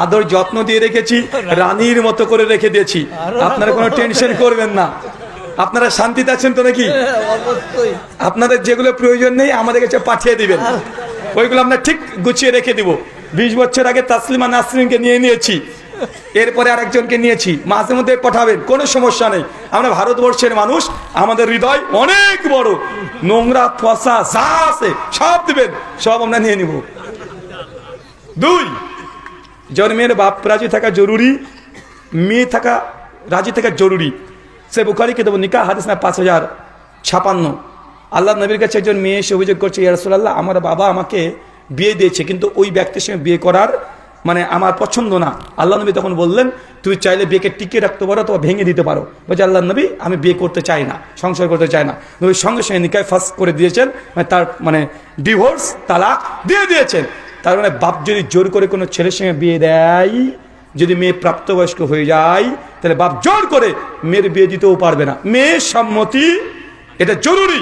আদর যত্ন দিয়ে রেখেছি, রানীর মতো করে রেখে দিয়েছি। আপনারা কোনো টেনশন করবেন না, আপনারা শান্তিতে আছেন তো নাকি? অবশ্যই। আপনাদের যেগুলো প্রয়োজন নেই আমাদের কাছে পাঠিয়ে দিবেন, ওইগুলো আমরা ঠিক গুছিয়ে রেখে দিব। 20 বছর আগে তাসলিমা নাসরিনকে নিয়েছি, এরপরে আরেকজনকে নিয়েছি, মাঝে মধ্যে পাঠাবেন, কোনো সমস্যা নেই। আমরা ভারতবর্ষের মানুষ, আমাদের হৃদয় অনেক বড়, নোংরা ফসা যা আছে সব দিবেন, সব আমরা নিয়ে নিব। 2, জন্মের বাপ রাজি থাকা জরুরি, মেয়ে থাকা রাজি থাকা জরুরি। সে বুখারী কিতাব নিকাহ হাদিস না 5056। আল্লাহ নবীর কাছে একজন মেয়ে এসে অভিযোগ করছে, ইয়া রাসূলুল্লাহ আমার বাবা আমাকে বিয়ে দিয়েছে, কিন্তু ওই ব্যক্তির সঙ্গে বিয়ে করার মানে আমার পছন্দ না। আল্লাহ নবী তখন বললেন তুই চাইলে বিয়েকে টিকিয়ে রাখতে পারো অথবা ভেঙে দিতে পারো। বলছে আল্লাহ নবী আমি বিয়ে করতে চাই না, সংসার করতে চাই না। নবী সঙ্গে সঙ্গে নিকাহ ফাঁস করে দিয়েছেন, মানে তার মানে ডিভোর্স তালাক দিয়ে দিয়েছেন। তার মানে বাপ যদি জোর করে কোনো ছেলের সঙ্গে বিয়ে দেয়, যদি মেয়ে প্রাপ্তবয়স্ক হয়ে যায়, তাহলে বাপ জোর করে মেয়ের বিয়ে দিতেও পারবে না। মেয়ের সম্মতি এটা জরুরি।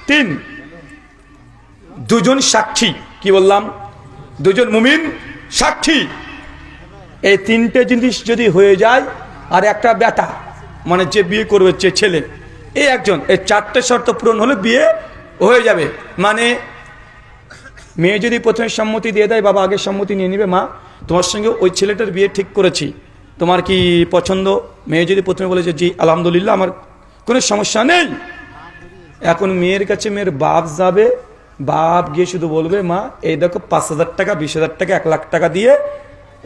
3, দুজন সাক্ষী, কি বললাম? দুজন মুমিন সাক্ষী। এই 3টে জিনিস যদি হয়ে যায়, আর একটা বেটা মানে যে বিয়ে করবে যে ছেলে, এই একজন, এই 4টে শর্ত পূরণ হলে বিয়ে হয়ে যাবে। মানে মেয়ে যদি প্রথমে সম্মতি দিয়ে দেয়, বাবা আগে সম্মতি নিয়ে নিবে, মা তোমার সঙ্গে ওই ছেলেটার বিয়ে ঠিক করেছি, তোমার কি পছন্দ? মেয়ে যদি প্রথমে বলে যে জি আলহামদুলিল্লাহ আমার কোনো সমস্যা নেই, এখন মেয়ের কাছে মেয়ের বাপ যাবে, বাপ গিয়ে শুধু বলবে মা এই দেখো 5,000 টাকা 20,000 টাকা 1 লাখ টাকা দিয়ে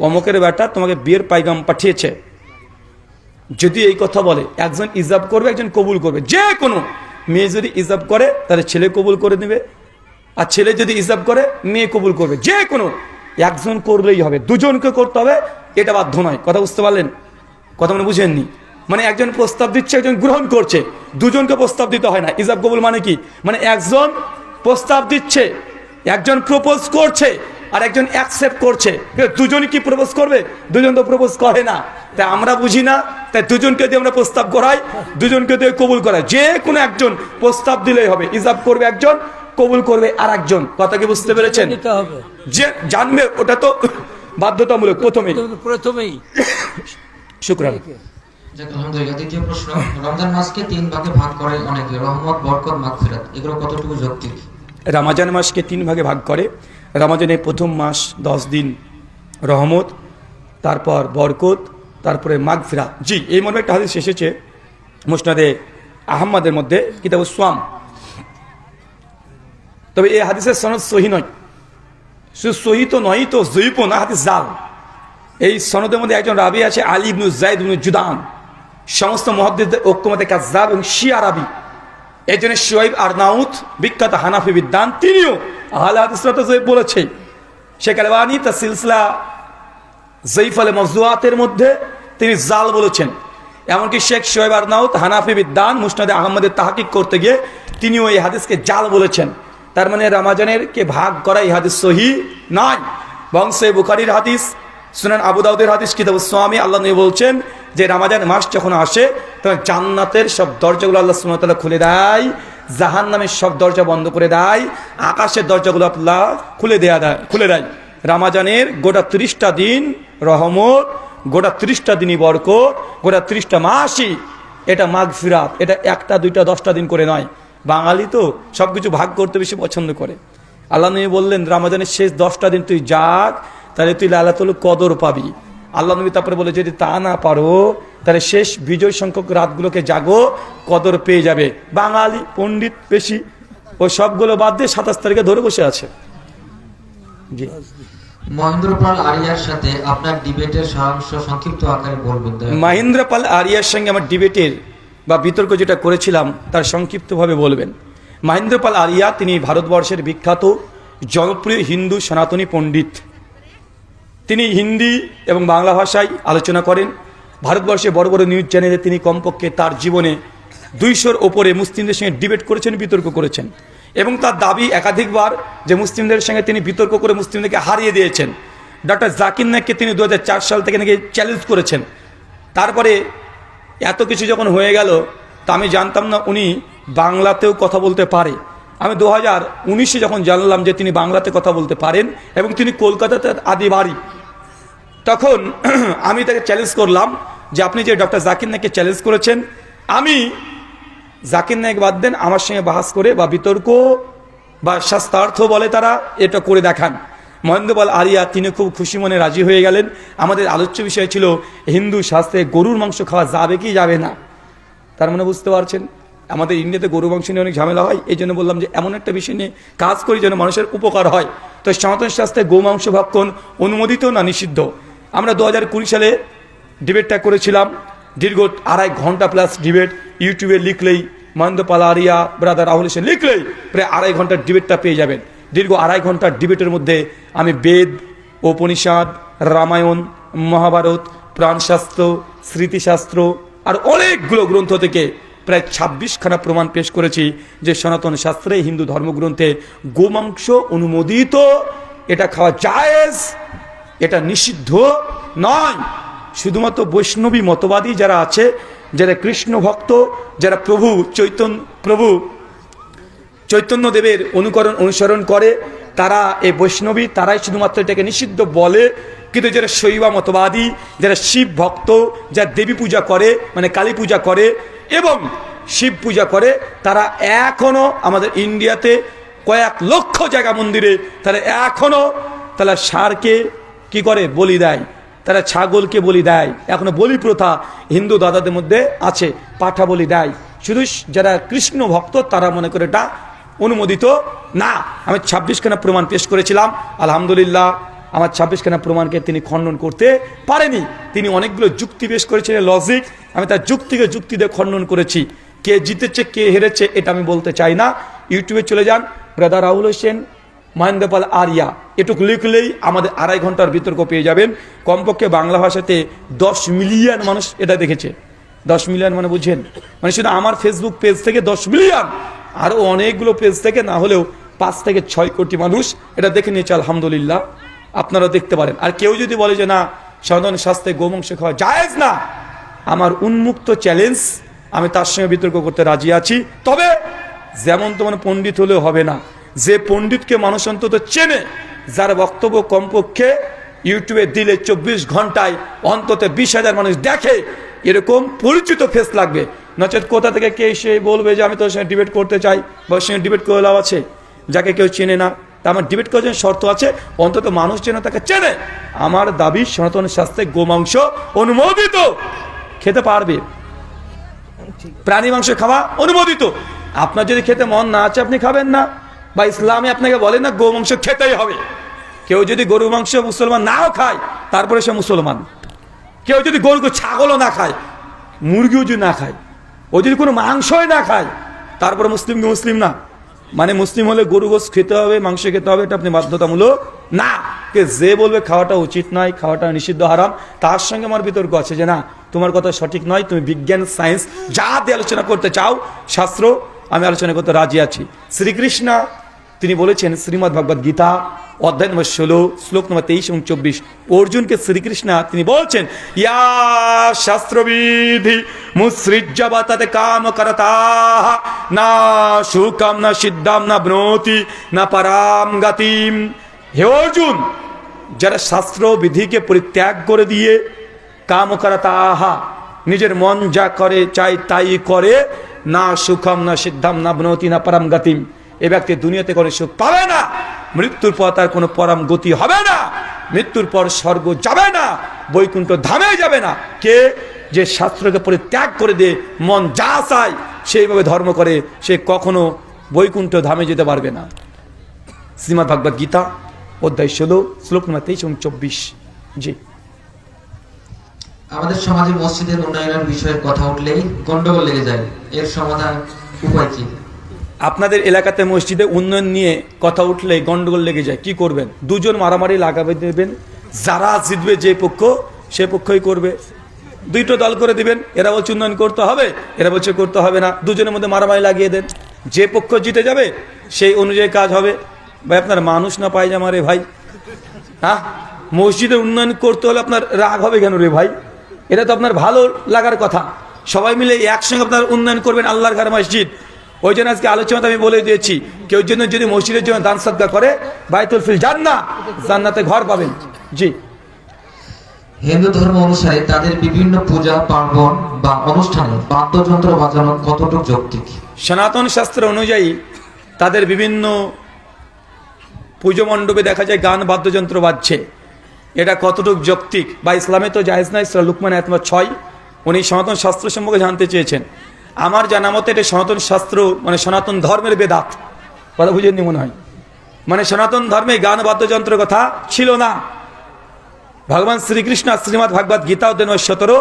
অমুকের বেটা তোমাকে বিয়ের পাইগাম পাঠিয়েছে। যদি এই কথা বলে, একজন ইজাব করবে একজন কবুল করবে। যে কোনো মেয়ে যদি ইজাব করে তাহলে ছেলে কবুল করে নেবে, আর ছেলে যদি ইজাব করে মেয়ে কবুল করবে। যে কোনো একজন করলেই হবে, দুজনকে করতে হবে, এটা বাধ্য নয়। কথা বুঝতে পারলেন? কথা মানে বুঝেননি? মানে একজন প্রস্তাব দিচ্ছে একজন গ্রহণ করছে, দুজনকে প্রস্তাব দিতে হয় না। ইজাব কবুল মানে কি? মানে একজন প্রস্তাব দিচ্ছে, একজন প্রপোজ করছে, আর একজন অ্যাকসেপ্ট করছে। দুজনই কি প্রপোজ করবে? দুজন তো প্রপোজ করে না। তাই আমরা বুঝি না, তাই দুজনকে দিয়ে আমরা প্রস্তাব করাই, দুজনকে দিয়ে কবুল করাই। যে কোনো একজন প্রস্তাব দিলেই হবে, ইজাব করবে একজন, কবুল করবে আর একজন। কথা কি বুঝতে পেরেছেন? নিতে হবে, যে জানবে ওটা তো বাধ্যতামূলক প্রথমেই। শুকরান। যাক আলহামদুলিল্লাহ। দ্বিতীয় প্রশ্ন, রমজান মাসকে 3 ভাগে ভাগ করে অনেকে, রহমত, বরকত, মাগফিরাত, এগুলো কতটুকু যৌক্তিক? রমজান মাসকে 3 ভাগে ভাগ করে। রমজানের প্রথম মাস 10 দিন রহমত, তারপর বরকত, তারপরে মাগফিরাত। জি, এই মর্মে একটা হাদিস এসেছে মুসনাদে আহমদের মধ্যে, কিতাব সোয়াম। তবে এই হাদিসের সনদ সহি নয়, শুধু সহি তো নয়, তো জয়ীফও না, হাদিস জাল। এই সনদের মধ্যে একজন রাবি আছে আলী ইবনু যায়েদ ইবনু জুদান, সমস্ত মুহাদ্দিসদের ঐক্যমতে কাযযাব এবং শিয়া রাবি। এই জন্য শুআইব আরনাউত বিখ্যাত হানাফি বিদ্বান, তিনিও আহলে হাদিসরা তো জয়ীফ বলেছে। শেখ আলবানী তার সিলসিলা জয়ীফ আল মাওযুআতের মধ্যে তিনি জাল বলেছেন। এমনকি শেখ শোয়েব আরনাউত হানাফি বিদ্বান মুসনাদে আহমদের তাহকিক করতে গিয়ে তিনিও এই হাদিসকে জাল বলেছেন। তার মানে রমাজানের কে ভাগ করা এই হাদিস সহি নয়, বংশে বুখারীর হাদিস, সুনান আবু দাউদের হাদিস, কিতাবুস সাওয়ামি, আল্লাহ নবী বলছেন যে রমাজান মাস যখন আসে তখন জান্নাতের সব দরজাগুলো আল্লাহ সুবহানাহু ওয়া তাআলা খুলে দেয়, জাহান্নামের সব দরজা বন্ধ করে দেয়, আকাশের দরজাগুলো আল্লাহ খুলে দেয়। রমাজানের গোটা 30টা দিন রহমত, গোটা 30টা দিনই বরকত, গোটা 30টা মাসই এটা মাগফিরাত। এটা 1টা 2টা 10টা দিন করে নয়। বাঙালি তো সব কিছু ভাগ করতে বেশি পছন্দ করে। আল্লাহ নবী বললেন রমাজানের শেষ 10টা দিন তুই যাক, তাহলে তুই লাইলাতুল কদর পাবি। আল্লাহ নবী তারপরে বলে যদি তা না পারো তাহলে শেষ বিজয় সংখ্যক রাতগুলোকে জাগো, কদর পেয়ে যাবে। বাঙালি পণ্ডিত বেশি, ও সবগুলো বাদ দিয়ে 27 তারিখে ধরে বসে আছে। জি, মহেন্দ্রপাল আরিয়ার সাথে আপনার ডিবেটের সারাংশ সংক্ষিপ্ত আকারে বলবেন। মহেন্দ্রপাল আরিয়ার সঙ্গে আমার ডিবেটের বা বিতর্ক যেটা করেছিলাম তার সংক্ষিপ্তভাবে বলবেন। মহেন্দ্রপাল আরিয়া তিনি ভারতবর্ষের বিখ্যাত জনপ্রিয় হিন্দু সনাতনী পণ্ডিত। তিনি হিন্দি এবং বাংলা ভাষায় আলোচনা করেন। ভারতবর্ষে বড় বড় নিউজ চ্যানেলে তিনি কমপক্ষে তার জীবনে 200-র ওপরে মুসলিমদের সঙ্গে ডিবেট করেছেন, বিতর্ক করেছেন, এবং তার দাবি একাধিকবার যে মুসলিমদের সঙ্গে তিনি বিতর্ক করে মুসলিমদেরকে হারিয়ে দিয়েছেন। ডক্টর জাকির নায়েককে তিনি 2004 সাল থেকে নাকি চ্যালেঞ্জ করেছেন। তারপরে এত কিছু যখন হয়ে গেল তা আমি জানতাম না উনি বাংলাতেও কথা বলতে পারে। আমি 2019-এ যখন জানলাম যে তিনি বাংলাতে কথা বলতে পারেন এবং তিনি কলকাতাতে আদি বাড়ি, তখন আমি তাকে চ্যালেঞ্জ করলাম যে আপনি যে ডক্টর জাকির নায়েককে চ্যালেঞ্জ করেছেন, আমি জাকির নায়েক বাদ দেন, আমার সঙ্গে বাহাস করে বা বিতর্ক বা শাস্ত্রার্থ বলে তারা এটা করে দেখান। মহেন্দ্রপাল আরিয়া তিনি খুব খুশি মনে রাজি হয়ে গেলেন। আমাদের আলোচ্য বিষয় ছিল হিন্দু শাস্ত্রে গরুর মাংস খাওয়া যাবে কি যাবে না। তার মানে বুঝতে পারছেন আমাদের ইন্ডিয়াতে গরু মাংস নিয়ে অনেক ঝামেলা হয়। এই জন্য বললাম যে এমন একটা বিষয় নিয়ে কাজ করি যেন মানুষের উপকার হয়। তো সনাতন শাস্ত্রে গোমাংস ভক্ষণ অনুমোদিত না নিষিদ্ধ। আমরা 2020 সালে ডিবেটটা করেছিলাম, দীর্ঘ 2.5 ঘন্টা প্লাস ডিবেট। ইউটিউবে লিখলেই মহেন্দ্রপাল আরিয়া ব্রাদার রাহুল হোসেন লিখলেই প্রায় 2.5 ঘন্টার ডিবেটটা পেয়ে যাবেন। দীর্ঘ 2.5 ঘন্টার ডিবেটের মধ্যে আমি বেদ, উপনিষদ, রামায়ণ, মহাভারত, প্রাণশাস্ত্র, স্মৃতিশাস্ত্র আর অনেকগুলো গ্রন্থ থেকে প্রায় 26খানা প্রমাণ পেশ করেছি যে সনাতন শাস্ত্রে হিন্দু ধর্মগ্রন্থে গোমাংস অনুমোদিত, এটা খাওয়া জায়েজ, এটা নিষিদ্ধ নয়। শুধুমাত্র বৈষ্ণবী মতবাদী যারা আছে, যারা কৃষ্ণ ভক্ত, যারা প্রভু চৈতন্যদেবের অনুসরণ করে, তারা এই বৈষ্ণবী, তারাই শুধুমাত্র এটাকে নিষিদ্ধ বলে। কিন্তু যারা শৈব মতবাদী, যারা শিব ভক্ত, যারা দেবী পূজা করে মানে কালী পূজা করে এবং শিব পূজা করে, তারা এখনো আমাদের ইন্ডিয়াতে কয়েক লক্ষ জায়গা মন্দিরে তারা এখনো তারা ষাঁড়কে কি করে বলি দেয়, তারা ছাগলকে বলি দেয়। এখনো বলি প্রথা হিন্দু দাদাদের মধ্যে আছে, পাঠা বলি দেয়। শুধু যারা কৃষ্ণ ভক্ত তারা মনে করে এটা অনুমোদিত না। আমি 26খানা প্রমাণ পেশ করেছিলাম। আলহামদুলিল্লাহ আমার 26খানা প্রমাণকে তিনি খণ্ডন করতে পারেনি। তিনি অনেকগুলো যুক্তি পেশ করেছিলেন, লজিক। আমি তার যুক্তিকে যুক্তি দিয়ে খণ্ডন করেছি। কে জিতেছে কে হেরেছে এটা আমি বলতে চাই না। ইউটিউবে চলে যান, ব্রাদার রাহুল হোসেন মহেন্দ্রপাল আরিয়া, এটুকু লিখলেই আমাদের 2.5 ঘন্টার বিতর্ক পেয়ে যাবেন। কমপক্ষে বাংলা ভাষাতে 10 মিলিয়ন মানুষ এটা দেখেছে। 10 মিলিয়ন মানে বুঝছেন, মানে শুধু আমার ফেসবুক পেজ থেকে 10 মিলিয়ন, আরও অনেকগুলো পেজ থেকে না হলেও 5 থেকে 6 কোটি মানুষ এটা দেখে নিয়েছে। আলহামদুলিল্লাহ, আপনারা দেখতে পারেন। আর কেউ যদি বলে যে না সনাতন শাস্ত্রে গোমাংস খাওয়া জায়েজ না, আমার উন্মুক্ত চ্যালেঞ্জ, আমি তার সঙ্গে বিতর্ক করতে রাজি আছি। তবে যেমন তেমন পণ্ডিত হলেও হবে না। যে পণ্ডিতকে মানুষ অন্তত চেনে, যার বক্তব্য কমপক্ষে ইউটিউবে দিলে 24 ঘন্টায় অন্তত 20,000 মানুষ দেখে, এরকম পরিচিত ফেস লাগবে। নচেত কোথা থেকে কে এসে বলবে যে আমি তোর সঙ্গে ডিবেট করতে চাই বা ওর সঙ্গে ডিবেট করে লাভ আছে, যাকে কেউ চেনে না। তা আমার ডিবেট করার জন্য শর্ত আছে অন্তত মানুষ যেন তাকে চেনে। আমার দাবি সনাতন শাস্ত্রে গোমাংস অনুমোদিত, খেতে পারবে। প্রাণী মাংস খাওয়া অনুমোদিত। আপনার যদি খেতে মন না আছে আপনি খাবেন না, বা ইসলামে আপনাকে বলে না গোমাংস খেতেই হবে। কেউ যদি গরু মাংস মুসলমান নাও খায় তারপরে সে মুসলমান। কেউ যদি গরু ছাগলও না খায়, মুরগিও যদি না খায়, ও যদি কোনো মাংসই না খায়, তারপরে মুসলিম না। মানে মুসলিম হলে গরু গোশ খেতে হবে, মাংস খেতে হবে, এটা আপনি বাধ্যতামূলক না, কে যে বলবে খাওয়াটা উচিত নয়, খাওয়াটা নিষিদ্ধ হারাম, তার সঙ্গে আমার বিতর্ক আছে যে না তোমার কথা সঠিক নয়, তুমি বিজ্ঞান সায়েন্স যা দিয়ে আলোচনা করতে চাও শাস্ত্র, আমি আলোচনা করতে রাজি আছি। শ্রীকৃষ্ণ তিনি বলেছেন শ্রীমদ্ ভগবদ গীতা অধ্যায় নম্বর 16 শ্লোক নম্বর 23 এবং 24, অর্জুনকে শ্রীকৃষ্ণ তিনি বলছেন ইয়া শাস্ত্রবিধি মুসৃজ্য বাতাতে কাম করতাহ না সুকাম না সিদ্ধাম না ব্রোতি না পরাম গতিম। হে অর্জুন, যারা শাস্ত্র বিধিকে পরিত্যাগ করে দিয়ে কাম করতাহ নিজের মন যা করে চাই তাই করে, না সুখম না সিদ্ধাম না ব্রোতি না পরাম গতিম, এ ব্যক্তি দুনিয়াতে কোনো সুখ পাবে না, মৃত্যুর পর তার কোনো পরম গতি হবে না, মৃত্যুর পর স্বর্গ যাবে না, বৈকুণ্ঠ ধামে যাবে না। কে? যে শাস্ত্রকে পরিত্যাগ করে দিয়ে মন যা চায় সেইভাবে ধর্ম করে, সে কখনো বৈকুণ্ঠ ধামে যেতে পারবে না। শ্রীমদ্ ভগবদ গীতা অধ্যায় 16 শ্লোক নম্বর 23 এবং 24। জি, আমাদের সমাজে মসজিদের উন্নয়নের বিষয়ে কথা উঠলেই গন্ডগোল লেগে যায়, এর সমাধান উপায় কি? আপনাদের এলাকাতে মসজিদে উন্নয়ন নিয়ে কথা উঠলে গন্ডগোল লেগে যায়, কি করবেন? দুজন মারামারি লাগাবে দেবেন, যারা জিতবে যে পক্ষ সে পক্ষই করবে, দুইটো দল করে দিবেন, এরা বলছে উন্নয়ন করতে হবে, এরা বলছে করতে হবে না, দুজনের মধ্যে মারামারি লাগিয়ে দেন, যে পক্ষ জিতে যাবে সেই অনুযায়ী কাজ হবে। ভাই আপনার মানুষ না পায়জামা রে ভাই, হ্যাঁ মসজিদের উন্নয়ন করতে হলে আপনার রাগ হবে কেন রে ভাই? এটা তো আপনার ভালো লাগার কথা, সবাই মিলে একসঙ্গে আপনার উন্নয়ন করবেন আল্লাহর ঘর মসজিদ। ওই জন্য আজকে আলোচনাতে আমি বলে দিয়েছি, কেউ জন্য যদি মসজিদের জন্য দান সদকা করে বাইতুল ফিল জান্নাহ, জান্নাতে ঘর পাবেন। জি, হিন্দু ধর্ম অনুসারে তাদের বিভিন্ন পূজা পার্বণ বা অনুষ্ঠানে বাদ্যযন্ত্র বাজানো কতটুকু যৌক্তিক? সনাতন শাস্ত্র অনুযায়ী তাদের বিভিন্ন পুজো মণ্ডপে দেখা যায় গান বাদ্যযন্ত্র বাজছে, এটা কতটুকু যৌক্তিক বা ইসলামে তো জায়েজ নাই। সূরা লুকমান আয়াত নম্বর 6 উনি সনাতন শাস্ত্র সম্পর্কে জানতে চেয়েছেন। আমার জানা মতে এটা সনাতন শাস্ত্র মানে সনাতন ধর্মের বেদাত, কথা বুঝেননি মনে হয়, মানে সনাতন ধর্মে গান বাদ্যযন্ত্রের কথা ছিল না। ভগবান শ্রীকৃষ্ণ শ্রীমদ্ ভগবদ গীতা অধ্যায় নম্বর 17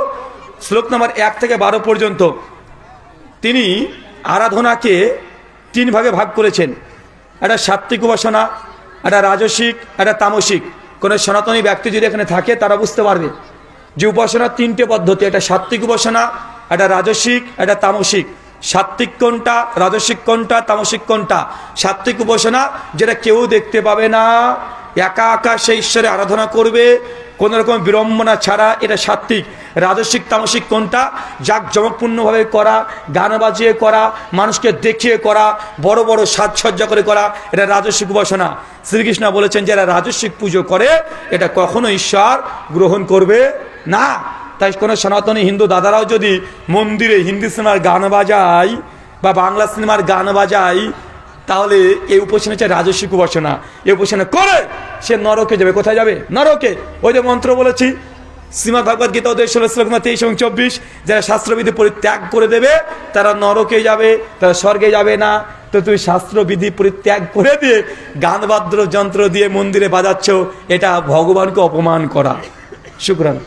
শ্লোক নম্বর 1 থেকে 12 পর্যন্ত তিনি আরাধনাকে 3 ভাগে ভাগ করেছেন, একটা সাত্ত্বিক উপাসনা, একটা রাজসিক, একটা তামসিক। কোনো সনাতনী ব্যক্তি যদি এখানে থাকে তারা বুঝতে পারবে যে উপাসনার 3টে পদ্ধতি, একটা সাত্ত্বিক উপাসনা, একটা রাজসিক, একটা তামসিক। সাত্ত্বিক কোনটা, রাজসিক কোনটা, তামসিক কোনটা? সাত্ত্বিক উপাসনা যেটা কেউ দেখতে পাবে না, একা একা সেই ঈশ্বরে আরাধনা করবে কোনো রকম বিড়ম্বনা ছাড়া, এটা সাত্ত্বিক। রাজসিক তামসিক কোনটা? জাঁকজমকপূর্ণভাবে করা, গান বাজিয়ে করা, মানুষকে দেখিয়ে করা, বড় বড় সাজসজ্জা করে করা, এটা রাজসিক উপাসনা। শ্রীকৃষ্ণ বলেছেন যারা রাজসিক পুজো করে এটা কখনো ঈশ্বর গ্রহণ করবে না। তাই কোনো সনাতনী হিন্দু দাদারাও যদি মন্দিরে হিন্দি সিনেমার গান বাজায় বা বাংলা সিনেমার গান বাজায়, তাহলে এই উপাসনা হচ্ছে রাজস্বিক উপাসনা। এই উপাসনা করে সে নরকে যাবে। কোথায় যাবে? নরকে। ওই যে মন্ত্র বলেছি শ্রীমদ্ ভগবদ গীতা অধ্যায় 16 শ্লোক 23 এবং 24, যারা শাস্ত্রবিধি পরিত্যাগ করে দেবে তারা নরকে যাবে, তারা স্বর্গে যাবে না। তো তুমি শাস্ত্রবিধি পরিত্যাগ করে দিয়ে গান বাদ্য যন্ত্র দিয়ে মন্দিরে বাজাচ্ছ, এটা ভগবানকে অপমান করা। শুকরান।